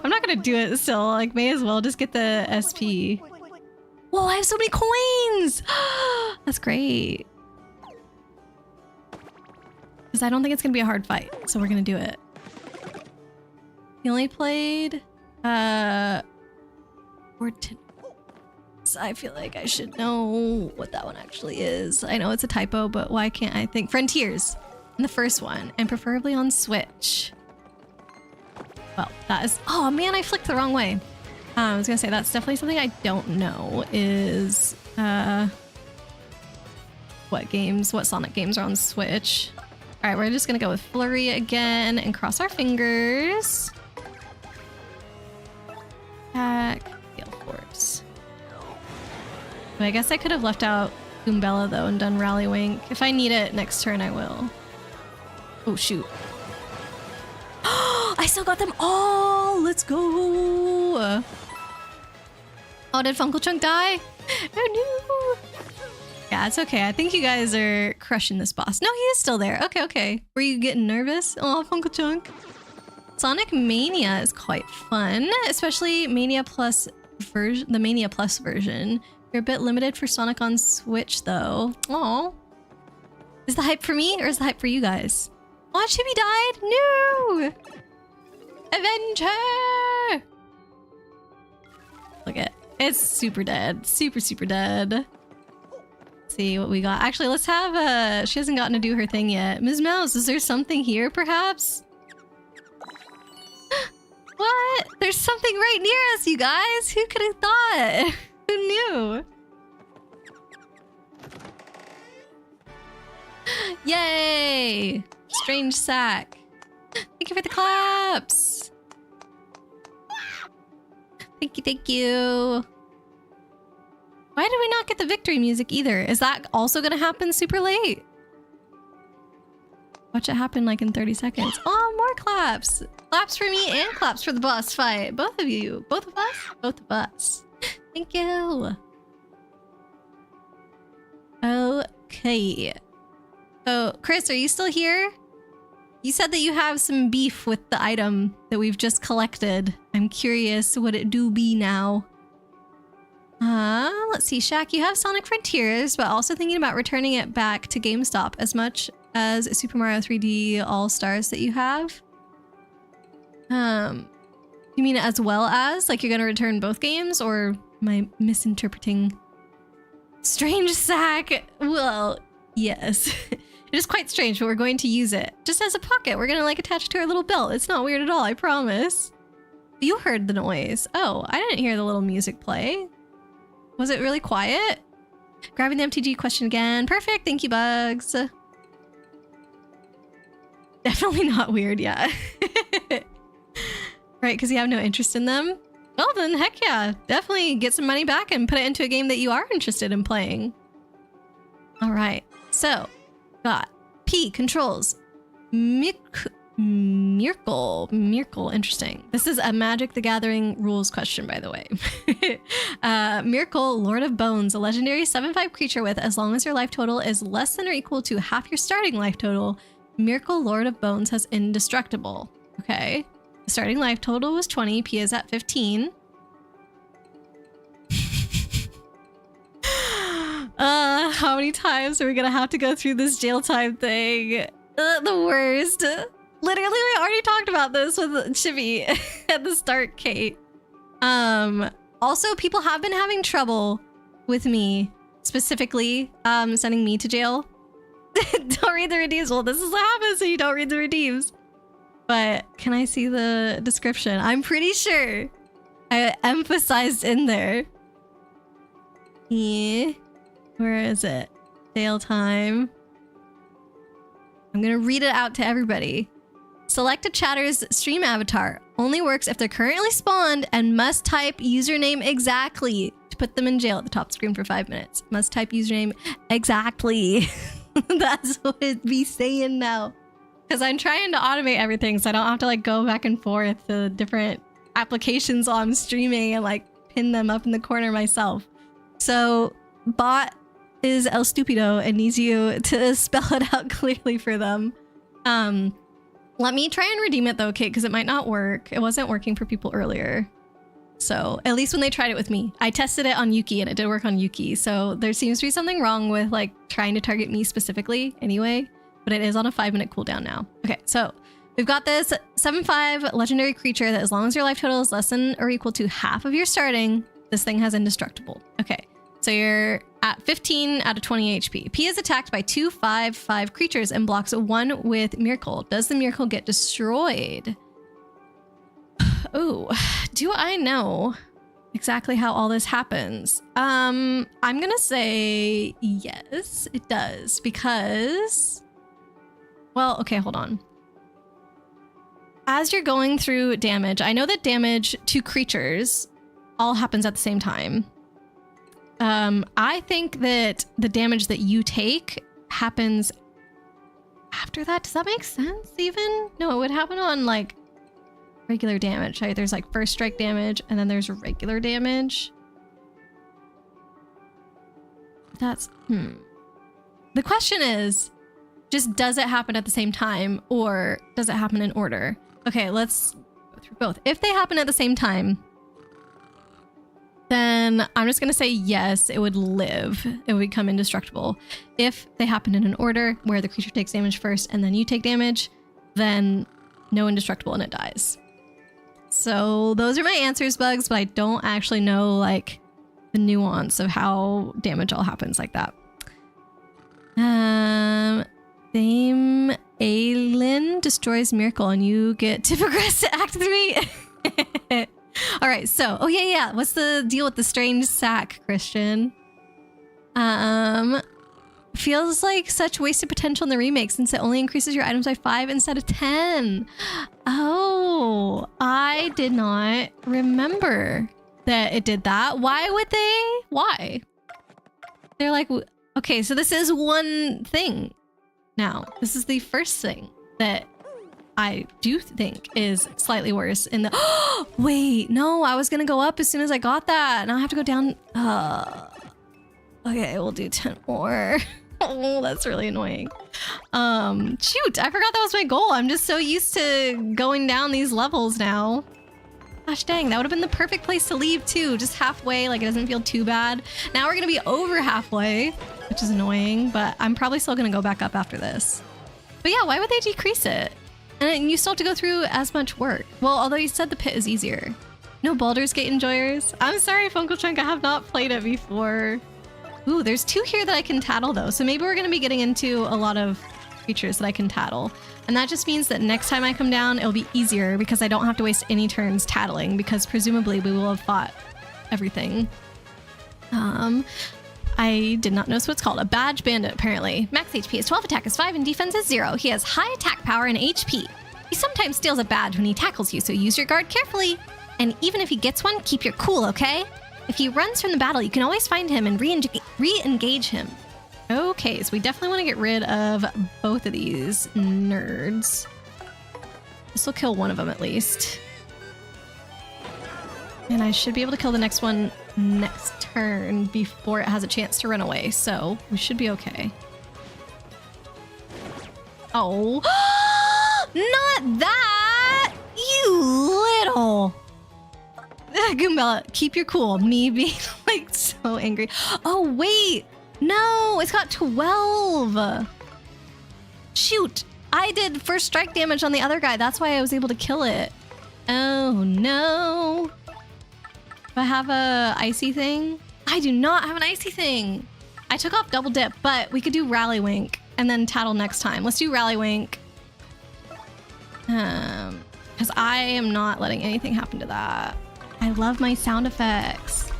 I'm not gonna do it still. Like, may as well just get the SP. Whoa, I have so many coins! That's great. Because I don't think it's gonna be a hard fight. So we're gonna do it. He only played Fortin. So I feel like I should know what that one actually is. I know it's a typo, but why can't I think? Frontiers, in the first one, and preferably on Switch. Well, that is... Oh man, I flicked the wrong way. I was gonna say that's definitely something I don't know is... what Sonic games are on Switch. All right, we're just gonna go with Flurry again and cross our fingers. Attack, Gale Force. But I guess I could have left out Goombella though and done Rally Wink. If I need it next turn, I will. Oh shoot. I still got them all! Let's go! Oh, did Funkle Chunk die? Oh no! Yeah, it's okay. I think you guys are crushing this boss. No, he is still there. Okay, okay. Were you getting nervous? Oh, Funkle Chunk. Sonic Mania is quite fun, especially Mania Plus version, the Mania Plus version. You're a bit limited for Sonic on Switch though. Oh. Is the hype for me or is the hype for you guys? Oh, Chibi died? No! Adventure! Look at it's super dead. Super dead. Let's see what we got. Actually, let's have she hasn't gotten to do her thing yet. Ms. Mouse, is there something here perhaps? What? There's something right near us, you guys. Who could have thought? Who knew? Yay! Strange sack. Thank you for the claps. Thank you. Why did we not get the victory music either? Is that also gonna happen super late? Watch it happen like in 30 seconds. Oh, more claps. Claps for me and claps for the boss fight. Both of you. Both of us? Both of us. Thank you. Okay. So, Chris, are you still here? You said that you have some beef with the item that we've just collected. I'm curious what it do be now. Let's see, Shaq, you have Sonic Frontiers, but also thinking about returning it back to GameStop as much as Super Mario 3D All-Stars that you have. You mean as well as? Like you're gonna return both games, or am I misinterpreting? Strange sack! Well, yes. It is quite strange, but we're going to use it. Just as a pocket, we're gonna like attach it to our little belt. It's not weird at all, I promise. You heard the noise. Oh, I didn't hear the little music play. Was it really quiet? Grabbing the MTG question again. Perfect, thank you, Bugs. Definitely not weird, yeah. Right, because you have no interest in them? Well then, heck yeah. Definitely get some money back and put it into a game that you are interested in playing. All right, so got P controls. Miracle, interesting. This is a Magic the Gathering rules question, by the way. Miracle, Lord of Bones, a legendary 7/5 creature with, as long as your life total is less than or equal to half your starting life total, Miracle, Lord of Bones has indestructible. Okay. The starting life total was 20. P is at 15. How many times are we gonna have to go through this jail time thing? The worst. Literally, we already talked about this with Chibi at the start, Kate. Also, people have been having trouble with me, specifically, sending me to jail. Don't read the redeems. Well, this is what happens when you don't read the redeems. But can I see the description? I'm pretty sure I emphasized in there. Yeah. Where is it? Jail time. I'm gonna read it out to everybody. Select a chatter's stream avatar. Only works if they're currently spawned and must type username exactly to put them in jail at the top of the screen for 5 minutes. Must type username exactly. That's what it'd be saying now. Because I'm trying to automate everything so I don't have to like go back and forth to different applications while I'm streaming and like pin them up in the corner myself. So bot is El Stupido and needs you to spell it out clearly for them. Let me try and redeem it though, Kate, because it might not work. It wasn't working for people earlier. So at least when they tried it with me, I tested it on Yuki and it did work on Yuki. So there seems to be something wrong with like trying to target me specifically anyway, but it is on a 5-minute cooldown now. Okay, so we've got this 7/5 legendary creature that as long as your life total is less than or equal to half of your starting, this thing has indestructible. Okay, so you're at 15 out of 20 HP. P is attacked by 2 5/5 creatures and blocks 1 with Miracle. Does the Miracle get destroyed? Oh, do I know? exactly how all this happens. I'm gonna say yes, it does, because, well, okay, hold on. As you're going through damage, I know that damage to creatures all happens at the same time. I think that the damage that you take happens after that. Does that make sense even? No, it would happen on like regular damage, right? There's like first strike damage and then there's regular damage. That's, The question is, just does it happen at the same time or does it happen in order? Okay, let's go through both. If they happen at the same time, then I'm just gonna say yes, it would live. It would become indestructible. If they happen in an order where the creature takes damage first and then you take damage, then no indestructible and it dies. So those are my answers, Bugs, but I don't actually know like the nuance of how damage all happens like that. Dame Aylin destroys Miracle and you get to progress to Act 3. All right, so, oh yeah. What's the deal with the strange sack, Christian? Feels like such wasted potential in the remake since it only increases your items by 5 instead of 10. Oh, I did not remember that it did that. Why would they? Why? They're like, okay, so this is one thing now. This is the first thing that I do think is slightly worse in the... Wait, no, I was going to go up as soon as I got that. Now I have to go down. Okay, we'll do 10 more. Oh, that's really annoying. Shoot, I forgot that was my goal. I'm just so used to going down these levels now. Gosh dang, that would have been the perfect place to leave too. Just halfway, like it doesn't feel too bad. Now we're going to be over halfway, which is annoying, but I'm probably still going to go back up after this. But yeah, why would they decrease it? And you still have to go through as much work. Well, although you said the pit is easier. No Baldur's Gate enjoyers? I'm sorry, Funko Chunk, I have not played it before. Ooh, there's 2 here that I can tattle though. So maybe we're going to be getting into a lot of creatures that I can tattle. And that just means that next time I come down, it'll be easier because I don't have to waste any turns tattling because presumably we will have fought everything. I did not know what it's called. A badge bandit, apparently. Max HP is 12, attack is 5, and defense is 0. He has high attack power and HP. He sometimes steals a badge when he tackles you, so use your guard carefully. And even if he gets one, keep your cool, okay? If he runs from the battle, you can always find him and re-engage him. Okay, so we definitely want to get rid of both of these nerds. This will kill one of them at least. And I should be able to kill the next one next turn before it has a chance to run away, so we should be okay. Oh, not that! You little... Goombella, keep your cool. Me being like so angry. Oh, wait. No, it's got 12. Shoot. I did first strike damage on the other guy. That's why I was able to kill it. Oh, no. Do I have a icy thing? I do not have an icy thing. I took off double dip, but we could do rally wink and then tattle next time. Let's do rally wink. Because I am not letting anything happen to that. I love my sound effects.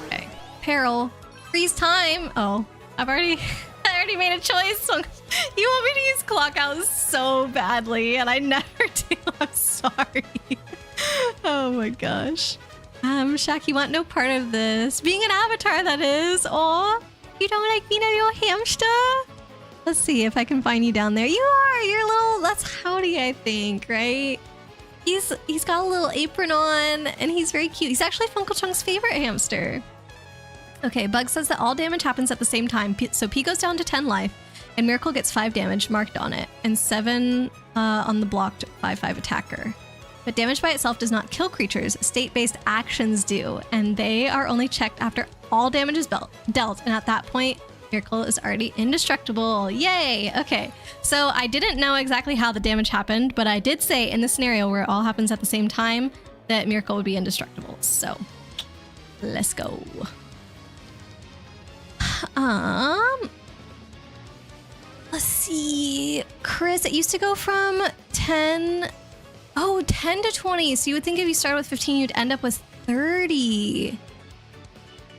Okay. Peril. Freeze time. Oh, I already made a choice. You want me to use clock out so badly, and I never do. I'm sorry. Oh my gosh. Shaq, you want no part of this. Being an avatar, that is. Aw, you don't like being a little hamster? Let's see if I can find you down there. You are. You're a little. That's Howdy, I think, right? He's got a little apron on, and he's very cute. He's actually Funko Chunk's favorite hamster. Okay, Bug says that all damage happens at the same time. So P goes down to 10 life, and Miracle gets 5 damage marked on it, and 7 on the blocked 5/5 attacker. But damage by itself does not kill creatures. State-based actions do, and they are only checked after all damage is dealt, and at that point, Miracle is already indestructible. Yay! Okay, so I didn't know exactly how the damage happened, but I did say in the scenario where it all happens at the same time that Miracle would be indestructible. So let's go. Let's see. Chris, it used to go from 10 Oh, 10 to 20. So you would think if you started with 15, you'd end up with 30.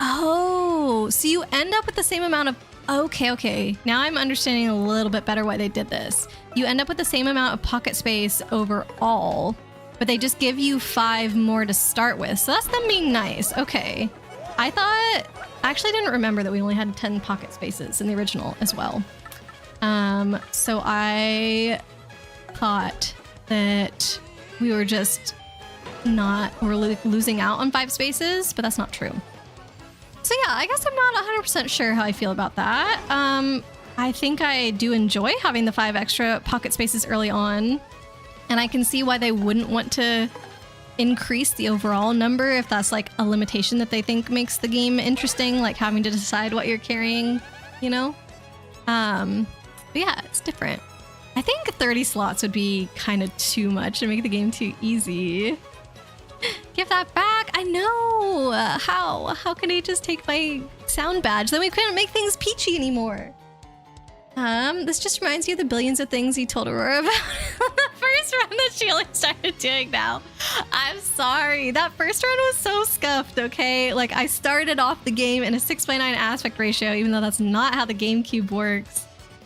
Oh, so you end up with the same amount of... Okay. Now I'm understanding a little bit better why they did this. You end up with the same amount of pocket space overall, but they just give you 5 more to start with. So that's them being nice. Okay. I actually didn't remember that we only had 10 pocket spaces in the original as well. So I thought that we were just we're losing out on 5 spaces, but that's not true. So yeah, I guess I'm not 100% sure how I feel about that. I think I do enjoy having the 5 extra pocket spaces early on, and I can see why they wouldn't want to increase the overall number if that's like a limitation that they think makes the game interesting, like having to decide what you're carrying, you know? But yeah, it's different. I think 30 slots would be kind of too much and make the game too easy. Give that back. I know. How can he just take my sound badge? Then we couldn't make things peachy anymore. This just reminds you of the billions of things you told Aurora about the first run that she only started doing now. I'm sorry. That first run was so scuffed, okay? Like, I started off the game in a 6:9 aspect ratio, even though that's not how the GameCube works.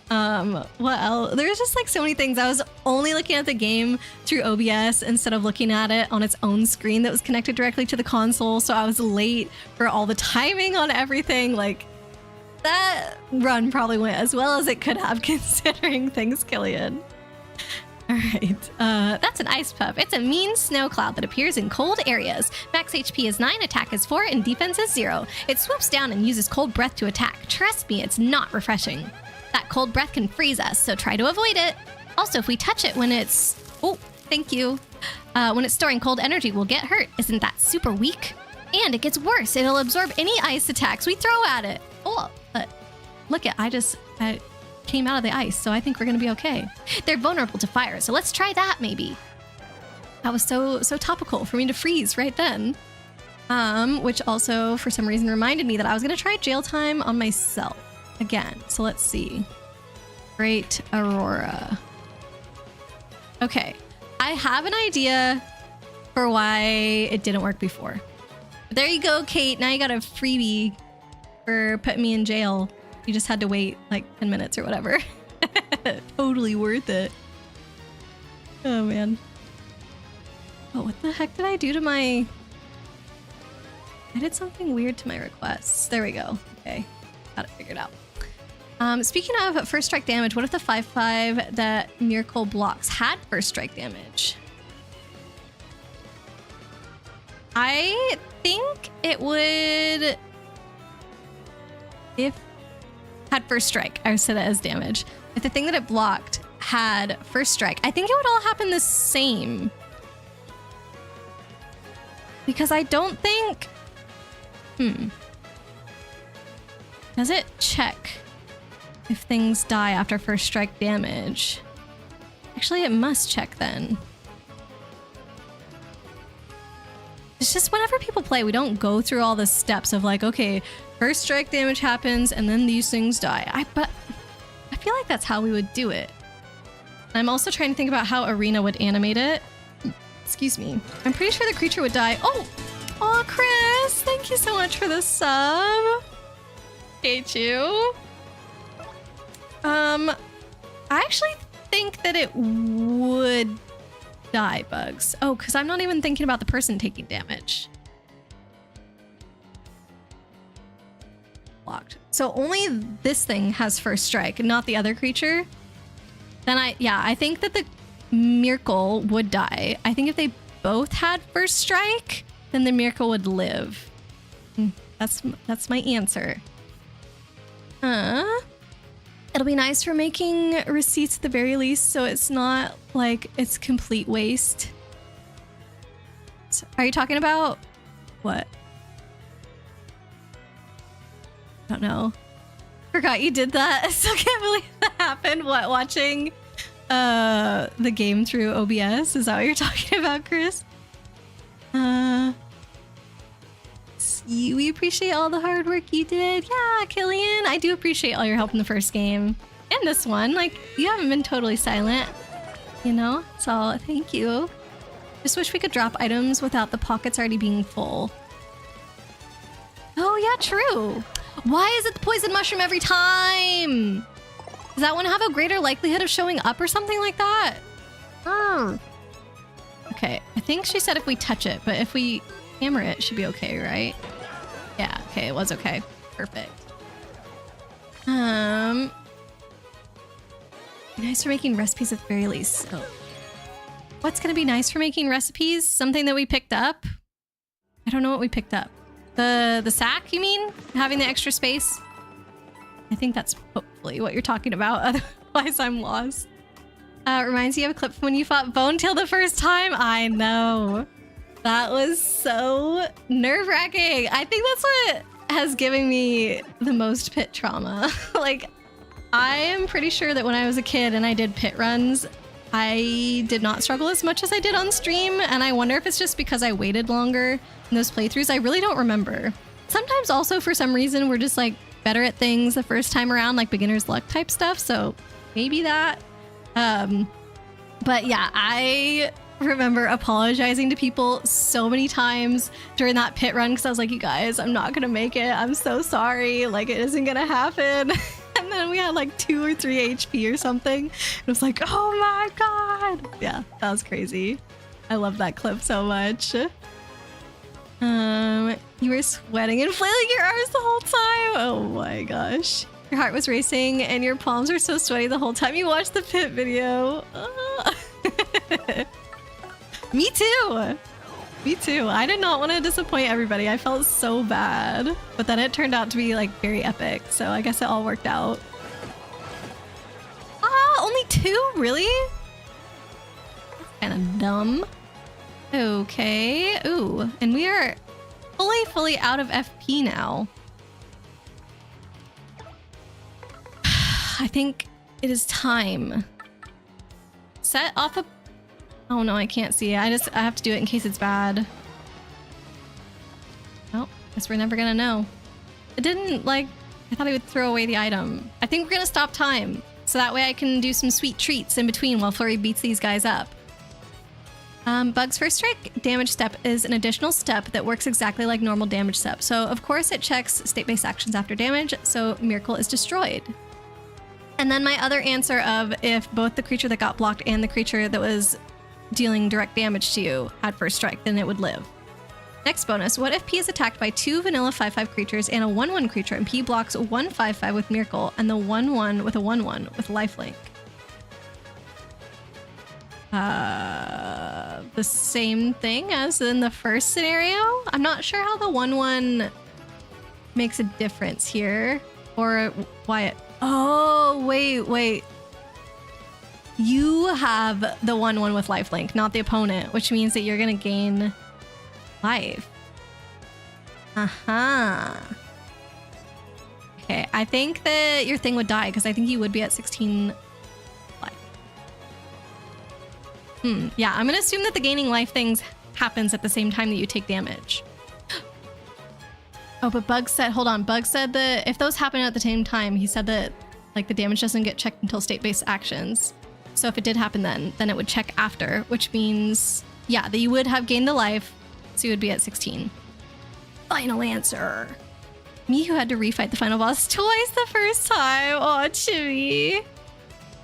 What else? There's just like so many things. I was only looking at the game through OBS instead of looking at it on its own screen that was connected directly to the console, so I was late for all the timing on everything. Like, that run probably went as well as it could have considering things, Killian. Alright, that's an ice puff. It's a mean snow cloud that appears in cold areas. Max HP is 9, attack is 4, and defense is 0. It swoops down and uses cold breath to attack. Trust me, it's not refreshing. That cold breath can freeze us, so try to avoid it. Also, if we touch it when it's... Oh, thank you. When it's storing cold energy, we'll get hurt. Isn't that super weak? And it gets worse. It'll absorb any ice attacks we throw at it. Oh, look at, I came out of the ice, so I think we're gonna be okay. They're vulnerable to fire, so let's try that maybe. That was so topical for me to freeze right then. Which also, for some reason, reminded me that I was gonna try jail time on myself again. So let's see. Great Aurora. Okay, I have an idea for why it didn't work before. But there you go, Kate. Now you got a freebie for putting me in jail. You just had to wait like 10 minutes or whatever. Totally worth it. Oh man. Oh, what the heck did I do to my... I did something weird to my requests. There we go. Okay, got it figured out. Speaking of first strike damage, what if the 5/5 that Miracle blocks had first strike damage? I think it would... If had first strike, I would say that as damage. If the thing that it blocked had first strike, I think it would all happen the same. Because I don't think... Does it check if things die after first strike damage? Actually, it must check then. It's just whenever people play, we don't go through all the steps of like, okay, first strike damage happens and then these things die. But I feel like that's how we would do it. I'm also trying to think about how Arena would animate it. Excuse me. I'm pretty sure the creature would die. Oh, Chris, thank you so much for the sub. Hate you. I actually think that it would die, Bugs. Oh, because I'm not even thinking about the person taking damage. Blocked. So only this thing has first strike, not the other creature. Then I think that the Miracle would die. I think if they both had first strike, then the Miracle would live. That's my answer. It'll be nice for making receipts at the very least, so it's not like it's complete waste. So, are you talking about what? I don't know. Forgot you did that. I still can't believe that happened. What, watching the game through OBS? Is that what you're talking about, Chris? We appreciate all the hard work you did. Yeah, Killian, I do appreciate all your help in the first game. And this one. Like, you haven't been totally silent. You know? So, thank you. Just wish we could drop items without the pockets already being full. Oh yeah, true. Why is it the poison mushroom every time? Does that one have a greater likelihood of showing up or something like that? Okay, I think she said if we touch it, but if we hammer it, it should be okay, right? Yeah, okay, it was okay. Perfect. Nice for making recipes at the very least. Oh. What's gonna be nice for making recipes? Something that we picked up? I don't know what we picked up. The sack, you mean? Having the extra space? I think that's hopefully what you're talking about. Otherwise, I'm lost. Reminds you of a clip from when you fought Bonetail the first time? I know. That was so nerve-wracking. I think that's what has given me the most pit trauma. Like, I am pretty sure that when I was a kid and I did pit runs, I did not struggle as much as I did on stream, and I wonder if it's just because I waited longer in those playthroughs. I really don't remember. Sometimes also for some reason we're just like better at things the first time around, like beginner's luck type stuff, so maybe that. But yeah, I remember apologizing to people so many times during that pit run because I was like, you guys, I'm not gonna make it. I'm so sorry. Like, it isn't gonna happen. And then we had like 2 or 3 HP or something. It was like, oh my god. Yeah, that was crazy. I love that clip so much. You were sweating and flailing your arms the whole time. Oh my gosh. Your heart was racing and your palms were so sweaty the whole time you watched the pit video. Me too. Me too. I did not want to disappoint everybody. I felt so bad. But then it turned out to be like very epic. So I guess it all worked out. Ah, only 2? Really? Kind of dumb. Okay. Ooh, and we are fully out of FP now. I think it is time. Set off a... Oh no, I can't see it. I have to do it in case it's bad. Oh, guess we're never gonna know. It didn't, like... I thought I would throw away the item. I think we're gonna stop time. So that way I can do some sweet treats in between while Flurry beats these guys up. Bug's First Strike damage step is an additional step that works exactly like normal damage step. So of course it checks state-based actions after damage, so Miracle is destroyed. And then my other answer of if both the creature that got blocked and the creature that was dealing direct damage to you had First Strike, then it would live. Next bonus, what if P is attacked by 2 vanilla 5/5 creatures and a 1/1 creature, and P blocks 1 5/5 with Miracle and the 1/1 with a 1/1 with lifelink? The same thing as in the first scenario? I'm not sure how the 1/1 makes a difference here, or why it... Oh, wait. You have the 1/1 with lifelink, not the opponent, which means that you're gonna gain life. Okay, I think that your thing would die because I think you would be at 16 life. Yeah, I'm gonna assume that the gaining life things happens at the same time that you take damage. Oh, but Bug said, hold on, Bug said that if those happen at the same time, he said that like the damage doesn't get checked until state-based actions. So if it did happen then it would check after, which means, yeah, that you would have gained the life, so you would be at 16. Final answer. Me who had to refight the final boss twice the first time. Oh, Chibi.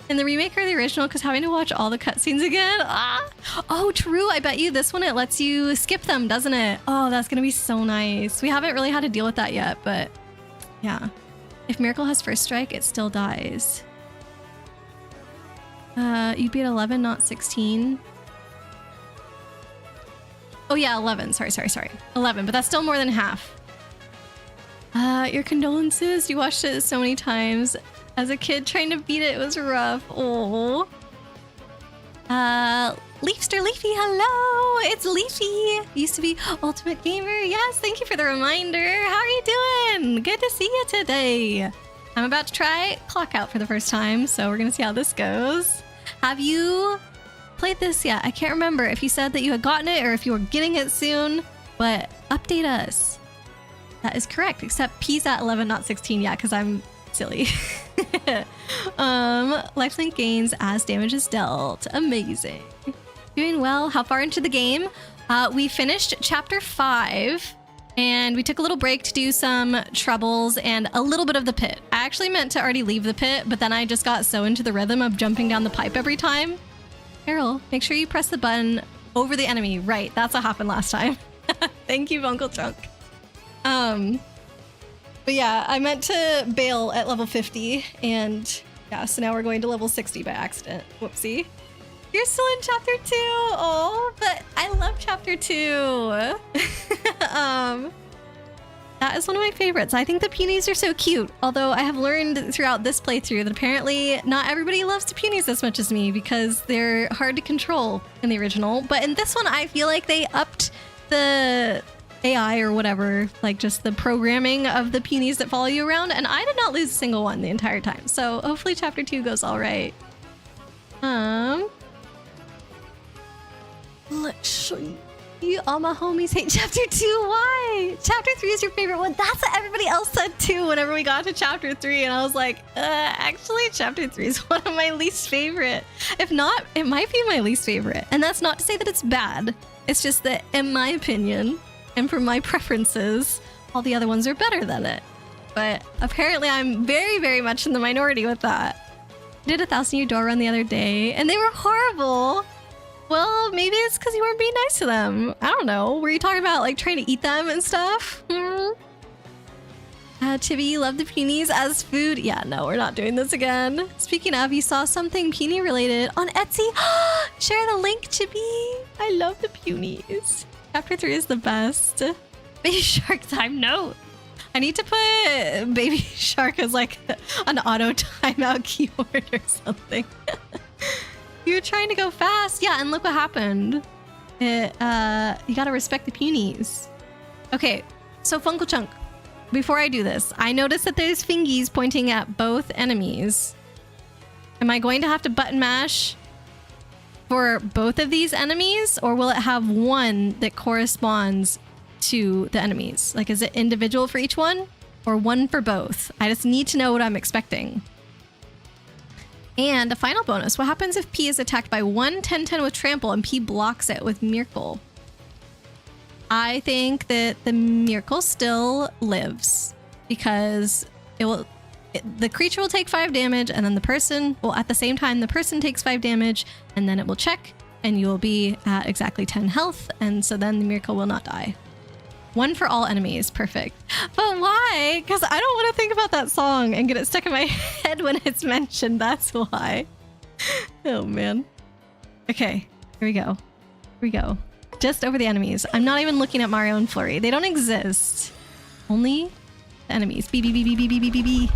In the remake or the original, because having to watch all the cutscenes again. Ah. Oh, true. I bet you this one, it lets you skip them, doesn't it? Oh, that's going to be so nice. We haven't really had to deal with that yet, but yeah. If Miracle has First Strike, it still dies. You'd be at 11, not 16. Oh yeah, 11. Sorry. 11, but that's still more than half. Your condolences. You watched it so many times. As a kid, trying to beat it was rough. Oh. Leafster Leafy, hello! It's Leafy! Used to be Ultimate Gamer. Yes, thank you for the reminder. How are you doing? Good to see you today. I'm about to try Clock Out for the first time, so we're gonna see how this goes. Have you played this yet? I can't remember if you said that you had gotten it or if you were getting it soon, but update us. That is correct, except P's at 11, not 16 yet, because I'm silly. Lifelink gains as damage is dealt. Amazing. Doing well. How far into the game? We finished chapter 5 and we took a little break to do some troubles and a little bit of the pit. I actually meant to already leave the pit, but then I just got so into the rhythm of jumping down the pipe every time. Carol, make sure you press the button over the enemy. Right, that's what happened last time. Thank you, Uncle Chunk. But yeah, I meant to bail at level 50 and yeah, so now we're going to level 60 by accident. Whoopsie. You're still in chapter 2. Oh, but I love chapter 2. That is one of my favorites. I think the peonies are so cute. Although I have learned throughout this playthrough that apparently not everybody loves the peonies as much as me because they're hard to control in the original. But in this one, I feel like they upped the AI or whatever, like just the programming of the peonies that follow you around. And I did not lose a single one the entire time. So hopefully chapter 2 goes all right. Let's show you. All my homies hate chapter 2. Why? Chapter 3 is your favorite one. That's what everybody else said too whenever we got to chapter 3. And I was like, actually, chapter 3 is one of my least favorite. If not, it might be my least favorite. And that's not to say that it's bad. It's just that, in my opinion, and for my preferences, all the other ones are better than it. But apparently, I'm very, very much in the minority with that. I did a 1,000-year door run the other day, and they were horrible. Well, maybe it's because you weren't being nice to them. I don't know. Were you talking about like trying to eat them and stuff? Chibi, you love the peonies as food? Yeah, no, we're not doing this again. Speaking of, you saw something peony related on Etsy. Share the link, Chibi. I love the peonies. Chapter 3 is the best. Baby Shark time note. I need to put Baby Shark as like an auto timeout keyword or something. You were trying to go fast. Yeah, and look what happened. You gotta respect the peonies. Okay, so Funkle Chunk, before I do this, I noticed that there's fingies pointing at both enemies. Am I going to have to button mash for both of these enemies, or will it have one that corresponds to the enemies? Like, is it individual for each one, or one for both? I just need to know what I'm expecting. And a final bonus, what happens if P is attacked by 1/10/10 with Trample and P blocks it with Miracle? I think that the Miracle still lives because the creature will take 5 damage and then the person, well, at the same time, the person takes 5 damage and then it will check and you will be at exactly 10 health. And so then the Miracle will not die. One for all enemies. Perfect. But why? Because I don't want to think about that song and get it stuck in my head when it's mentioned. That's why. Oh, man. Okay. Here we go. Here we go. Just over the enemies. I'm not even looking at Mario and Flurry. They don't exist. Only the enemies. B, B, B, B, B, B, B, B, B.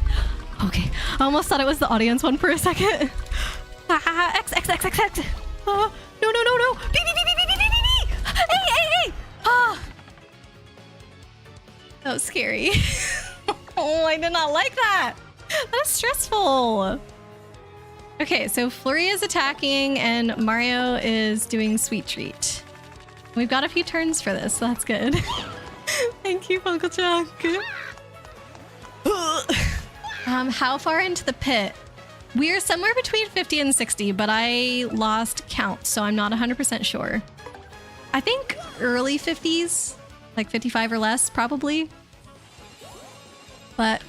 Okay. I almost thought it was the audience one for a second. X, X, X, X, X. No, no, no, no. B, B, B, B, B, B, B, B. Hey, hey, hey. Ah. That was scary. Oh, I did not like that. That is stressful. Okay, so Flurry is attacking and Mario is doing Sweet Treat. We've got a few turns for this, so that's good. Thank you, Uncle Chunk. How far into the pit? We are somewhere between 50 and 60, but I lost count, so I'm not 100% sure. I think early 50s. Like 55 or less, probably. But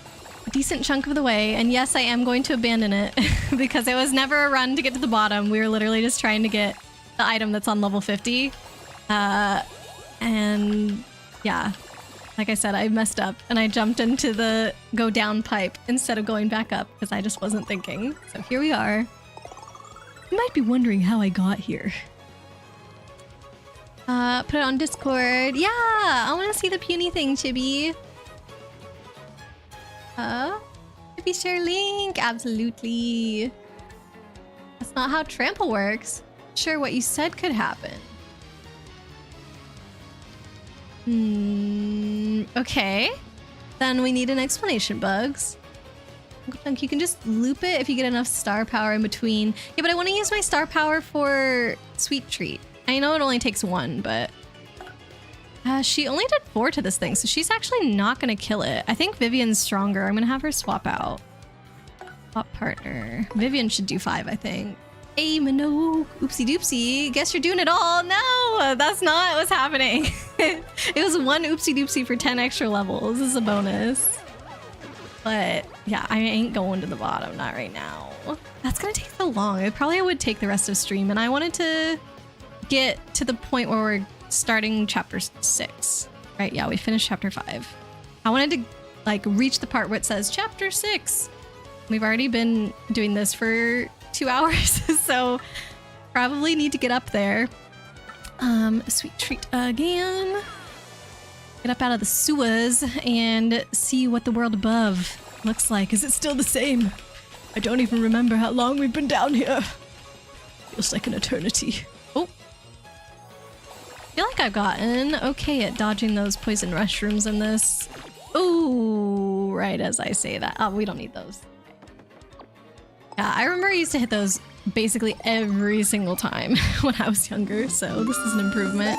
a decent chunk of the way. And yes, I am going to abandon it because it was never a run to get to the bottom. We were literally just trying to get the item that's on level 50. And yeah, like I said, I messed up and I jumped into the go down pipe instead of going back up because I just wasn't thinking. So here we are. You might be wondering how I got here. Put it on Discord. Yeah, I want to see the puny thing, Chibi. Chibi share link. Absolutely. That's not how Trample works. Sure, what you said could happen. Okay. Then we need an explanation, Bugs. Uncle Chunk, you can just loop it if you get enough star power in between. Yeah, but I want to use my star power for Sweet Treat. I know it only takes 1, but she only did 4 to this thing, so she's actually not going to kill it. I think Vivian's stronger. I'm going to have her swap out. Swap partner. Vivian should do 5, I think. Hey, Minogue. Oopsie doopsie. Guess you're doing it all. No, that's not what's happening. It was one oopsie doopsie for 10 extra levels. This is a bonus. But yeah, I ain't going to the bottom. Not right now. That's going to take so long. It probably would take the rest of stream. And I wanted to get to the point where we're starting chapter 6. Right? Yeah, we finished chapter 5. I wanted to like reach the part where it says chapter 6. We've already been doing this for 2 hours, so probably need to get up there. Sweet treat again. Get up out of the sewers and see what the world above looks like. Is it still the same? I don't even remember how long we've been down here. Feels like an eternity. Oh. I feel like I've gotten okay at dodging those poison mushrooms in this. Oh, right as I say that. Oh, we don't need those. Yeah, I remember I used to hit those basically every single time when I was younger, so this is an improvement.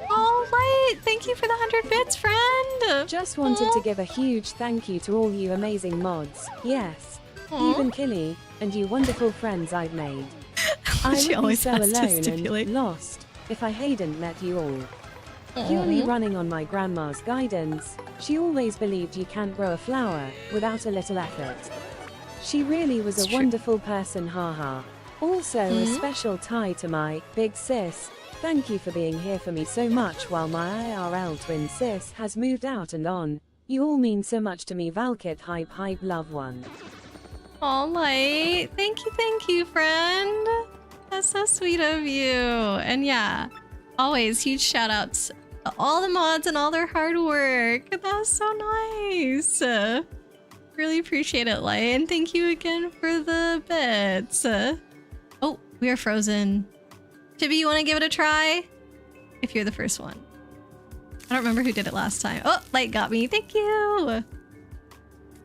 All right, thank you for the 100 bits, friend. Just wanted to give a huge thank you to all you amazing mods. Yes, even Killy and you wonderful friends I've made. I would be so alone and lost if I hadn't met you all. Purely running on my grandma's guidance, she always believed you can't grow a flower without a little effort. She really was a wonderful person, haha. Also, a special tie to my big sis. Thank you for being here for me so much while my IRL twin sis has moved out and on. You all mean so much to me, Valkit hype hype love one. Alright, thank you, friend. That's so sweet of you. And yeah, always huge shout outs to all the mods and all their hard work. That's so nice. Really appreciate it, Light, and thank you again for the bits. Oh, we are frozen. Chibi, you want to give it a try? If you're the first one. I don't remember who did it last time. Oh, Light got me. Thank you.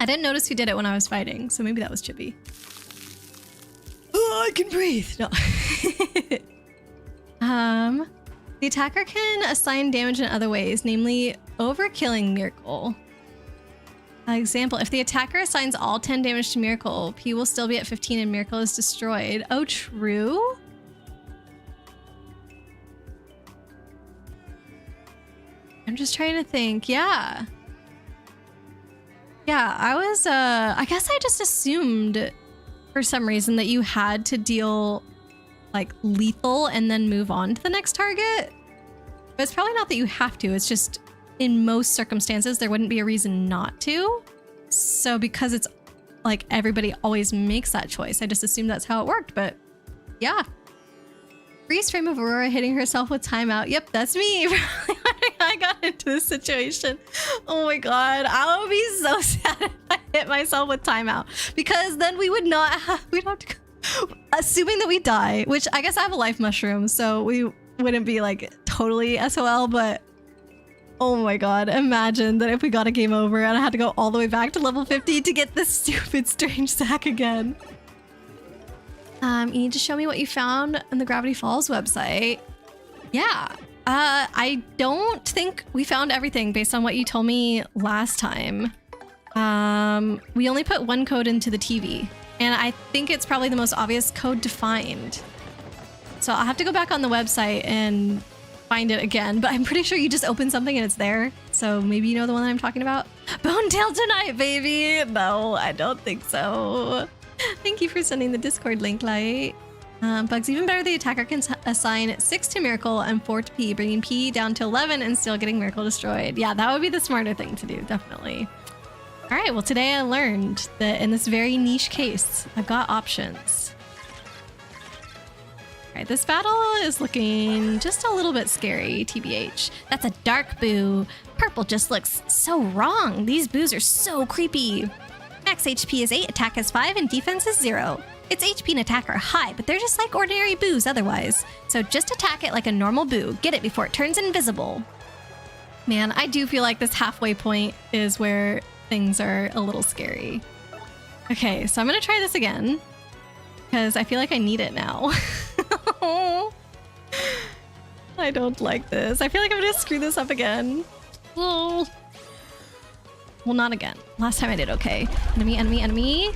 I didn't notice who did it when I was fighting, so maybe that was Chibi. Oh, I can breathe. No. The attacker can assign damage in other ways, namely overkilling Miracle. Example, if the attacker assigns all 10 damage to Miracle, P will still be at 15 and Miracle is destroyed. Oh, true? I'm just trying to think. Yeah. Yeah, I guess I just assumed for some reason that you had to deal like lethal and then move on to the next target. But it's probably not that you have to, it's just in most circumstances, there wouldn't be a reason not to. So because it's like everybody always makes that choice, I just assumed that's how it worked, but yeah. Freeze frame of Aurora hitting herself with timeout. Yep, that's me. I got into this situation. Oh my god, I would be so sad if I hit myself with timeout because then we'd have to go, assuming that we die, which I guess I have a life mushroom, so we wouldn't be like totally SOL, but oh my god, imagine that if we got a game over and I had to go all the way back to level 50 to get this stupid strange sack again. You need to show me what you found on the Gravity Falls website. Yeah, I don't think we found everything based on what you told me last time. We only put one code into the TV, and I think it's probably the most obvious code to find. So I'll have to go back on the website and find it again, but I'm pretty sure you just open something and it's there. So maybe you know the one that I'm talking about. Bone Tail tonight, baby! No, I don't think so. Thank you for sending the Discord link, Light. Bugs, even better, the attacker can assign 6 to Miracle and 4 to P, bringing P down to 11 and still getting Miracle destroyed. Yeah, that would be the smarter thing to do, definitely. All right, well, today I learned that in this very niche case, I've got options. All right, this battle is looking just a little bit scary, TBH. That's a dark boo. Purple just looks so wrong. These boos are so creepy. Max HP is 8, attack is 5, and defense is 0. Its HP and attack are high, but they're just like ordinary boos otherwise. So just attack it like a normal boo. Get it before it turns invisible. Man, I do feel like this halfway point is where things are a little scary. Okay, so I'm gonna try this again because I feel like I need it now. I don't like this. I feel like I'm gonna screw this up again. Oh. Well, not again. Last time I did okay. Enemy, enemy, enemy.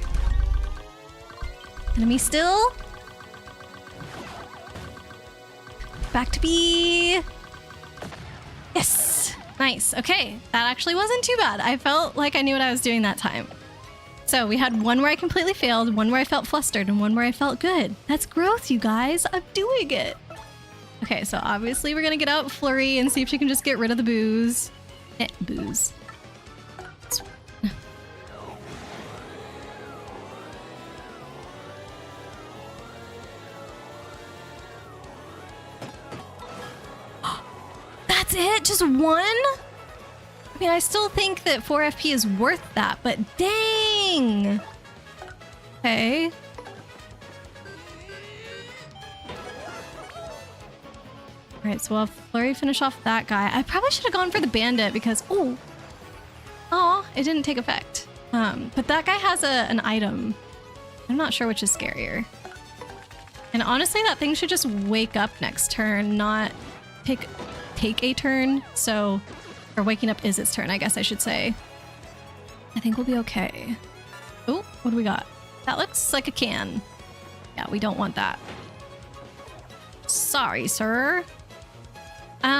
Enemy still. back to B. Yes. Nice. Okay. That actually wasn't too bad. I felt like I knew what I was doing that time. So we had one where I completely failed, one where I felt flustered, and one where I felt good. That's growth, you guys. I'm doing it. Okay, so obviously we're gonna get out Flurry and see if she can just get rid of the booze. Booze. That's it? Just one? I mean, I still think that 4 FP is worth that, but dang! Okay. Alright, so I'll Flurry finish off that guy. I probably should have gone for the bandit because... Oh! Oh, it didn't take effect. But that guy has an item. I'm not sure which is scarier. And honestly, that thing should just wake up next turn, not take a turn. So... Or waking up is its turn, I guess I should say. I think we'll be okay. Oh, what do we got? That looks like a can. Yeah, we don't want that. Sorry, sir.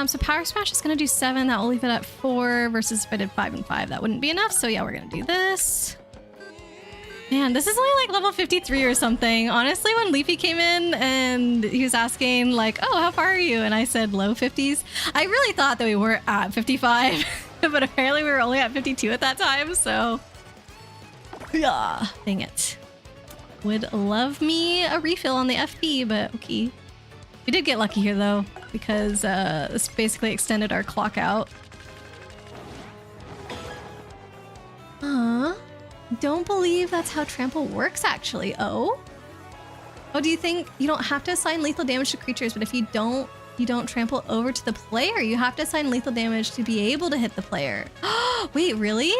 So Power Smash is gonna do 7. That will leave it at 4 versus if I did 5 and 5. That wouldn't be enough. So yeah, we're gonna do this. Man, this is only like level 53 or something. Honestly, when Leafy came in and he was asking like, oh, how far are you? And I said low 50s. I really thought that we were at 55, but apparently we were only at 52 at that time. So yeah, dang it. Would love me a refill on the FP, but okay. We did get lucky here though, because this basically extended our clock out. Don't believe that's how trample works actually. Oh, do you think you don't have to assign lethal damage to creatures, but if you don't trample over to the player, you have to assign lethal damage to be able to hit the player. Wait, really?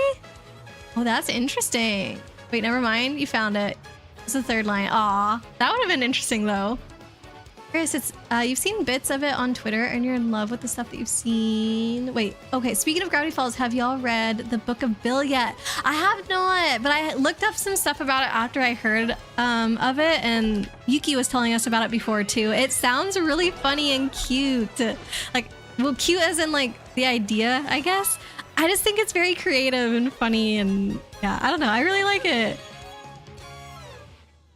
Oh, that's interesting. Wait, never mind. You found it. It's the third line. Aw, that would have been interesting though. Chris, it's you've seen bits of it on Twitter and you're in love with the stuff that you've seen. Wait, okay, speaking of Gravity Falls, have y'all read the Book of Bill yet? I have not, but I looked up some stuff about it after I heard of it, and Yuki was telling us about it before too. It sounds really funny and cute. Like, well, cute as in like the idea, I guess. I just think it's very creative and funny, and yeah, I don't know, I really like it.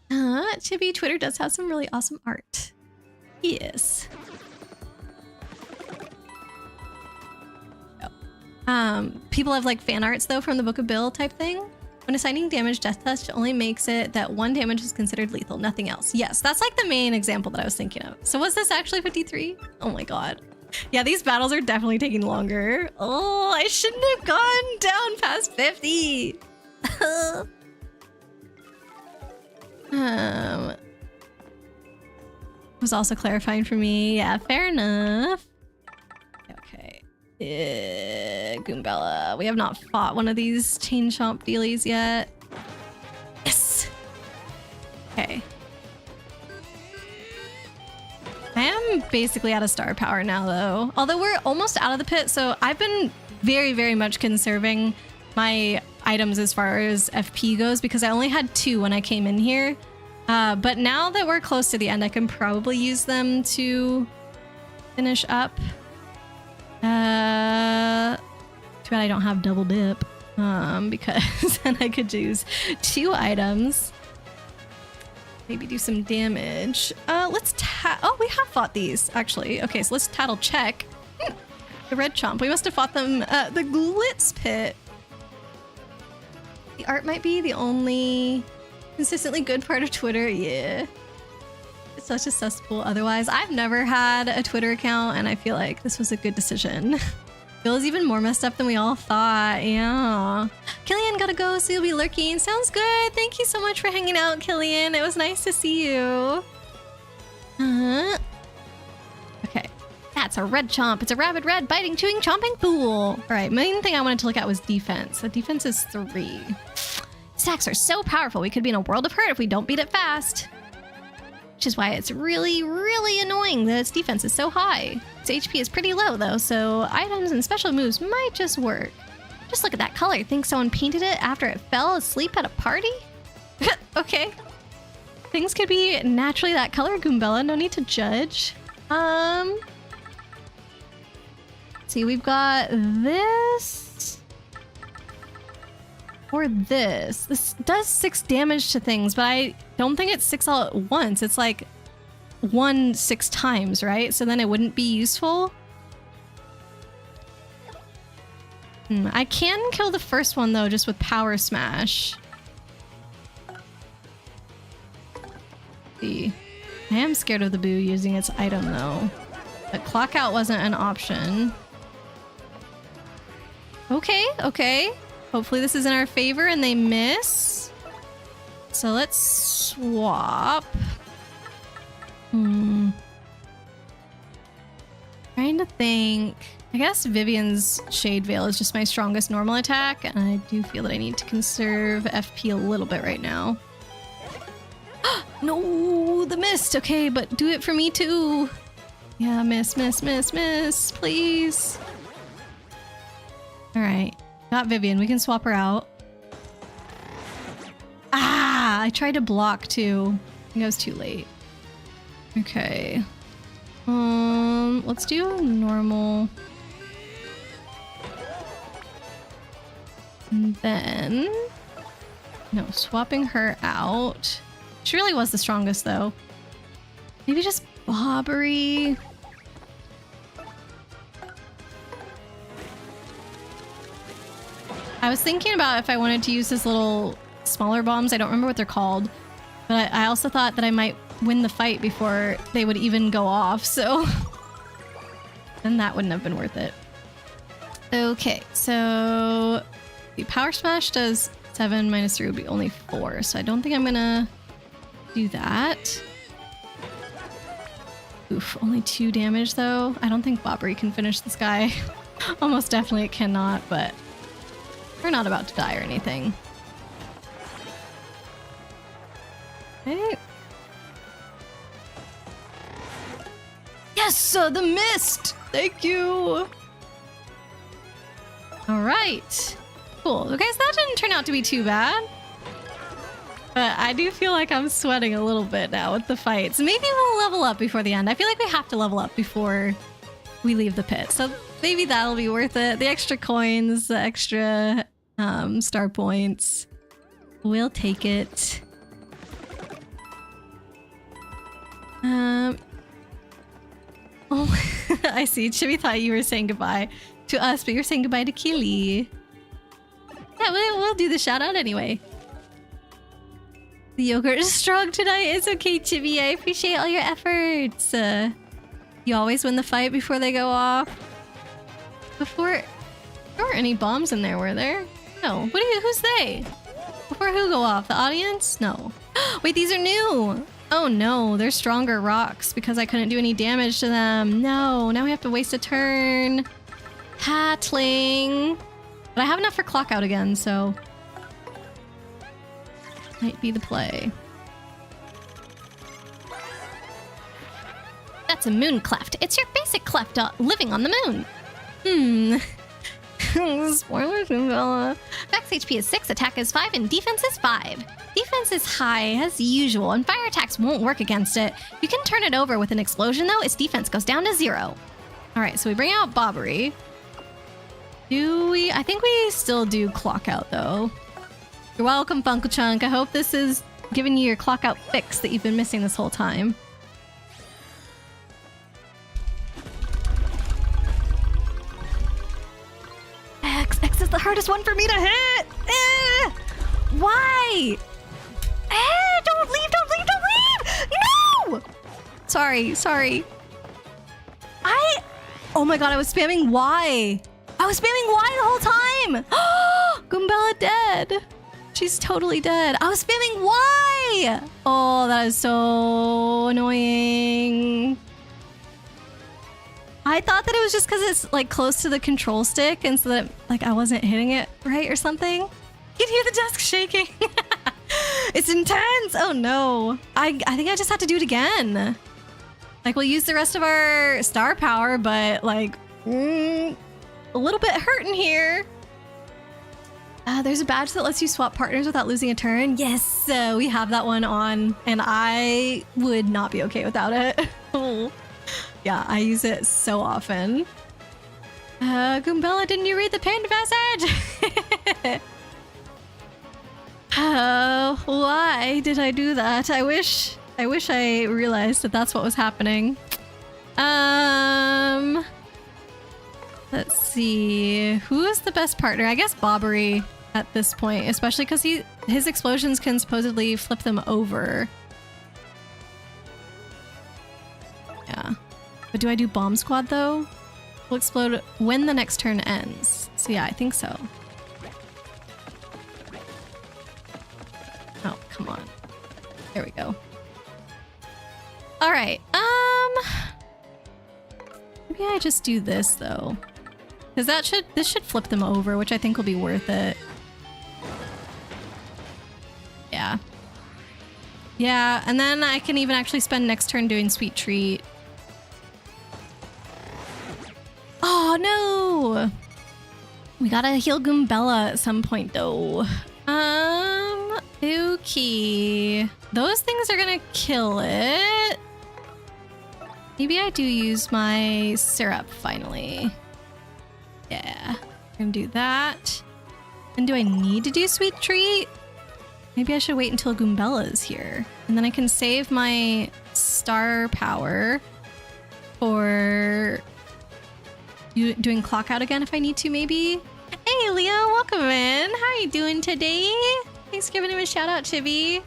Chibi, Twitter does have some really awesome art. Yes. People have like fan arts though from the Book of Bill type thing. When assigning damage, Death Touch only makes it that one damage is considered lethal, nothing else. Yes, that's like the main example that I was thinking of. So was this actually 53? Oh my god. Yeah, these battles are definitely taking longer. Oh, I shouldn't have gone down past 50. Was also clarifying for me. Yeah, fair enough. Okay. Goombella. We have not fought one of these chain chomp dealies yet. Yes! Okay. I am basically out of star power now, though. Although we're almost out of the pit, so I've been very, very much conserving my items as far as FP goes, because I only had 2 when I came in here. But now that we're close to the end, I can probably use them to finish up. Too bad I don't have double dip, because then I could use 2 items. Maybe do some damage. Let's oh, we have fought these, actually. Okay, so let's tattle check. The red chomp. We must have fought them at the Glitz pit. The art might be the only consistently good part of Twitter. Yeah. It's such a cesspool otherwise. I've never had a Twitter account, and I feel like this was a good decision. Feels even more messed up than we all thought. Yeah. Killian gotta go, so you'll be lurking. Sounds good. Thank you so much for hanging out, Killian. It was nice to see you. Okay. That's a red chomp. It's a rabid red biting, chewing, chomping fool. All right, main thing I wanted to look at was defense. The defense is 3. Stacks are so powerful, we could be in a world of hurt if we don't beat it fast. Which is why it's really, really annoying that its defense is so high. Its HP is pretty low though, so items and special moves might just work. Just look at that color. Think someone painted it after it fell asleep at a party? Okay. Things could be naturally that color, Goombella. No need to judge. See, we've got this or this. This does 6 damage to things, but I don't think it's 6 all at once. It's like 1 6 times, right? So then it wouldn't be useful. I can kill the first one though, just with Power Smash. See, I am scared of the Boo using its item though. But Clock Out wasn't an option. Okay, okay. Hopefully this is in our favor and they miss. So let's swap. Trying to think. I guess Vivian's Shade Veil is just my strongest normal attack, and I do feel that I need to conserve FP a little bit right now. No, the mist. Okay, but do it for me too. Yeah, miss, miss, miss, miss, please. All right, got Vivian. We can swap her out. Ah, I tried to block too. I think I was too late. Okay. Let's do normal. And then, no, swapping her out. She really was the strongest though. Maybe just Bobbery. I was thinking about if I wanted to use this little smaller bombs. I don't remember what they're called, but I also thought that I might win the fight before they would even go off, so then that wouldn't have been worth it. Okay, so the Power Smash does 7 minus 3 would be only 4, so I don't think I'm gonna do that. Oof, only 2 damage though. I don't think Bobbery can finish this guy. Almost definitely it cannot, but we're not about to die or anything. Okay. Yes, the mist! Thank you! Alright. Cool. Okay, so that didn't turn out to be too bad. But I do feel like I'm sweating a little bit now with the fights. Maybe we'll level up before the end. I feel like we have to level up before we leave the pit. So maybe that'll be worth it. The extra coins, the extra star points. We'll take it. Oh, I see. Chibi thought you were saying goodbye to us, but you're saying goodbye to Keely. Yeah, we'll do the shout out anyway. The yogurt is strong tonight. It's okay, Chibi. I appreciate all your efforts. You always win the fight before they go off. There weren't any bombs in there, were there? No. Who's they? Before who go off? The audience? No. Wait, these are new. Oh no, they're stronger rocks because I couldn't do any damage to them. No, now we have to waste a turn. Hatling. But I have enough for Clock Out again, so might be the play. That's a moon cleft. It's your basic cleft living on the moon. Spoilers, Goombella. Max HP is 6, attack is 5, and defense is 5. Defense is high, as usual, and fire attacks won't work against it. You can turn it over with an explosion, though. Its defense goes down to 0. Alright, so we bring out Bobbery. Do we? I think we still do Clock Out, though. You're welcome, Funko Chunk. I hope this is giving you your Clock Out fix that you've been missing this whole time. X is the hardest one for me to hit! Why? Don't leave, don't leave, don't leave! No! Sorry. Oh my god, I was spamming Y. I was spamming Y the whole time! Goombella dead. She's totally dead. I was spamming Y! Oh, that is so annoying. I thought that it was just because it's like close to the control stick and so that like I wasn't hitting it right or something. You can hear the desk shaking. It's intense. Oh no. I think I just have to do it again. Like we'll use the rest of our star power, but like a little bit hurting here. There's a badge that lets you swap partners without losing a turn. Yes, we have that one on and I would not be okay without it. Oh. Yeah, I use it so often. Goombella, didn't you read the pinned message? Why did I do that? I wish I realized that that's what was happening. Let's see. Who is the best partner? I guess Bobbery at this point, especially because his explosions can supposedly flip them over. Yeah. But do I do Bomb Squad though? Will explode when the next turn ends. So yeah, I think so. Oh, come on. There we go. All right. Maybe I just do this though. Because this should flip them over, which I think will be worth it. Yeah. Yeah, and then I can even actually spend next turn doing Sweet Treat. Oh no! We gotta heal Goombella at some point though. Okay. Those things are gonna kill it. Maybe I do use my syrup finally. Yeah, I'm gonna do that. And do I need to do Sweet Treat? Maybe I should wait until Goombella is here. And then I can save my star power for doing clock out again if I need to, maybe. Hey, Leo, welcome in. How are you doing today? Thanks for giving him a shout out, Chibi.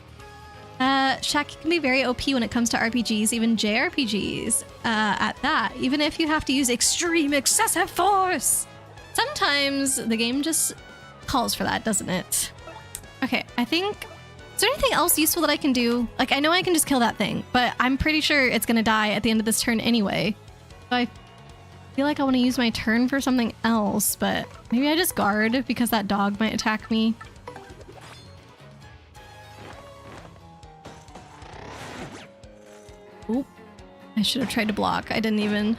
Shaq can be very OP when it comes to RPGs, even JRPGs. At that, even if you have to use extreme excessive force. Sometimes the game just calls for that, doesn't it? Okay, I think... Is there anything else useful that I can do? Like, I know I can just kill that thing, but I'm pretty sure it's gonna die at the end of this turn anyway. So I feel like I want to use my turn for something else, but maybe I just guard because that dog might attack me. Oop. I should have tried to block. I didn't even...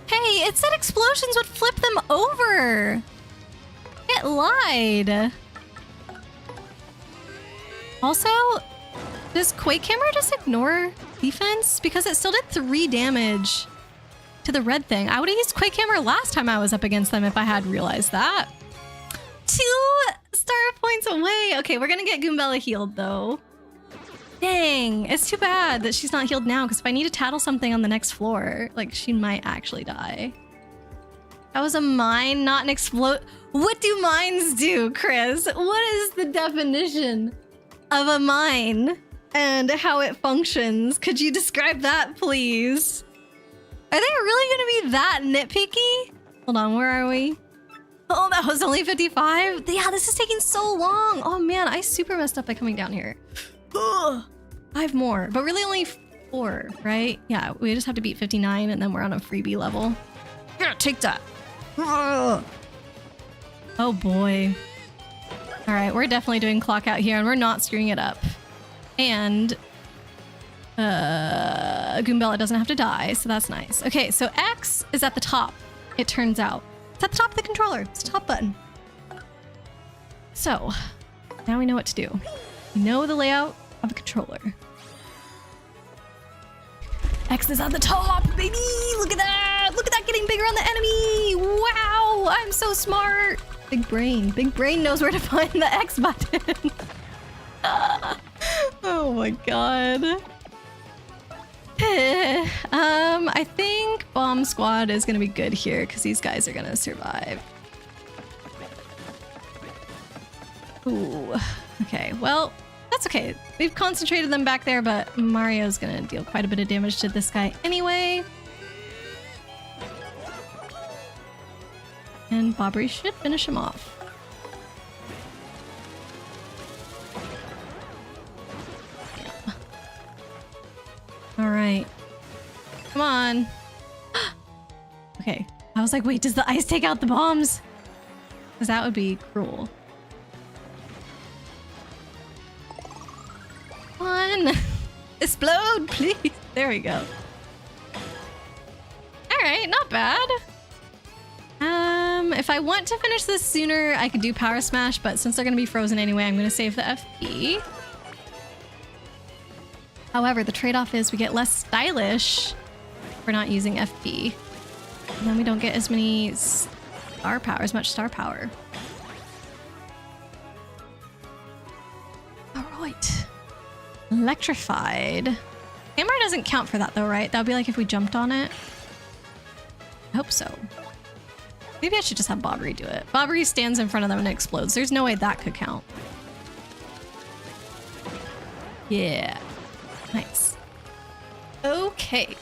Hey, it said explosions would flip them over! It lied! Also, does Quake Hammer just ignore defense? Because it still did 3 damage to the red thing. I would have used Quake Hammer last time I was up against them if I had realized that. 2 star points away! Okay, we're gonna get Goombella healed though. Dang, it's too bad that she's not healed now, because if I need to tattle something on the next floor, like, she might actually die. That was a mine, not an explode. What do mines do, Chris? What is the definition of a mine and how it functions? Could you describe that, please? Are they really gonna be that nitpicky? Hold on, where are we? Oh, that was only 55? Yeah, this is taking so long. Oh man, I super messed up by coming down here. Ugh. 5 more, but really only 4, right? Yeah, we just have to beat 59 and then we're on a freebie level. Yeah, take that. Ugh. Oh boy. All right, we're definitely doing clock out here and we're not screwing it up. And Goombella doesn't have to die, so that's nice. Okay, so X is at the top, it turns out. It's at the top of the controller. It's the top button. So, now we know what to do. We know the layout of a controller. X is at the top, baby! Look at that! Look at that getting bigger on the enemy! Wow! I'm so smart! Big brain. Big brain knows where to find the X button. Oh my god. I think Bomb Squad is gonna be good here because these guys are gonna survive. Ooh. Okay, well, that's okay. We've concentrated them back there, but Mario's gonna deal quite a bit of damage to this guy anyway. And Bobbery should finish him off. Yeah. All right. Come on. Okay. I was like, wait, does the ice take out the bombs? Because that would be cruel. Come on. Explode, please. There we go. All right, not bad. If I want to finish this sooner, I could do Power Smash, but since they're going to be frozen anyway, I'm going to save the FP. However, the trade-off is we get less stylish we're not using FP. And then we don't get as many star power, as much star power. All right. Electrified. Hammer doesn't count for that though, right? That would be like if we jumped on it. I hope so. Maybe I should just have Bobbery do it. Bobbery stands in front of them and explodes. There's no way that could count. Yeah. Nice. Okay.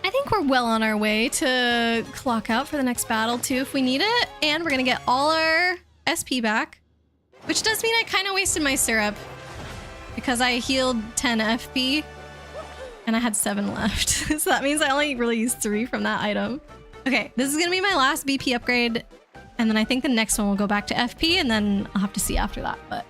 I think we're well on our way to clock out for the next battle too if we need it. And we're gonna get all our SP back. Which does mean I kind of wasted my syrup. Because I healed 10 FP. And I had 7 left. So that means I only really used 3 from that item. Okay, this is gonna be my last BP upgrade. And then I think the next one will go back to FP and then I'll have to see after that, but.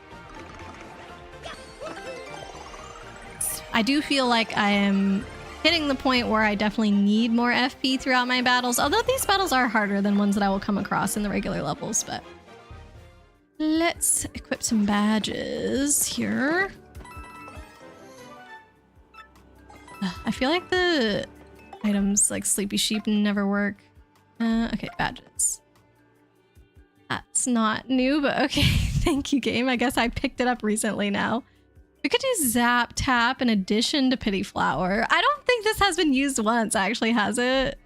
I do feel like I am hitting the point where I definitely need more FP throughout my battles. Although these battles are harder than ones that I will come across in the regular levels, but. Let's equip some badges here. I feel like the items like Sleepy Sheep never work. Okay, badges. That's not new, but okay. Thank you, game. I guess I picked it up recently now. We could do Zap Tap in addition to Pity Flower. I don't think this has been used once, actually, has it?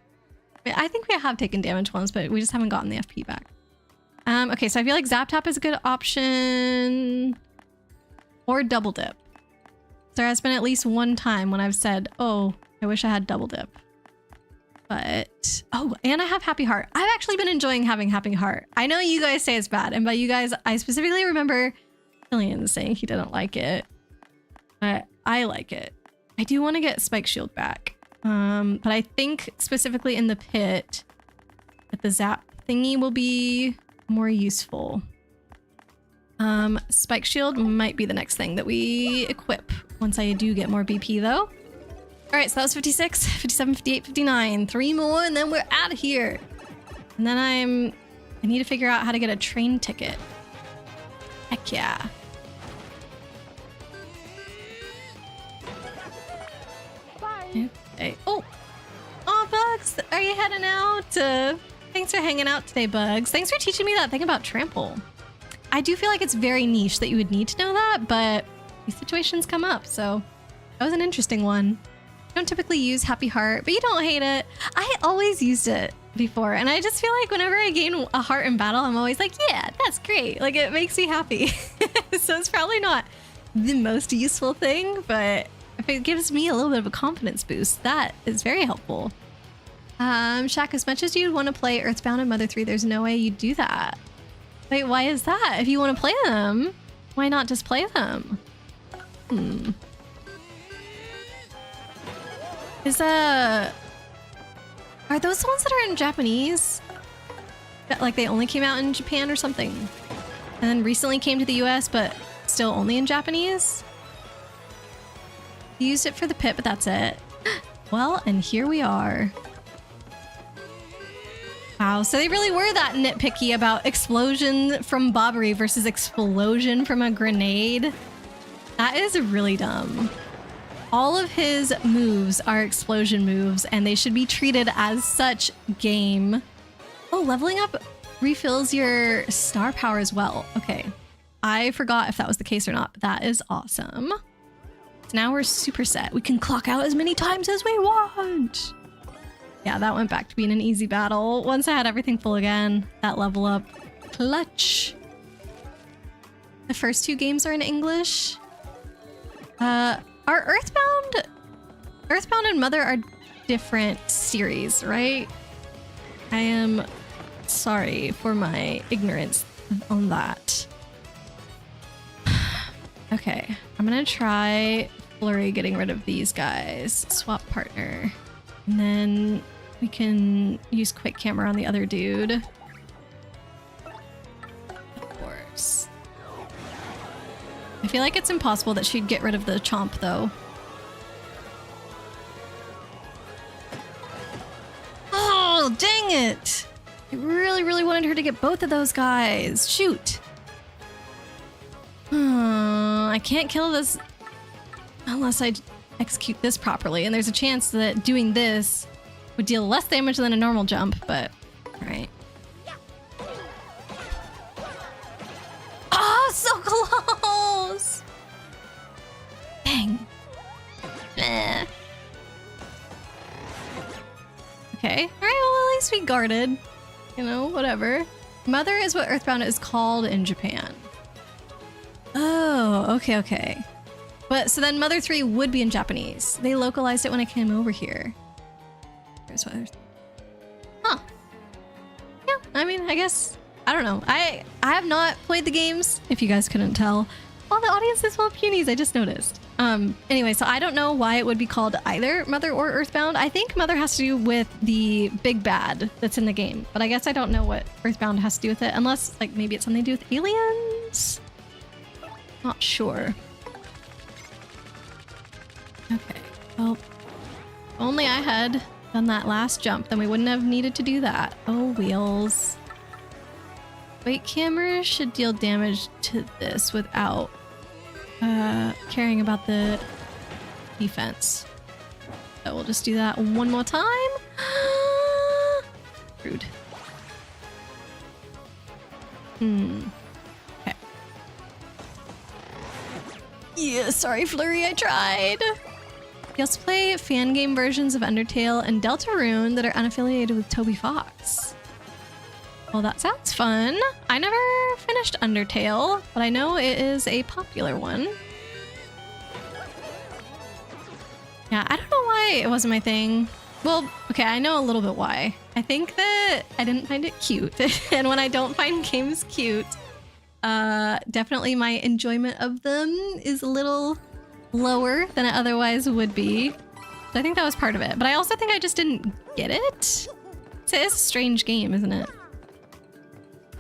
I think we have taken damage once, but we just haven't gotten the FP back. Okay, so I feel like Zap Tap is a good option. Or Double Dip. There has been at least one time when I've said, oh, I wish I had Double Dip. But, oh, and I have Happy Heart. I've actually been enjoying having Happy Heart. I know you guys say it's bad, and by you guys, I specifically remember Killian saying he didn't like it. But I like it. I do want to get Spike Shield back. But I think specifically in the pit that the Zap thingy will be more useful. Spike Shield might be the next thing that we equip once I do get more BP though. All right, so that was 56, 57, 58, 59. 3 more and then we're out of here. And then I need to figure out how to get a train ticket. Heck yeah. Bye. Okay. Oh, Bugs, are you heading out? Thanks for hanging out today, Bugs. Thanks for teaching me that thing about trample. I do feel like it's very niche that you would need to know that, but these situations come up, so that was an interesting one. I don't typically use Happy Heart, but you don't hate it. I always used it before, and I just feel like whenever I gain a heart in battle, I'm always like, yeah, that's great. Like, it makes me happy. So it's probably not the most useful thing, but if it gives me a little bit of a confidence boost, that is very helpful. Shaq, as much as you'd want to play Earthbound and Mother 3, there's no way you'd do that. Wait, why is that? If you want to play them, why not just play them? Are those the ones that are in Japanese? That, like, they only came out in Japan or something? And then recently came to the US, but still only in Japanese? You used it for the pit, but that's it. Well, and here we are. Wow, so they really were that nitpicky about explosion from Bobbery versus explosion from a grenade. That is really dumb. All of his moves are explosion moves, and they should be treated as such game. Oh, leveling up refills your star power as well. Okay, I forgot if that was the case or not, but that is awesome. So now we're super set. We can clock out as many times as we want. Yeah, that went back to being an easy battle. Once I had everything full again, that level up. Clutch. The first 2 games are in English. Are Earthbound and Mother are different series, right? I am sorry for my ignorance on that. Okay, I'm gonna try Flurry getting rid of these guys. Swap partner. And then we can use quick camera on the other dude. Of course. I feel like it's impossible that she'd get rid of the chomp though. Oh, dang it! I really, really wanted her to get both of those guys. Shoot. I can't kill this unless I execute this properly. And there's a chance that doing this would deal less damage than a normal jump, but all right. Oh, so close! Dang. Eh. Okay, all right, well, at least we guarded. You know, whatever. Mother is what Earthbound is called in Japan. Oh, okay. But so then Mother 3 would be in Japanese. They localized it when I came over here. Here's what Huh. Yeah, I mean, I guess, I don't know. I have not played the games, if you guys couldn't tell. All the audience is full of punies, I just noticed. Anyway, so I don't know why it would be called either Mother or Earthbound. I think Mother has to do with the big bad that's in the game, but I guess I don't know what Earthbound has to do with it, unless like maybe it's something to do with aliens? Not sure. Okay, well, if only I had done that last jump, then we wouldn't have needed to do that. Oh, wheels. Weight camera should deal damage to this without caring about the defense. So we'll just do that one more time. Rude. Okay. Yeah, sorry, Flurry, I tried. You also play fan game versions of Undertale and Deltarune that are unaffiliated with Toby Fox. Well, that sounds fun. I never finished Undertale, but I know it is a popular one. Yeah, I don't know why it wasn't my thing. Well, okay, I know a little bit why. I think that I didn't find it cute. And when I don't find games cute, definitely my enjoyment of them is a little lower than it otherwise would be. So I think that was part of it. But I also think I just didn't get it. So it's a strange game, isn't it?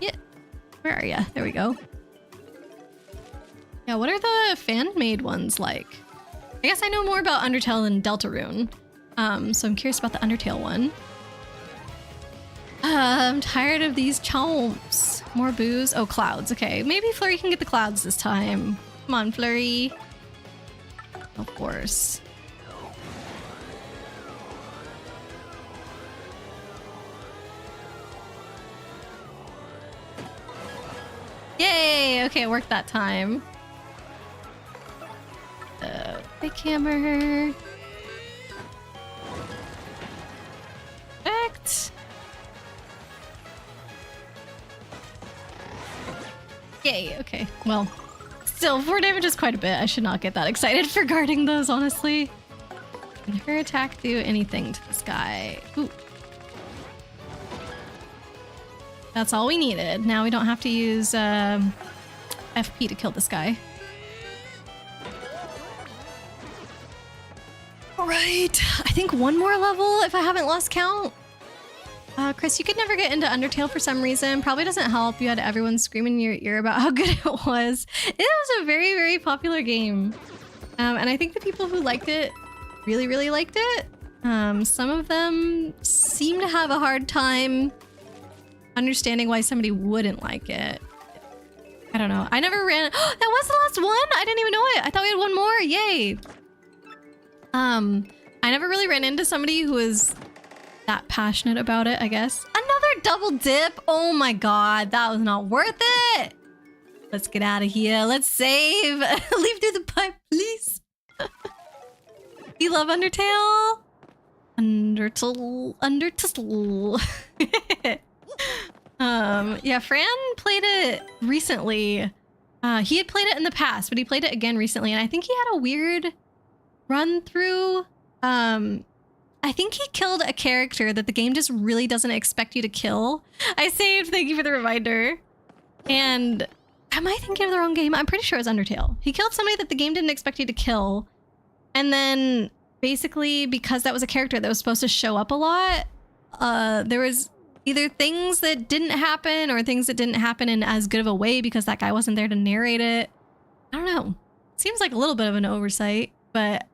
Yeah. Where are ya? There we go. Yeah, what are the fan-made ones like? I guess I know more about Undertale than Deltarune. So I'm curious about the Undertale one. I'm tired of these chomps. More booze. Oh, clouds. Okay, maybe Flurry can get the clouds this time. Come on, Flurry. Of course. Yay! Okay, it worked that time. Big hammer. Perfect. Yay, okay. Well, still, 4 damage is quite a bit. I should not get that excited for guarding those, honestly. Can her attack do anything to this guy? Ooh. That's all we needed. Now we don't have to use FP to kill this guy. All right, I think one more level if I haven't lost count. Chris, you could never get into Undertale for some reason. Probably doesn't help. You had everyone screaming in your ear about how good it was. It was a very, very popular game. And I think the people who liked it really, really liked it. Some of them seem to have a hard time understanding why somebody wouldn't like it. I don't know. I never ran. That was the last one? I didn't even know it. I thought we had one more. Yay. I never really ran into somebody who was that passionate about it, I guess. Another double dip. Oh my god, that was not worth it. Let's get out of here. Let's save. Leave through the pipe, please. You love Undertale? Undertale. Yeah, Fran played it recently. He had played it in the past, but he played it again recently, and I think he had a weird run through. I think he killed a character that the game just really doesn't expect you to kill. I saved, thank you for the reminder. And am I thinking of the wrong game? I'm pretty sure it was Undertale. He killed somebody that the game didn't expect you to kill. And then basically because that was a character that was supposed to show up a lot, there was either things that didn't happen or things that didn't happen in as good of a way because that guy wasn't there to narrate it. I don't know. Seems like a little bit of an oversight, but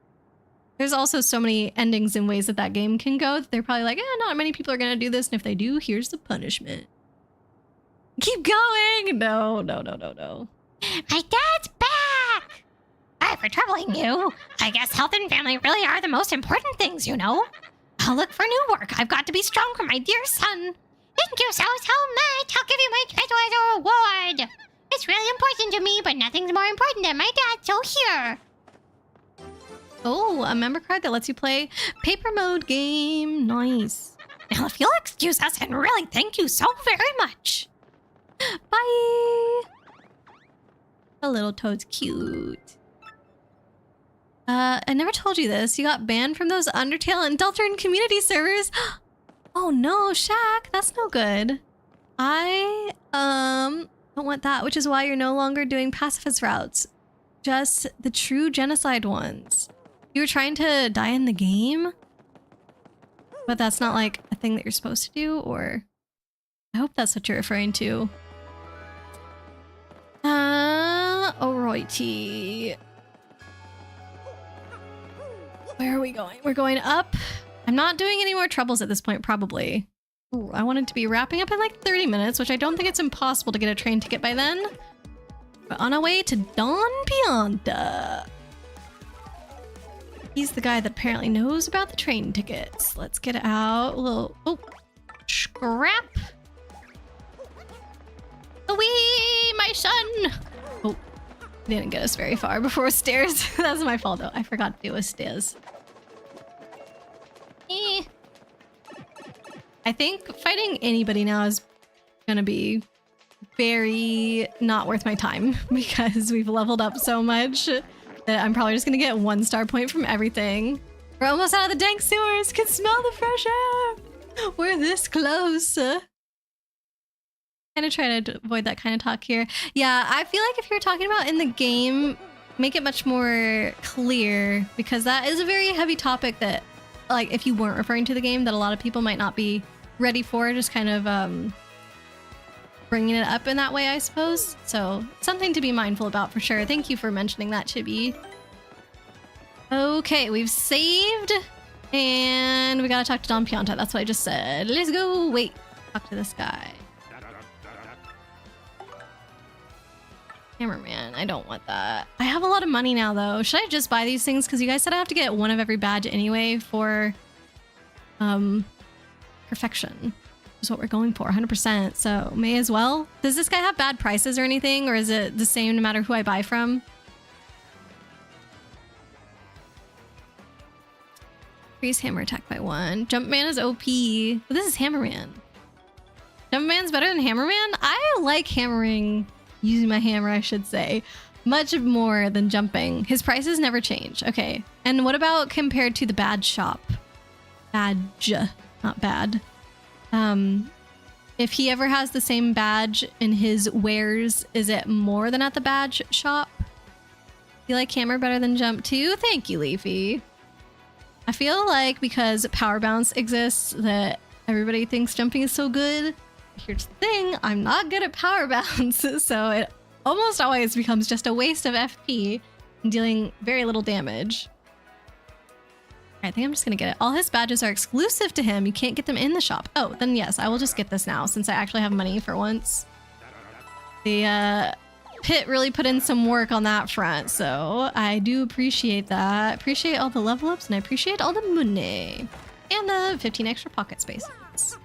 there's also so many endings and ways that that game can go that they're probably like, not many people are going to do this. And if they do, here's the punishment. Keep going. No. My dad's back. Sorry for troubling you. I guess health and family really are the most important things, you know. I'll look for new work. I've got to be strong for my dear son. Thank you so much. I'll give you my TTYD reward. It's really important to me, but nothing's more important than my dad, so here. Oh, a member card that lets you play paper mode game. Nice. Now, if you'll excuse us, and really thank you so very much. Bye. The little toad's cute. I never told you this. You got banned from those Undertale and Deltarune community servers. Oh no, Shaq, that's no good. I don't want that, which is why you're no longer doing pacifist routes. Just the true genocide ones. You were trying to die in the game? But that's not like a thing that you're supposed to do, or I hope that's what you're referring to. Alrighty. Where are we going? We're going up. I'm not doing any more troubles at this point, probably. Ooh, I wanted to be wrapping up in like 30 minutes, which I don't think it's impossible to get a train ticket by then. But on our way to Don Pianta. He's the guy that apparently knows about the train tickets. Let's get out a little... Oh, scrap. Away, my son. Oh, didn't get us very far before stairs. That's my fault, though. I forgot to do with stairs. I think fighting anybody now is gonna be very not worth my time because we've leveled up so much that I'm probably just gonna get 1 star point from everything. We're almost out of the dank sewers. Can smell the fresh air. We're this close. Kind of try to avoid that kind of talk here. Yeah, I feel like if you're talking about in the game, make it much more clear because that is a very heavy topic that, like, if you weren't referring to the game, that a lot of people might not be ready for. Just kind of bringing it up in that way, I suppose. So something to be mindful about for sure. Thank you for mentioning that, Chibi. Okay, we've saved and we gotta talk to Don Pianta. That's what I just said. Let's go. Wait, talk to this guy. Hammerman, I don't want that. I have a lot of money now though. Should I just buy these things? Because you guys said I have to get 1 of every badge anyway for perfection. Is what we're going for, 100%. So may as well. Does this guy have bad prices or anything, or is it the same no matter who I buy from? Increase hammer attack by 1. Jumpman is OP. But this is Hammerman. Jumpman's better than Hammerman? I like hammering, using my hammer, I should say, much more than jumping. His prices never change. Okay. And what about compared to the badge shop? Badge, not bad. If he ever has the same badge in his wares, is it more than at the badge shop? You like hammer better than jump too? Thank you, Leafy. I feel like because Power Bounce exists that everybody thinks jumping is so good. Here's the thing, I'm not good at Power Bounce, so it almost always becomes just a waste of FP and dealing very little damage. I think I'm just gonna get it. All his badges are exclusive to him. You can't get them in the shop. Oh, then yes, I will just get this now since I actually have money for once. The pit really put in some work on that front, so I do appreciate that. Appreciate all the level ups and I appreciate all the money. And the 15 extra pocket spaces.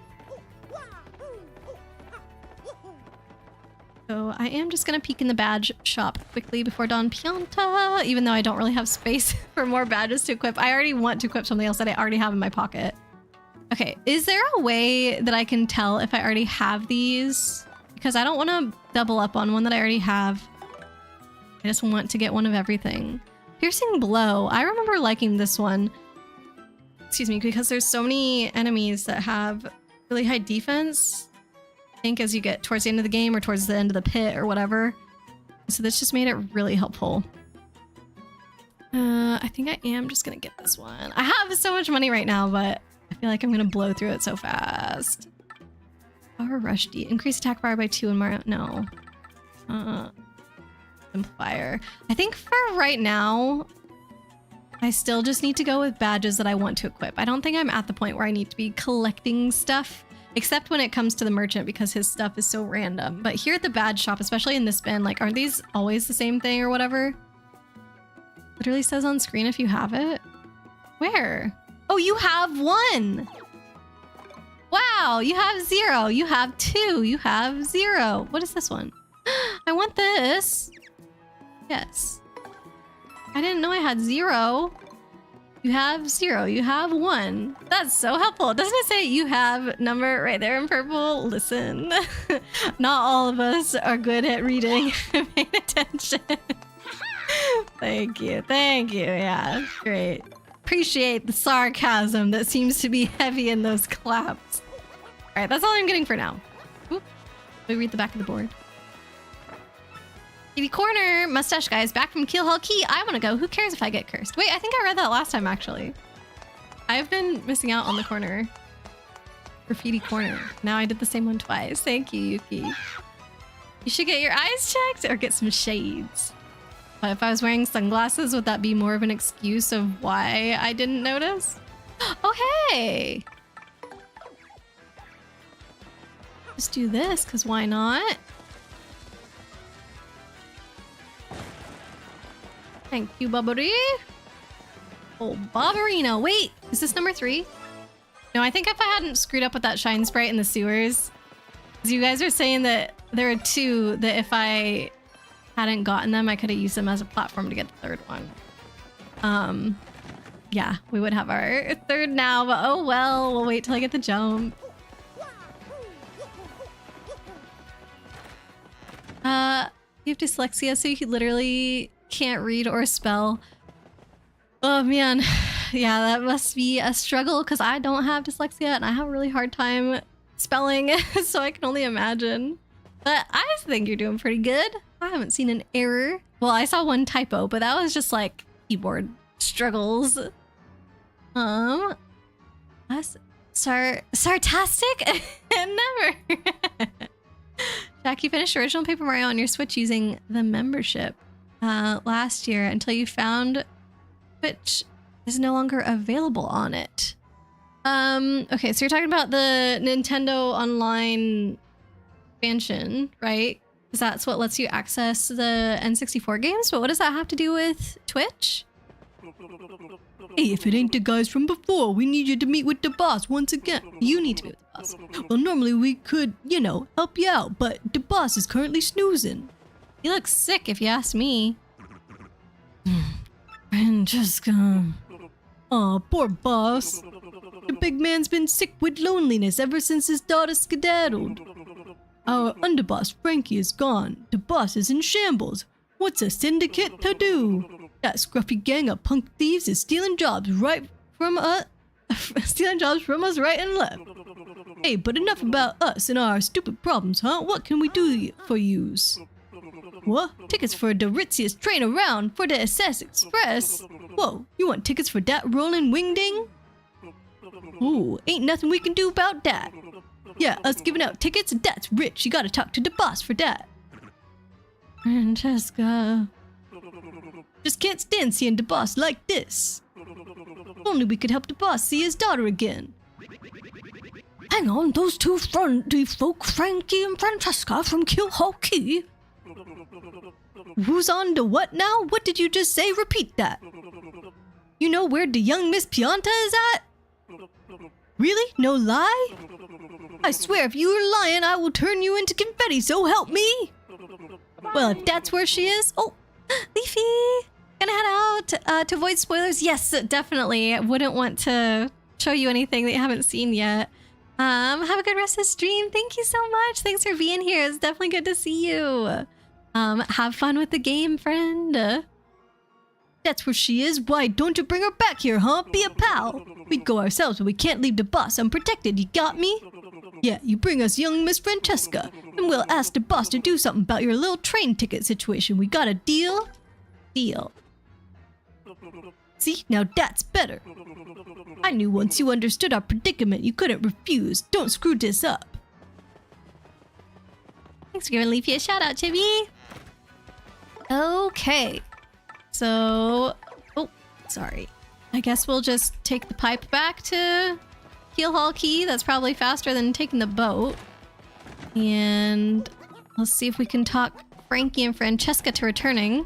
So I am just gonna peek in the badge shop quickly before Don Pianta, even though I don't really have space for more badges to equip. I already want to equip something else that I already have in my pocket. Okay, is there a way that I can tell if I already have these? Because I don't want to double up on one that I already have. I just want to get 1 of everything. Piercing Blow. I remember liking this one. Excuse me, because there's so many enemies that have really high defense. I think as you get towards the end of the game or towards the end of the pit or whatever. So this just made it really helpful. I think I am just gonna get this one. I have so much money right now, but I feel like I'm gonna blow through it so fast. Power Rush D. Increase attack power by 2 in Mario. No. Simplifier. I think for right now, I still just need to go with badges that I want to equip. I don't think I'm at the point where I need to be collecting stuff. Except when it comes to the merchant because his stuff is so random. But here at the badge shop, especially in this bin, like, aren't these always the same thing or whatever? Literally says on screen if you have it. Where? Oh, you have 1. Wow, you have 0. You have 2. You have 0. What is this one? I want this. Yes. I didn't know I had 0. You have 0. You have 1. That's so helpful. Doesn't it say you have number right there in purple? Listen, not all of us are good at reading and paying attention. Thank you. Thank you. Yeah, great. Appreciate the sarcasm that seems to be heavy in those claps. All right, that's all I'm getting for now. Oop. Let me read the back of the board. TV Corner, Mustache Guys back from Keel Hall Key. I want to go. Who cares if I get cursed? Wait, I think I read that last time, actually. I've been missing out on the corner. Graffiti Corner. Now I did the same one twice. Thank you, Yuki. You should get your eyes checked or get some shades. But if I was wearing sunglasses, would that be more of an excuse of why I didn't notice? Oh, hey! Just do this, because why not? Thank you, Bobbery. Oh, Bobberino. Wait, is this number 3? No, I think if I hadn't screwed up with that shine sprite in the sewers, because you guys are saying that there are 2 that if I hadn't gotten them, I could have used them as a platform to get the 3rd one. Yeah, we would have our 3rd now, but oh well, we'll wait till I get the jump. You have dyslexia, so you literally can't read or spell. Oh man, yeah, that must be a struggle because I don't have dyslexia and I have a really hard time spelling, so I can only imagine. But I think you're doing pretty good. I haven't seen an error. Well, I saw 1 typo, but that was just like keyboard struggles. That's sartastic? Never. Jack, you finished original Paper Mario on your Switch using the membership last year until you found Switch is no longer available on it. Okay, so you're talking about the Nintendo Online expansion, right? Because that's what lets you access the N64 games, but what does that have to do with Twitch? Hey, if it ain't the guys from before, we need you to meet with the boss once again. You need to meet with the boss. Well, normally we could, you know, help you out, but the boss is currently snoozing. He looks sick if you ask me. Francesca. Aw, poor boss. The big man's been sick with loneliness ever since his daughter skedaddled. Our underboss Frankie is gone. The boss is in shambles. What's a syndicate to do? That scruffy gang of punk thieves is stealing jobs from us right and left. Hey, but enough about us and our stupid problems, huh? What can we do for yous? What? Tickets for the ritziest train around for the SS Express? Whoa, you want tickets for that rolling wingding? Ooh, ain't nothing we can do about that. Yeah, us giving out tickets, that's rich. You gotta talk to the boss for that. Francesca. Just can't stand seeing the boss like this. Only we could help the boss see his daughter again. Hang on, those two friendly folk, Frankie and Francesca from Keel Hall Key. Who's on the what now? What did you just say? Repeat that. You know where the young Miss Pianta is at? Really? No lie? I swear if you are lying, I will turn you into confetti, so help me! Well, if that's where she is... Oh, Leafy! Gonna head out to avoid spoilers? Yes, definitely. I wouldn't want to show you anything that you haven't seen yet. Have a good rest of the stream. Thank you so much. Thanks for being here. It's definitely good to see you. Have fun with the game, friend. That's where she is. Why don't you bring her back here, huh? Be a pal. We'd go ourselves, but we can't leave the boss unprotected. You got me? Yeah, you bring us young Miss Francesca, and we'll ask the boss to do something about your little train ticket situation. We got a deal? Deal. See, now that's better. I knew once you understood our predicament, you couldn't refuse. Don't screw this up. Thanks for giving Leafy a shout out, Chibi. Okay. So, oh, sorry. I guess we'll just take the pipe back to Keel Hall Key. That's probably faster than taking the boat. And let's see if we can talk Frankie and Francesca to returning.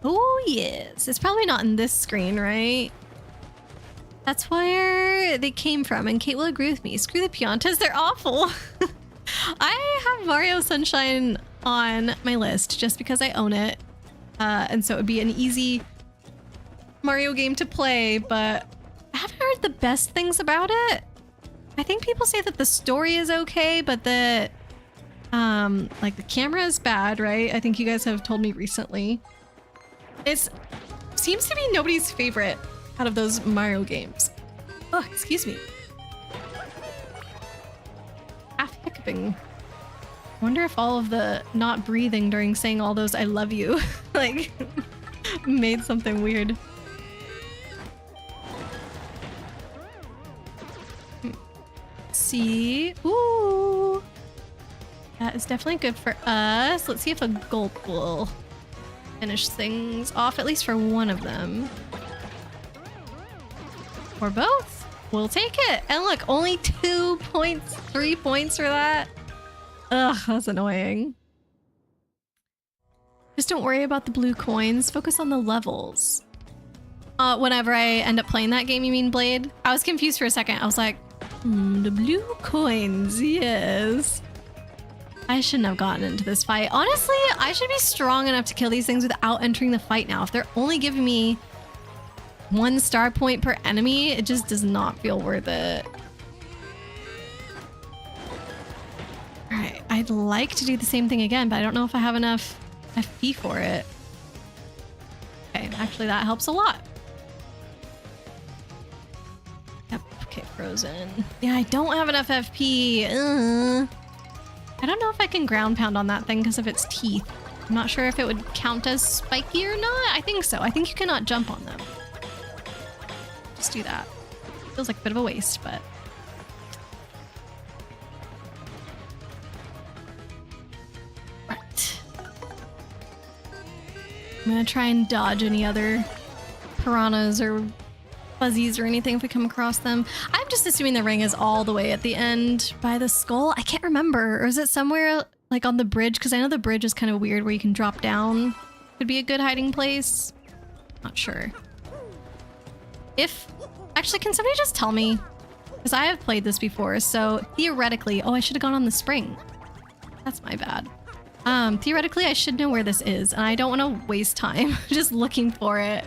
Oh, yes. It's probably not in this screen, right? That's where they came from, and Kate will agree with me. Screw the Piantas, they're awful. I have Mario Sunshine on my list just because I own it. And so it would be an easy Mario game to play, but I haven't heard the best things about it. I think people say that the story is okay, but that like the camera is bad, right? I think you guys have told me recently. It seems to be nobody's favorite out of those Mario games. Oh, excuse me. Half hiccuping. Wonder if all of the not breathing during saying all those I love you like made something weird. See? Ooh. That is definitely good for us. Let's see if a gulp will finish things off, at least for one of them. Or both. We'll take it. And look, only 2 points, 3 points for that. Ugh, that's annoying. Just don't worry about the blue coins. Focus on the levels. Whenever I end up playing that game, you mean Blade? I was confused for a second. I was like, the blue coins, yes. I shouldn't have gotten into this fight. Honestly, I should be strong enough to kill these things without entering the fight now. If they're only giving me 1 star point per enemy, it just does not feel worth it. Alright, I'd like to do the same thing again, but I don't know if I have enough FP for it. Okay, actually that helps a lot. Yep, okay, frozen. Yeah, I don't have enough FP. I don't know if I can ground pound on that thing because of its teeth. I'm not sure if it would count as spiky or not. I think so. I think you cannot jump on them. Just do that. Feels like a bit of a waste, but... Right. I'm gonna try and dodge any other piranhas or fuzzies or anything if we come across them. I'm just assuming the ring is all the way at the end by the skull. I can't remember. Or is it somewhere like on the bridge? Because I know the bridge is kind of weird where you can drop down. Could be a good hiding place. Not sure. Actually, can somebody just tell me? Because I have played this before, so theoretically... Oh, I should have gone on the spring. That's my bad. Theoretically, I should know where this is, and I don't want to waste time just looking for it.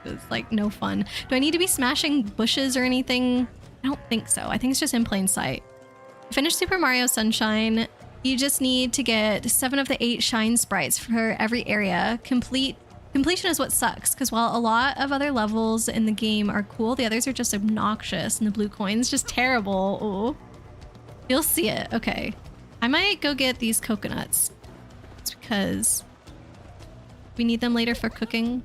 It's like no fun. Do I need to be smashing bushes or anything? I don't think so. I think it's just in plain sight. Finish Super Mario Sunshine. You just need to get 7 of the 8 shine sprites for every area. Completion is what sucks, because while a lot of other levels in the game are cool, the others are just obnoxious, and the blue coin's just terrible. Ooh. You'll see it. Okay. I might go get these coconuts. It's because we need them later for cooking.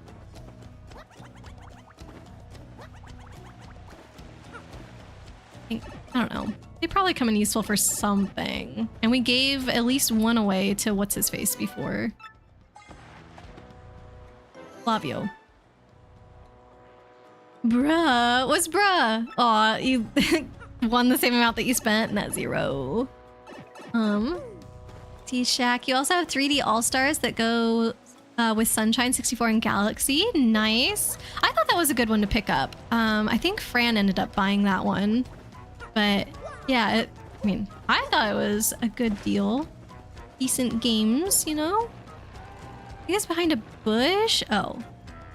I don't know. They probably come in useful for something. And we gave at least 1 away to what's-his-face before. Flavio. Bruh. What's bruh? Aw, you won the same amount that you spent. Net 0. T-Shack. You also have 3D All-Stars that go with Sunshine 64 and Galaxy. Nice. I thought that was a good one to pick up. I think Fran ended up buying that one. But yeah, I mean, I thought it was a good deal. Decent games, you know? I guess behind a bush? Oh.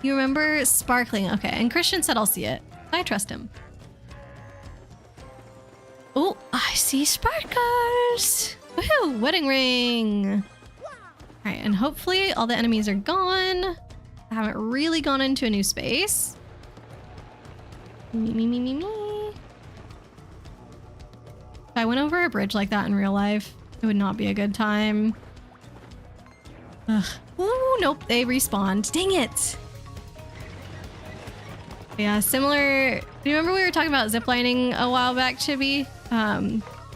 You remember Sparkling? Okay, and Christian said I'll see it. I trust him. Oh, I see sparkers! Woohoo! Wedding ring! Alright, and hopefully all the enemies are gone. I haven't really gone into a new space. Me. If I went over a bridge like that in real life, it would not be a good time. Ugh. Ooh, nope, they respawned. Dang it! Yeah, similar... Do you remember we were talking about ziplining a while back, Chibi?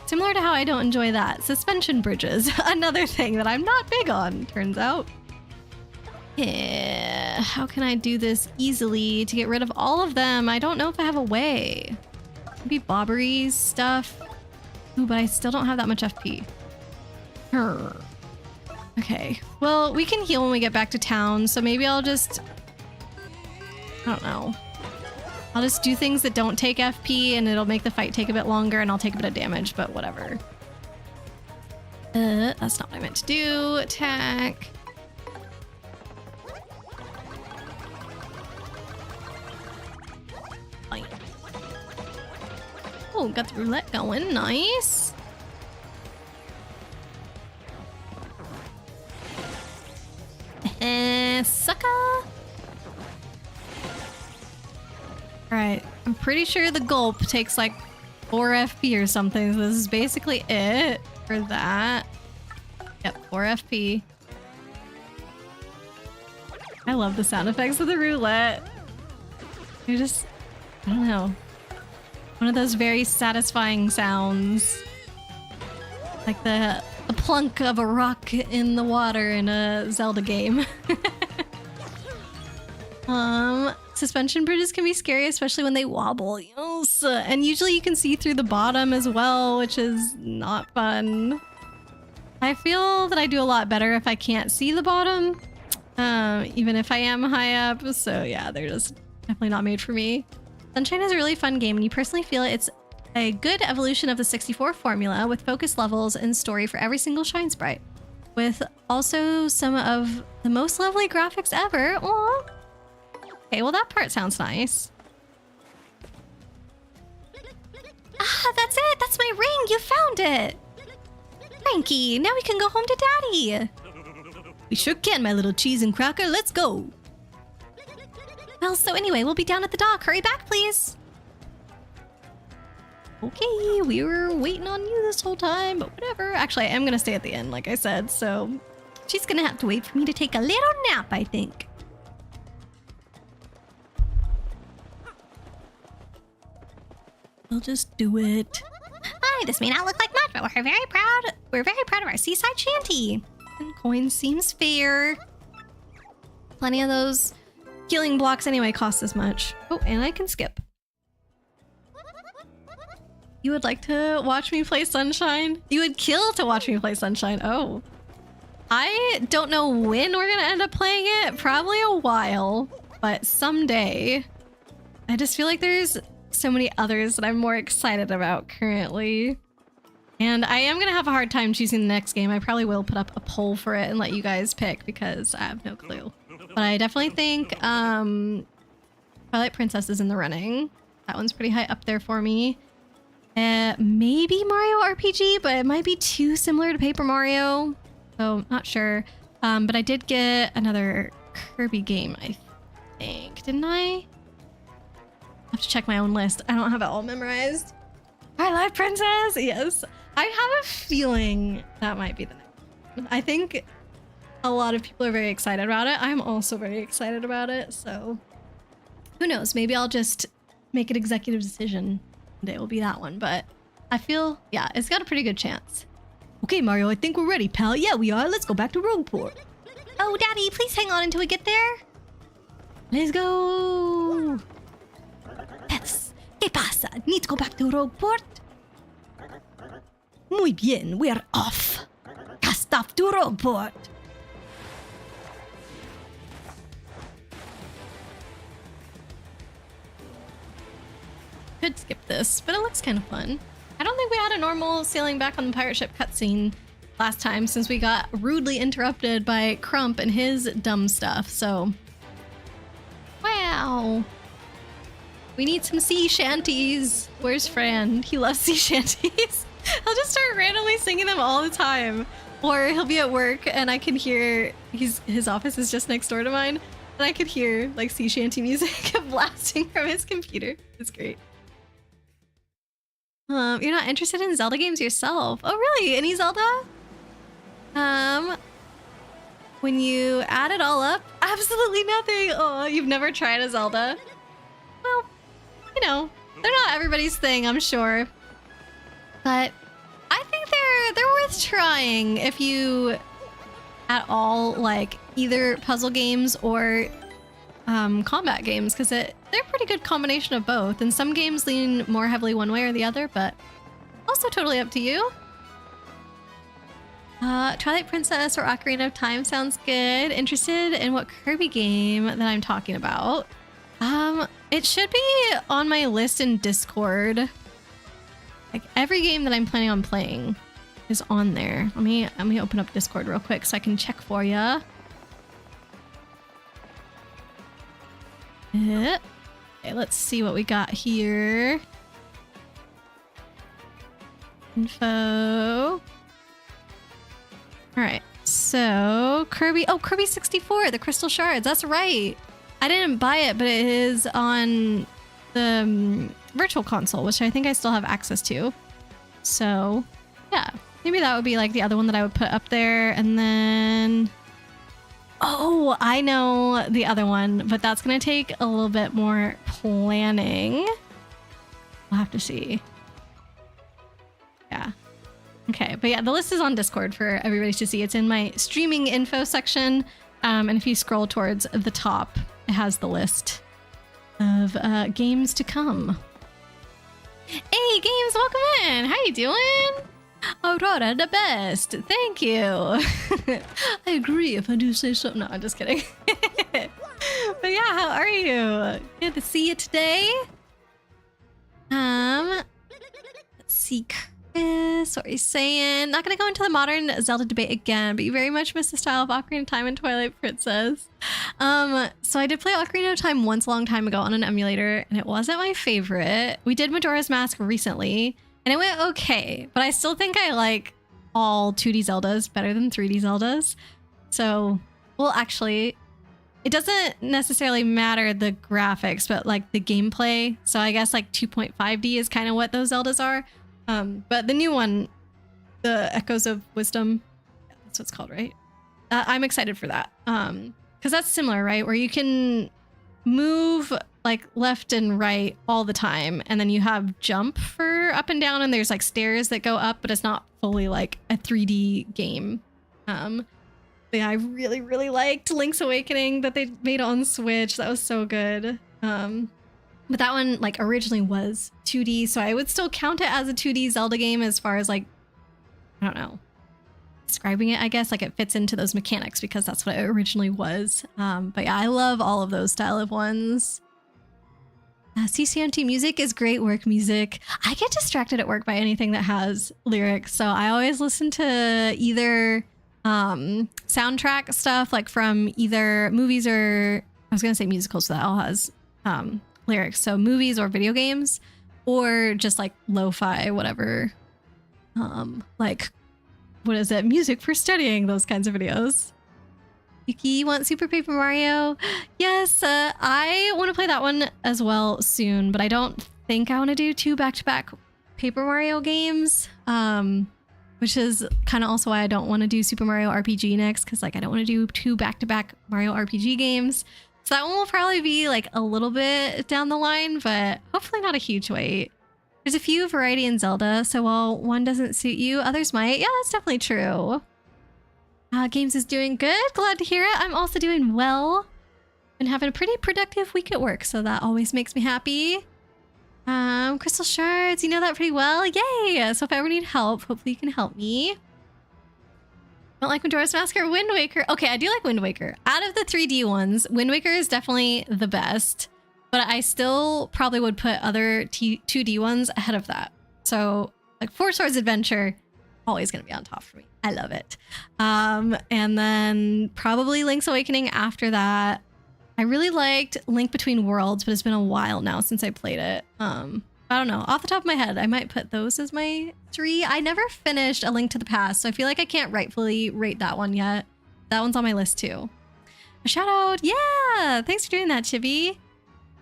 Similar to how I don't enjoy that. Suspension bridges. Another thing that I'm not big on, turns out. Yeah, how can I do this easily to get rid of all of them? I don't know if I have a way. Maybe Bobbery's stuff. Ooh, but I still don't have that much FP. Okay, well, we can heal when we get back to town, so maybe I'll just... I don't know. I'll just do things that don't take FP and it'll make the fight take a bit longer and I'll take a bit of damage, but whatever. That's not what I meant to do. Attack. Fine. Oh, got the roulette going. Nice. Sucker. Alright, I'm pretty sure the gulp takes like 4 FP or something, so this is basically it for that. Yep, 4 FP. I love the sound effects of the roulette. They're just, I don't know, one of those very satisfying sounds. Like the plunk of a rock in the water in a Zelda game. Suspension bridges can be scary, especially when they wobble. Yes. And usually you can see through the bottom as well, which is not fun. I feel that I do a lot better if I can't see the bottom, even if I am high up. So yeah, they're just definitely not made for me. Sunshine is a really fun game, and you personally feel it's a good evolution of the 64 formula with focus levels and story for every single Shine Sprite, with also some of the most lovely graphics ever. Aww. Okay, well that part sounds nice. Ah, that's it! That's my ring! You found it! Frankie, now we can go home to Daddy! We sure can, my little cheese and cracker. Let's go! Well, so anyway, we'll be down at the dock. Hurry back, please! Okay, we were waiting on you this whole time, but whatever. Actually, I am gonna stay at the end, like I said, so... She's gonna have to wait for me to take a little nap, I think. We'll just do it. Hi, this may not look like much, but we're very proud. We're very proud of our seaside shanty. 10 coins seems fair. Plenty of those healing blocks anyway cost as much. Oh, and I can skip. You would like to watch me play Sunshine? You would kill to watch me play Sunshine. Oh. I don't know when we're gonna end up playing it. Probably a while, but someday. I just feel like there's so many others that I'm more excited about currently. And I am gonna have a hard time choosing the next game. I probably will put up a poll for it and let you guys pick because I have no clue. But I definitely think Twilight Princess is in the running. That one's pretty high up there for me. Maybe Mario RPG, but it might be too similar to Paper Mario. So not sure. But I did get another Kirby game, I think. Didn't I? I have to check my own list. I don't have it all memorized. Twilight Princess! Yes. I have a feeling that might be the next one. I think a lot of people are very excited about it. I'm also very excited about it, so... Who knows? Maybe I'll just make an executive decision. And it will be that one, but I feel, yeah, it's got a pretty good chance. Okay, Mario, I think we're ready, pal. Yeah, we are. Let's go back to Rogueport. Oh, Daddy, please hang on until we get there. Let's go! That's... ¿Qué pasa? Need to go back to Rogueport? Muy bien, we're off. Cast off to Rogueport. Could skip this, but it looks kind of fun. I don't think we had a normal sailing back on the pirate ship cutscene last time since we got rudely interrupted by Crump and his dumb stuff, so... Wow. We need some sea shanties. Where's Fran? He loves sea shanties. I'll just start randomly singing them all the time. Or he'll be at work and I can hear, his office is just next door to mine, and I could hear like sea shanty music blasting from his computer. It's great. You're not interested in Zelda games yourself? Oh really? Any Zelda? When you add it all up, absolutely nothing. Oh, you've never tried a Zelda? Well, you know, they're not everybody's thing, I'm sure. But I think they're worth trying if you at all like either puzzle games or combat games, because they're a pretty good combination of both, and some games lean more heavily one way or the other, but also totally up to you. Twilight Princess or Ocarina of Time sounds good. Interested in what Kirby game that I'm talking about. It should be on my list in Discord. Like every game that I'm planning on playing is on there. Let me open up Discord real quick so I can check for ya. Okay, let's see what we got here. Info. All right, so Kirby, oh, Kirby 64, the Crystal Shards, that's right. I didn't buy it, but it is on the Virtual Console, which I think I still have access to. So, yeah, maybe that would be like the other one that I would put up there. And then, oh, I know the other one, but that's going to take a little bit more planning. We'll have to see. Yeah. Okay, but yeah, the list is on Discord for everybody to see. It's in my streaming info section. And if you scroll towards the top, it has the list of games to come. Hey, Games, welcome in. How you doing? Aurora, the best. Thank you. I agree if I do say so. No, I'm just kidding. But yeah, how are you? Good to see you today. Let's see. What are you saying? Not gonna go into the modern Zelda debate again, but you very much miss the style of Ocarina of Time and Twilight Princess. So I did play Ocarina of Time once a long time ago on an emulator, and it wasn't my favorite. We did Majora's Mask recently, and it went okay, but I still think I like all 2D Zeldas better than 3D Zeldas. So, well, actually, it doesn't necessarily matter the graphics, but like the gameplay. So I guess like 2.5D is kind of what those Zeldas are. But the new one, the Echoes of Wisdom, that's what it's called, right? I'm excited for that. Because that's similar, right? Where you can move like left and right all the time, and then you have jump for up and down, and there's like stairs that go up, but it's not fully like a 3D game. But yeah, I really, really liked Link's Awakening that they made on Switch. That was so good. But that one like originally was 2D, so I would still count it as a 2D Zelda game as far as like, I don't know, describing it, I guess. Like it fits into those mechanics because that's what it originally was. But yeah, I love all of those style of ones. CCMT music is great work music. I get distracted at work by anything that has lyrics, so I always listen to either soundtrack stuff like from either movies or, I was gonna say musicals, so that all has lyrics, so movies or video games, or just like lo-fi, whatever, like, what is it, music for studying, those kinds of videos. Yuki, want Super Paper Mario? Yes, I want to play that one as well soon, but I don't think I want to do 2 back-to-back Paper Mario games, which is kind of also why I don't want to do Super Mario RPG next, because like I don't want to do 2 back-to-back Mario RPG games. So that one will probably be like a little bit down the line, but hopefully not a huge wait. There's a few variety in Zelda, so while one doesn't suit you, others might. Yeah, that's definitely true. Games is doing good. Glad to hear it. I'm also doing well. Been having a pretty productive week at work, so that always makes me happy. Crystal Shards, you know that pretty well. Yay! So if I ever need help, hopefully you can help me. Don't like Majora's Mask or Wind Waker? Okay, I do like Wind Waker. Out of the 3D ones, Wind Waker is definitely the best, but I still probably would put other 2D ones ahead of that. So like Four Swords Adventure, always gonna be on top for me. I love it. And then probably Link's Awakening after that. I really liked Link Between Worlds, but it's been a while now since I played it. I don't know. Off the top of my head, I might put those as my 3. I never finished A Link to the Past, so I feel like I can't rightfully rate that one yet. That one's on my list too. A shout out. Yeah. Thanks for doing that, Chibi.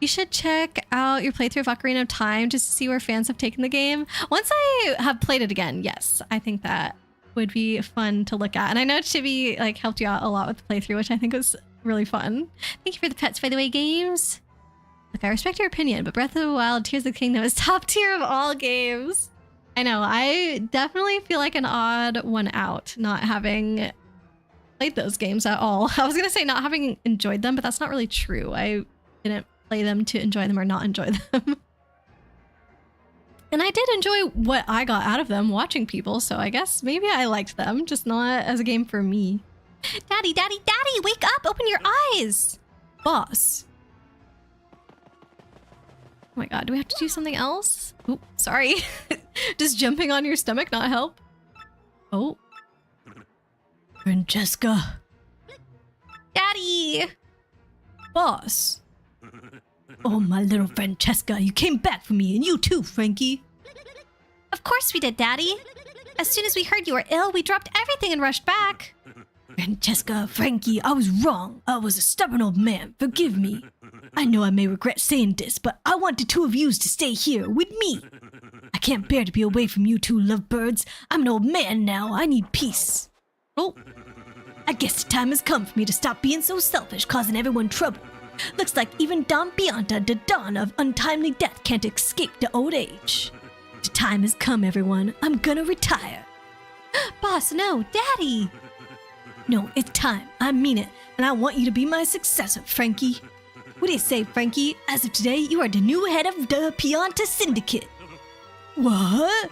You should check out your playthrough of Ocarina of Time just to see where fans have taken the game. Once I have played it again, yes, I think that would be fun to look at. And I know Chibi like helped you out a lot with the playthrough, which I think was really fun. Thank you for the pets, by the way, Games. Look, I respect your opinion, but Breath of the Wild, Tears of the Kingdom is top tier of all games. I know, I definitely feel like an odd one out, not having played those games at all. I was gonna say not having enjoyed them, but that's not really true. I didn't play them to enjoy them or not enjoy them. And I did enjoy what I got out of them watching people, so I guess maybe I liked them, just not as a game for me. Daddy, Daddy, Daddy, wake up! Open your eyes! Boss. Oh my god, do we have to do something else? Oh, sorry. Does jumping on your stomach not help? Oh. Francesca. Daddy! Boss. Oh, my little Francesca, you came back for me, and you too, Frankie. Of course we did, Daddy. As soon as we heard you were ill, we dropped everything and rushed back. Francesca, Frankie, I was wrong. I was a stubborn old man. Forgive me. I know I may regret saying this, but I want the two of yous to stay here with me. I can't bear to be away from you two lovebirds. I'm an old man now. I need peace. Oh, I guess the time has come for me to stop being so selfish, causing everyone trouble. Looks like even Don Bianta, the dawn of untimely death, can't escape the old age. The time has come, everyone. I'm gonna retire. Boss, no, Daddy! No, it's time. I mean it. And I want you to be my successor, Frankie. What do you say, Frankie? As of today, you are the new head of the Pianta Syndicate. What?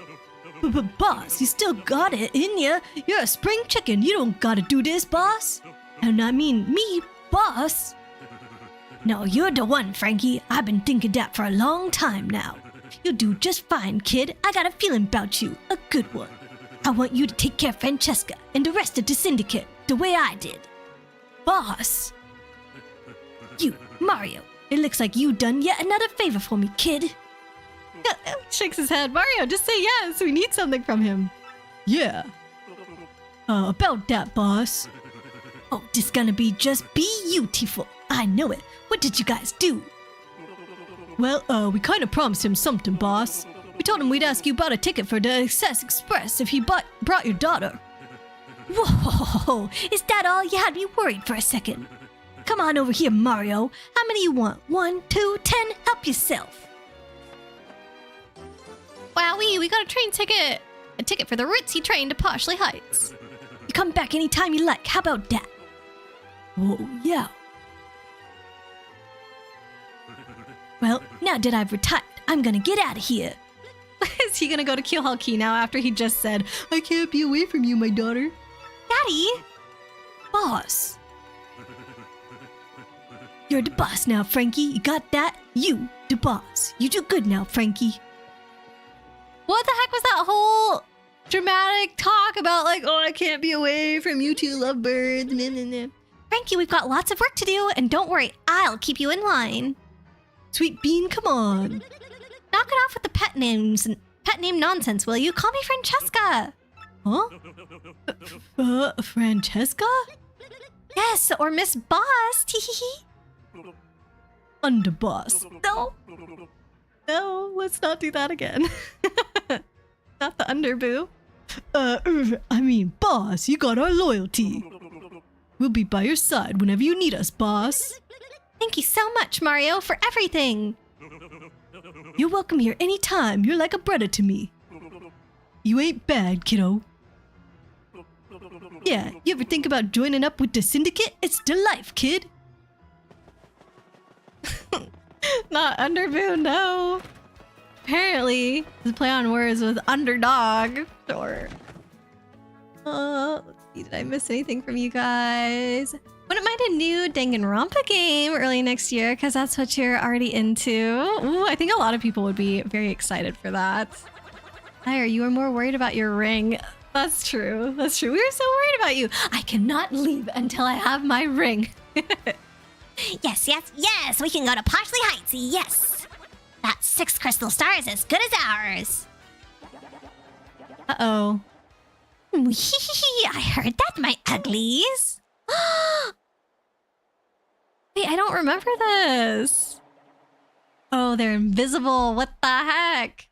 But boss, you still got it in ya. You're a spring chicken. You don't gotta do this, boss. And I mean me, boss. No, you're the one, Frankie. I've been thinking that for a long time now. You'll do just fine, kid. I got a feeling about you. A good one. I want you to take care of Francesca and the rest of the syndicate the way I did. Boss. You, Mario. It looks like you done yet another favor for me, kid. Shakes his head. Mario, just say yes. We need something from him. Yeah. About that, boss. Oh, this gonna be just beautiful. I know it. What did you guys do? Well, we kind of promised him something, boss. We told him we'd ask you about a ticket for the Excess Express if he brought your daughter. Whoa, is that all? You had me worried for a second. Come on over here, Mario. How many you want? 1, 2, 10? Help yourself. Wowee, we got a train ticket. A ticket for the ritzy train to Poshley Heights. You come back anytime you like. How about that? Oh, yeah. Well, now that I've retired, I'm gonna get out of here. Is he gonna go to Keelhaul Key now after he just said, I can't be away from you, my daughter? Daddy! Boss. You're the boss now, Frankie. You got that? You, the boss. You do good now, Frankie. What the heck was that whole dramatic talk about, like, oh, I can't be away from you two lovebirds? Nah, nah, nah. Frankie, we've got lots of work to do, and don't worry, I'll keep you in line. Sweet Bean, come on. Knock it off with the pet names and pet name nonsense, will you? Call me Francesca. Huh? Francesca? Yes, or Miss Boss. Teehee. Underboss. No. No, let's not do that again. Not the underboo. I mean, boss, you got our loyalty. We'll be by your side whenever you need us, boss. Thank you so much, Mario, for everything. You're welcome here anytime. You're like a brother to me. You ain't bad, kiddo. Yeah, you ever think about joining up with the syndicate? It's the life, kid. Not underboo, no. Apparently, the play on words with underdog. Sure. Let's see, did I miss anything from you guys? Wouldn't mind a new Danganronpa game early next year, because that's what you're already into. Ooh, I think a lot of people would be very excited for that. Lyre, you are more worried about your ring. That's true. That's true. We were so worried about you. I cannot leave until I have my ring. Yes, yes, yes! We can go to Poshley Heights, yes! That 6 crystal star is as good as ours! Uh-oh. I heard that, my uglies! Wait, I don't remember this. Oh, they're invisible. What the heck?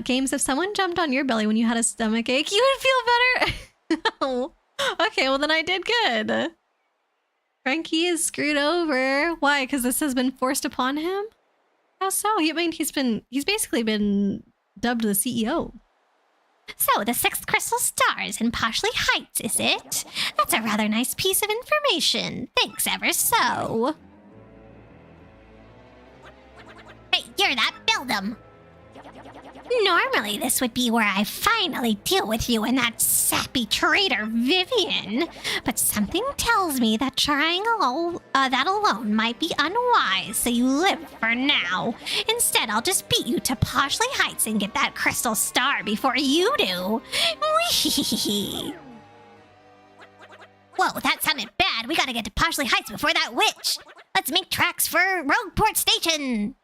Games, if someone jumped on your belly when you had a stomach ache, you would feel better. No. Okay, well then I did good. Frankie is screwed over. Why? Because this has been forced upon him? How so? I mean, he's basically been dubbed the CEO. So, the 6th crystal stars in Poshley Heights, is it? That's a rather nice piece of information. Thanks ever so. Hey, you're that, build them! Normally, this would be where I finally deal with you and that sappy traitor Vivian. But something tells me that trying that alone might be unwise, so you live for now. Instead, I'll just beat you to Poshley Heights and get that crystal star before you do. Whee! Whoa, that sounded bad. We gotta get to Poshley Heights before that witch. Let's make tracks for Rogueport Station.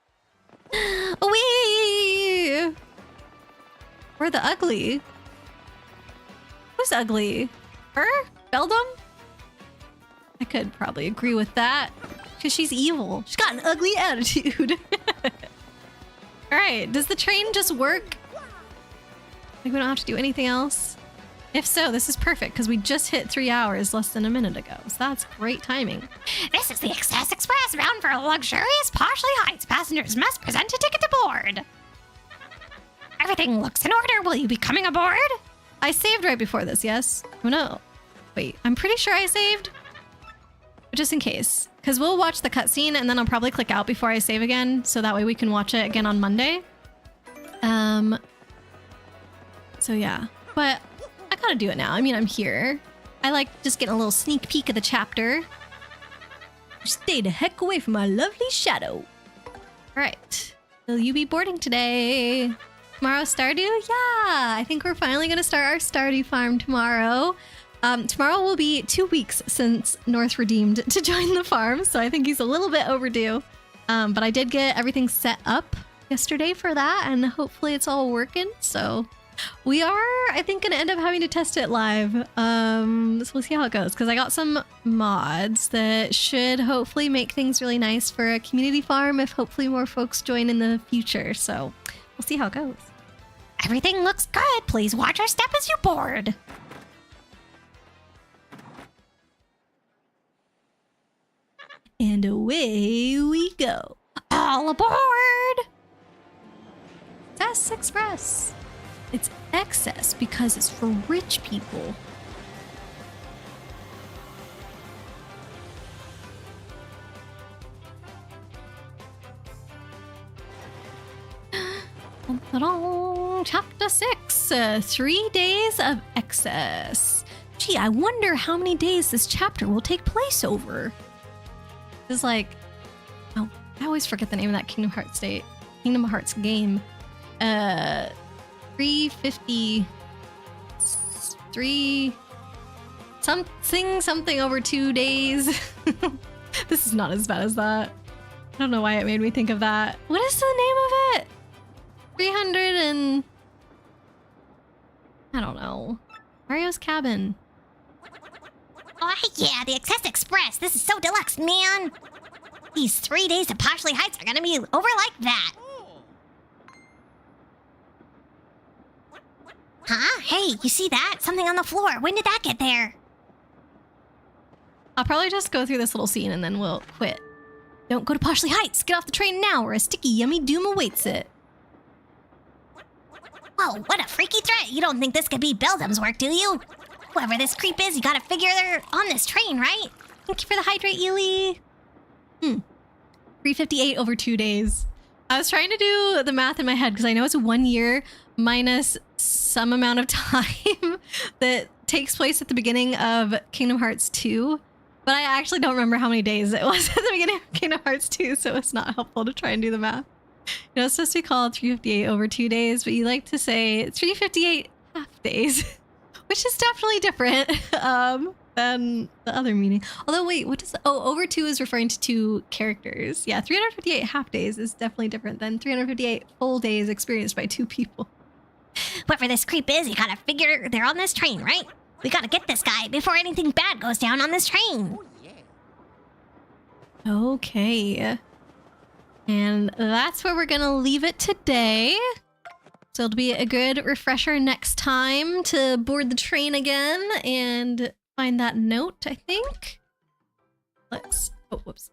Wee! We're the ugly. Who's ugly? Her? Beldum? I could probably agree with that. Because she's evil. She's got an ugly attitude. Alright, does the train just work? Like we don't have to do anything else? If so, this is perfect because we just hit 3 hours less than a minute ago. So that's great timing. This is the Excess Express bound for luxurious Poshley Heights. Passengers must present a ticket to board. Everything looks in order. Will you be coming aboard? I saved right before this, yes? Oh no. Wait, I'm pretty sure I saved. But just in case. Because we'll watch the cutscene and then I'll probably click out before I save again. So that way we can watch it again on Monday. So yeah. But I gotta do it now. I mean, I'm here. I like just getting a little sneak peek of the chapter. Stay the heck away from my lovely shadow. All right. Will you be boarding today? Tomorrow, Stardew? Yeah, I think we're finally gonna start our Stardew farm tomorrow. Tomorrow will be 2 weeks since North redeemed to join the farm, so I think he's a little bit overdue. But I did get everything set up yesterday for that, and hopefully it's all working, so... We are, I think, gonna end up having to test it live. So we'll see how it goes, because I got some mods that should hopefully make things really nice for a community farm if hopefully more folks join in the future. So we'll see how it goes. Everything looks good. Please watch your step as you board. And away we go. All aboard! Excess Express. It's excess because it's for rich people. Chapter 6, 3 days of excess. Gee, I wonder how many days this chapter will take place over. It's like, oh, I always forget the name of that Kingdom Hearts game. 353 something over 2 days. This is not as bad as that. I don't know why it made me think of that. What is the name of it? 300 and... I don't know. Mario's Cabin. Oh yeah, the Excess Express. This is so deluxe, man. These 3 days of Poshley Heights are gonna be over like that. Huh? Hey, you see that? Something on the floor. When did that get there? I'll probably just go through this little scene and then we'll quit. Don't go to Poshley Heights. Get off the train now or a sticky yummy doom awaits it. Whoa, what a freaky threat. You don't think this could be Beldum's work, do you? Whoever this creep is, you gotta figure they're on this train, right? Thank you for the hydrate, Ely. 358 over 2 days. I was trying to do the math in my head because I know it's 1 year minus some amount of time that takes place at the beginning of Kingdom Hearts 2. But I actually don't remember how many days it was at the beginning of Kingdom Hearts 2, so it's not helpful to try and do the math. You know, it's supposed to be called 358 over 2 days, but you like to say 358 half days, which is definitely different than the other meaning. Although, wait, what does... Oh, over 2 is referring to 2 characters. Yeah, 358 half days is definitely different than 358 full days experienced by 2 people. Whoever this creep is, you gotta figure they're on this train, right? We gotta get this guy before anything bad goes down on this train. Okay. And that's where we're gonna leave it today. So it'll be a good refresher next time to board the train again and find that note, I think. Let's... Oh, whoops.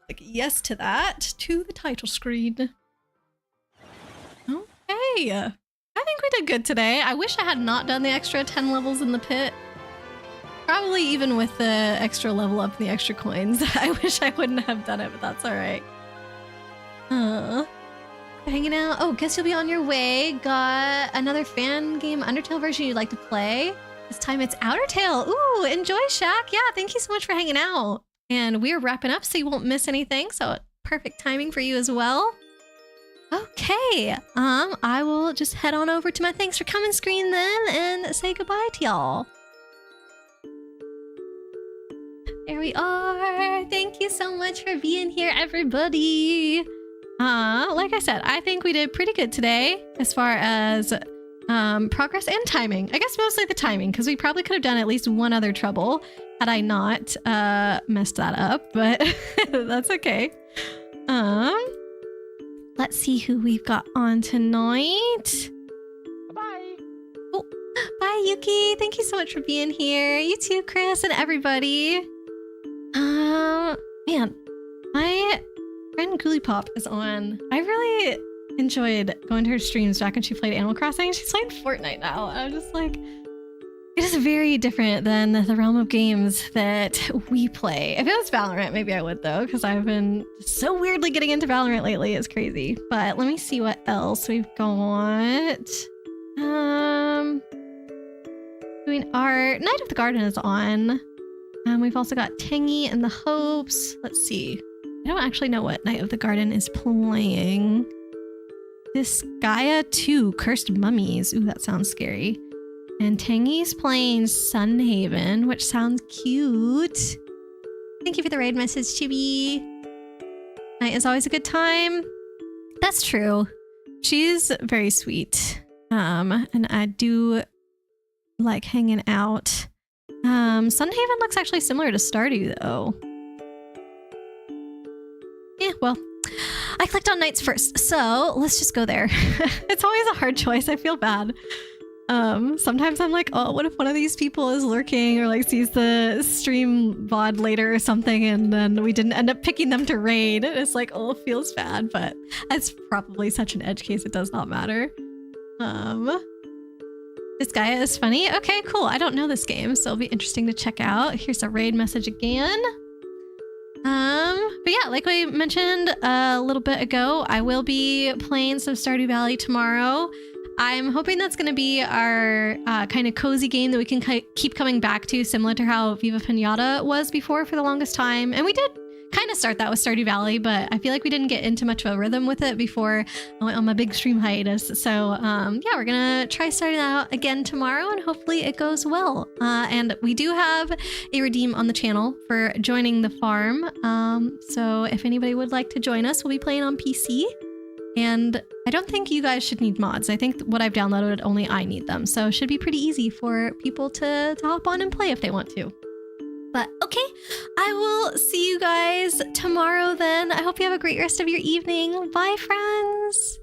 Click yes to that, to the title screen. Okay. I think we did good today. I wish I had not done the extra 10 levels in the pit. Probably even with the extra level up and the extra coins. I wish I wouldn't have done it, but that's all right. Okay, hanging out. Oh, guess you'll be on your way. Got another fan game Undertale version you'd like to play. This time it's Outer Tail. Ooh, enjoy, Shaq. Yeah, thank you so much for hanging out. And we're wrapping up so you won't miss anything. So perfect timing for you as well. Okay, I will just head on over to my thanks for coming screen then and say goodbye to y'all. There we are. Thank you so much for being here, everybody. Like I said, I think we did pretty good today as far as progress and timing. I guess mostly the timing, because we probably could have done at least one other trouble had I not messed that up, but that's okay. Let's see who we've got on tonight. Bye. Oh, bye, Yuki. Thank you so much for being here. You too, Chris, and everybody. Man, my friend Goolipop is on. I really enjoyed going to her streams back when she played Animal Crossing. She's playing Fortnite now. I'm just like, it is very different than the realm of games that we play. If it was Valorant, maybe I would though, because I've been so weirdly getting into Valorant lately. It's crazy. But let me see what else we've got. Doing art. Night of the Garden is on. We've also got Tangy and the Hopes. Let's see. I don't actually know what Night of the Garden is playing. This Gaia 2 Cursed Mummies. Ooh, that sounds scary. And Tangy's playing Sunhaven, which sounds cute. Thank you for the raid message, Chibi. Night is always a good time. That's true. She's very sweet. And I do like hanging out. Sunhaven looks actually similar to Stardew, though. Yeah, well, I clicked on Nights first, so let's just go there. It's always a hard choice. I feel bad. Sometimes I'm like, oh, what if one of these people is lurking or like sees the stream VOD later or something and then we didn't end up picking them to raid. It's like, oh, it feels bad, but it's probably such an edge case it does not matter. This guy is funny. Okay, cool. I don't know this game, so it'll be interesting to check out. Here's a raid message again. But yeah, like we mentioned a little bit ago, I will be playing some Stardew Valley tomorrow. I'm hoping that's going to be our kind of cozy game that we can keep coming back to, similar to how Viva Pinata was before for the longest time. And we did kind of start that with Stardew Valley, but I feel like we didn't get into much of a rhythm with it before I went on my big stream hiatus. So yeah, we're going to try starting that out again tomorrow and hopefully it goes well. And we do have a redeem on the channel for joining the farm. So if anybody would like to join us, we'll be playing on PC. And I don't think you guys should need mods. I think what I've downloaded, only I need them. So it should be pretty easy for people to hop on and play if they want to. But okay, I will see you guys tomorrow then. I hope you have a great rest of your evening. Bye, friends.